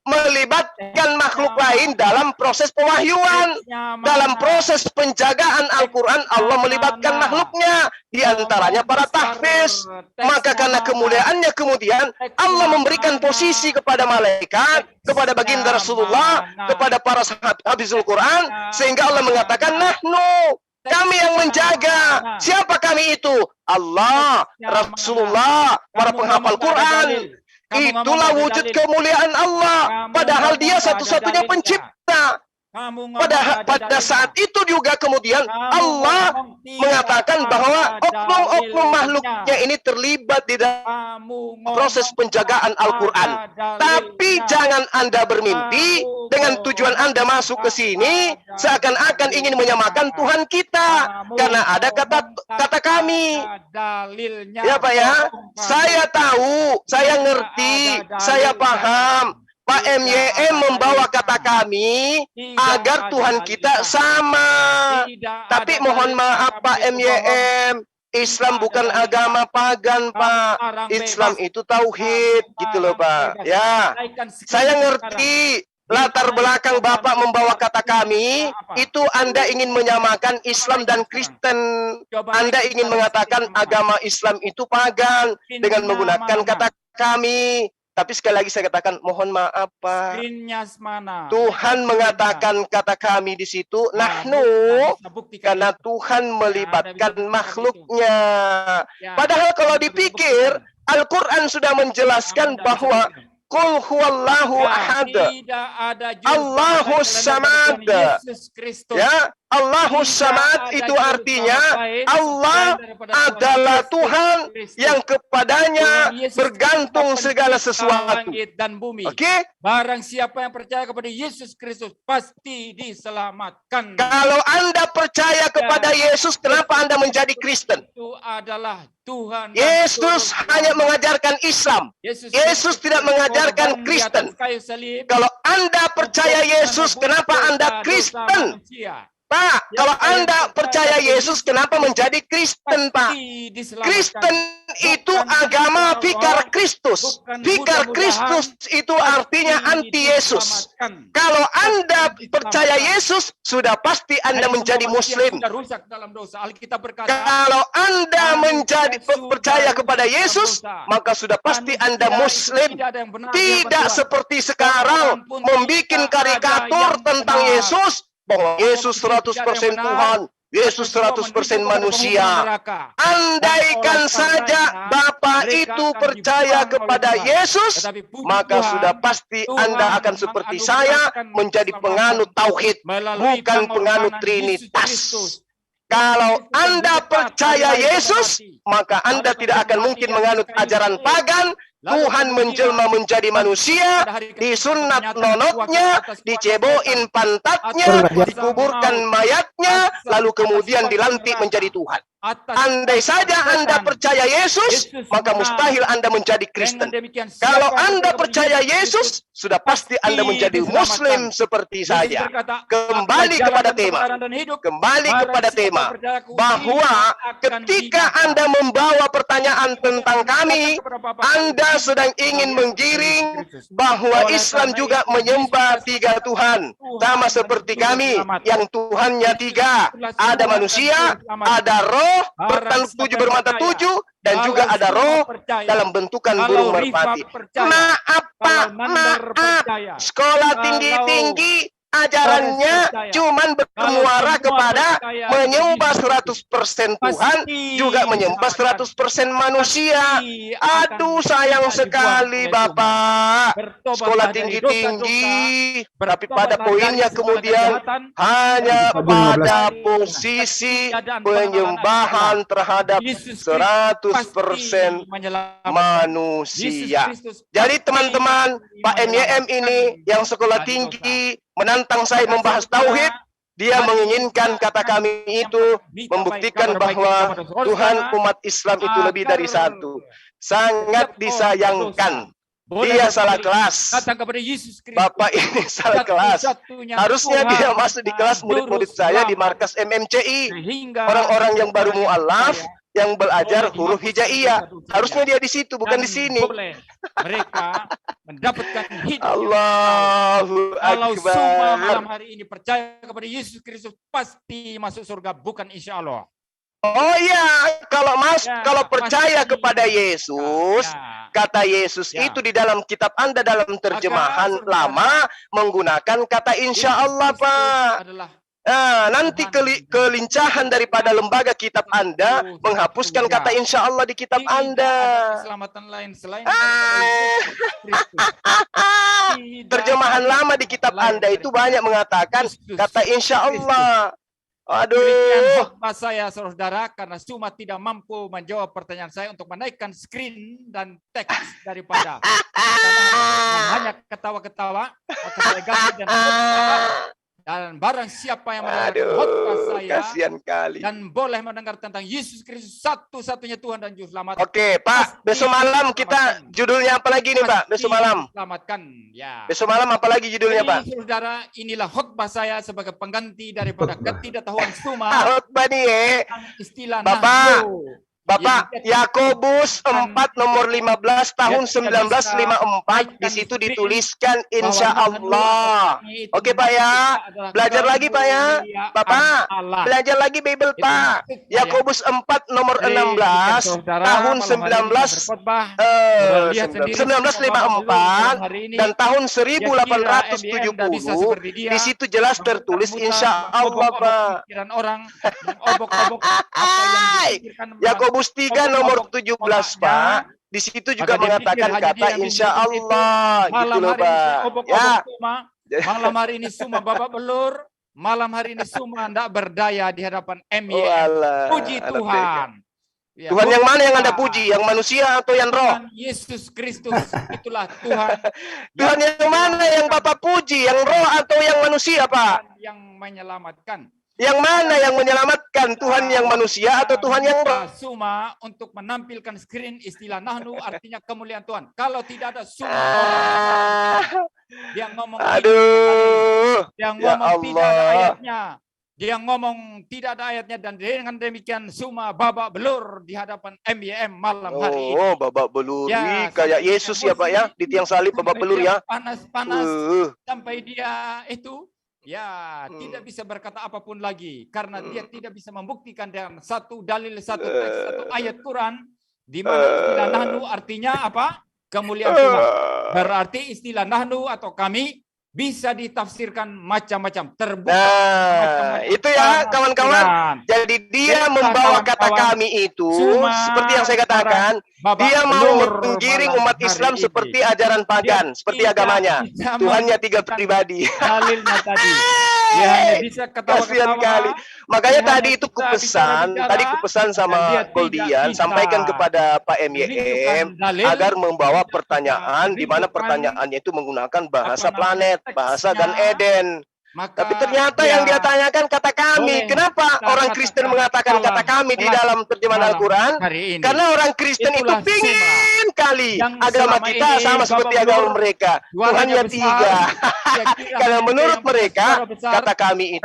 melibatkan makhluk lain dalam proses pewahyuan. Dalam proses penjagaan Al-Quran, Allah melibatkan makhluknya. Di antaranya para tahfiz. Maka karena kemuliaannya kemudian Allah memberikan posisi kepada malaikat, kepada baginda Rasulullah, kepada para sahabat hafizul Quran, sehingga Allah mengatakan nahnu, kami yang menjaga. Siapa kami itu? Allah, Rasulullah, para penghafal Quran. Itulah wujud kemuliaan Allah. Padahal Dia satu-satunya pencipta. Kamu ngomong Pada saat itu juga kemudian Allah mengatakan bahwa oknum-oknum makhluknya ini terlibat di dalam proses penjagaan Al-Quran. Tapi jangan Anda bermimpi dengan tujuan Anda masuk ke sini seakan-akan ingin menyamakan Tuhan kita. Karena ada kata kami. Ya Pak ya, saya tahu, saya ngerti, saya paham. Pak MYM membawa kata kami agar Tuhan kita sama. Tapi mohon maaf Pak MYM, Islam bukan agama pagan Pak. Islam itu tauhid gitu loh Pak. Ya, saya ngerti latar belakang Bapak membawa kata kami, itu Anda ingin menyamakan Islam dan Kristen. Anda ingin mengatakan agama Islam itu pagan dengan menggunakan kata kami. Tapi sekali lagi saya katakan, mohon maaf Pak. Tuhan mengatakan kata kami di situ, nahnu, karena Tuhan melibatkan makhluknya. Padahal kalau dipikir, Al-Quran sudah menjelaskan bahwa Qul huwallahu ahad. Allahus samad. Ya, Allahus samad itu artinya Allah adalah Tuhan yang kepadanya bergantung segala sesuatu. Oke? Barang siapa yang percaya kepada Yesus Kristus pasti diselamatkan. Kalau Anda percaya kepada Yesus, kenapa Anda menjadi Kristen? Itu adalah Tuhan. Yesus hanya mengajarkan Islam. Yesus tidak mengajarkan Kristen. Kalau Anda percaya Yesus, kenapa Anda Kristen? Pak, kalau Anda percaya Yesus, kenapa menjadi Kristen, Pak? Kristen itu agama Vikar Kristus. Vikar Kristus itu artinya anti-Yesus. Kalau Anda percaya Yesus, sudah pasti Anda menjadi Muslim. Kalau Anda percaya kepada Yesus, maka sudah pasti Anda Muslim. Tidak seperti sekarang, membuat karikatur tentang Yesus, bahwa Yesus 100% Tuhan, Yesus 100% manusia. Andaikan saja Bapak itu percaya kepada Yesus, maka sudah pasti Anda akan seperti saya, menjadi penganut tauhid, bukan penganut trinitas. Kalau Anda percaya Yesus, maka Anda tidak akan mungkin menganut ajaran pagan. Tuhan menjelma menjadi manusia, disunat nonotnya, diceboin pantatnya, dikuburkan mayatnya, lalu kemudian dilantik menjadi Tuhan. Andai saja Anda percaya Yesus, maka mustahil Anda menjadi Kristen. Kalau Anda percaya Yesus, sudah pasti Anda menjadi Muslim seperti saya. Kembali kepada tema. Kembali kepada tema. Bahwa ketika Anda membawa pertanyaan tentang kami, Anda sedang ingin menggiring bahwa Islam juga menyembah 3 Tuhan. Sama seperti kami, yang Tuhannya 3. Ada manusia, ada roh, bermata 7, dan juga ada roh dalam bentukan burung merpati. Maaf Pak, maaf. Sekolah tinggi-tinggi ajarannya cuman bermuara kepada menyembah 100% Tuhan, juga menyembah 100% manusia. Aduh sayang sekali Bapak. Sekolah tinggi-tinggi, tapi pada poinnya kemudian hanya pada posisi penyembahan terhadap 100% manusia. Jadi teman-teman, Pak MYM ini yang sekolah tinggi menantang saya membahas tauhid, dia menginginkan kata kami itu membuktikan bahwa Tuhan umat Islam itu lebih dari 1. Sangat disayangkan. Dia salah kelas. Bapak ini salah kelas. Harusnya dia masuk di kelas murid-murid saya di markas MMCI. Orang-orang yang baru mu'alaf, yang belajar huruf hijaiyah. Harusnya dia di situ, bukan di sini. Mereka mendapatkan hidayah. Allahu Kalau semua malam Akbar. hari ini percaya kepada Yesus Kristus, pasti masuk surga, bukan insya Allah. Oh iya, kalau percaya kepada Yesus, kata Yesus itu di dalam kitab Anda dalam terjemahan lama menggunakan kata insya Allah, Pak. Nanti kelincahan daripada lembaga kitab Anda menghapuskan kata insya Allah di kitab Tidak ada Anda. keselamatan lain selain Terjemahan lama di kitab Anda itu banyak mengatakan kata insya Allah. Demikian Aduh. khotbah saya, saudara, karena cuma tidak mampu menjawab pertanyaan saya untuk menaikkan screen dan teks daripada hanya ketawa-ketawa, maka saya ganti dan barang siapa yang mendengar khotbah saya Kasihan kali. dan boleh mendengar tentang Yesus Kristus satu-satunya Tuhan dan Juru Selamat. Oke, Pak. Besok malam kita judulnya apa lagi nih, Pak? Besok malam. Selamatkan, ya. Besok malam apa lagi judulnya, Pak? Jadi, saudara, inilah khotbah saya sebagai pengganti daripada ketidaktahuan Suma. Khotbah nih, Istilah Bapak. nahwu. Bapak, Yakobus 4 nomor 15 tahun 1954 di situ dituliskan insya Allah. Oke Pak ya, belajar lagi Pak ya, Bapak, belajar lagi Bible Pak. Yakobus 4 nomor 16 tahun 1954 dan tahun 1870 di situ jelas tertulis insya Allah Pak. Yakobus 3 nomor 17 Pak, di situ juga mengatakan kata insya Allah gitu loh Pak. Ya. Malam hari ini semua Bapak belur, malam hari ini semua tidak berdaya di hadapan MY. Puji Tuhan. Ya, Tuhan yang mana yang Anda puji? Yang manusia atau yang roh? Yesus Kristus, itulah Tuhan. Tuhan yang mana yang Bapak puji? Yang roh atau yang manusia Pak? Yang menyelamatkan. Yang mana yang menyelamatkan? Tuhan yang manusia atau Tuhan yang roh? Suma untuk menampilkan screen istilah nahnu artinya kemuliaan Tuhan. Kalau tidak ada suma dia ngomong dia ngomong tidak ada ayatnya. Dia ngomong tidak ada ayatnya dan dengan demikian suma babak belur di hadapan MYM malam hari ini. Oh, babak belur. Kayak Yesus ya Pak ya, di tiang salib babak belur ya. Panas-panas sampai dia itu tidak bisa berkata apapun lagi karena dia tidak bisa membuktikan dengan satu dalil, satu teks, satu ayat Quran di mana istilah nahnu artinya apa? Kemuliaan Tuhan. Berarti istilah nahnu atau kami bisa ditafsirkan macam-macam, terbuka. Itu ya kawan-kawan. Jadi dia membawa kata kami itu seperti yang saya katakan, dia mau menggiring umat Islam seperti ajaran pagan, seperti agamanya. Tuhannya 3 pribadi. Dalilnya tadi. Dia hanya bisa ketawa-ketawa. Kali. Makanya tadi itu kupesan sama Goldian, sampaikan kepada Pak MYM agar membawa pertanyaan di mana pertanyaannya itu menggunakan bahasa planet, bahasa Gan Eden. Tapi ternyata yang dia tanyakan kata kami. Kenapa orang Kristen mengatakan kata kami di dalam terjemahan Al-Quran? Karena orang Kristen itu pingin kali agama kita sama seperti agama mereka. Tuhannya 3. Karena menurut mereka kata kami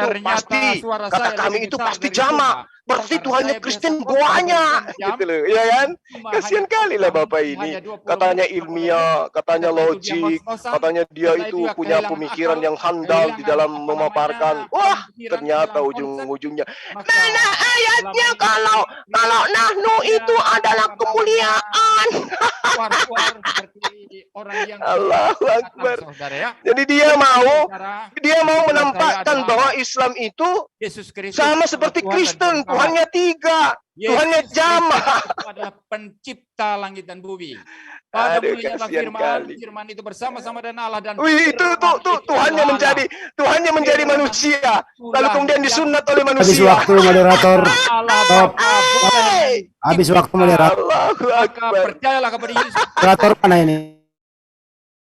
itu pasti jamak. Berarti Tuhannya Kristen banyak, gitu loh, ya kan? Kasihan kali lah Bapak ini. Katanya ilmiah, katanya logik, katanya dia itu punya pemikiran yang handal di dalam memaparkan. Wah, ternyata ujung-ujungnya. Mana ayatnya kalau nahnu itu adalah kemuliaan? Allahu Akbar. Jadi dia mau menampakkan bahwa Islam itu sama seperti Kristen. Tuhannya 3, Tuhannya jamak. Itu adalah pencipta langit dan bumi. Pada mulanya firman itu bersama-sama dengan Allah dan itu Tuhannya menjadi manusia. Lalu kemudian disunat oleh manusia. Habis waktu moderator. Habis waktu moderator. Percayalah kepada Yesus. Moderator mana ini?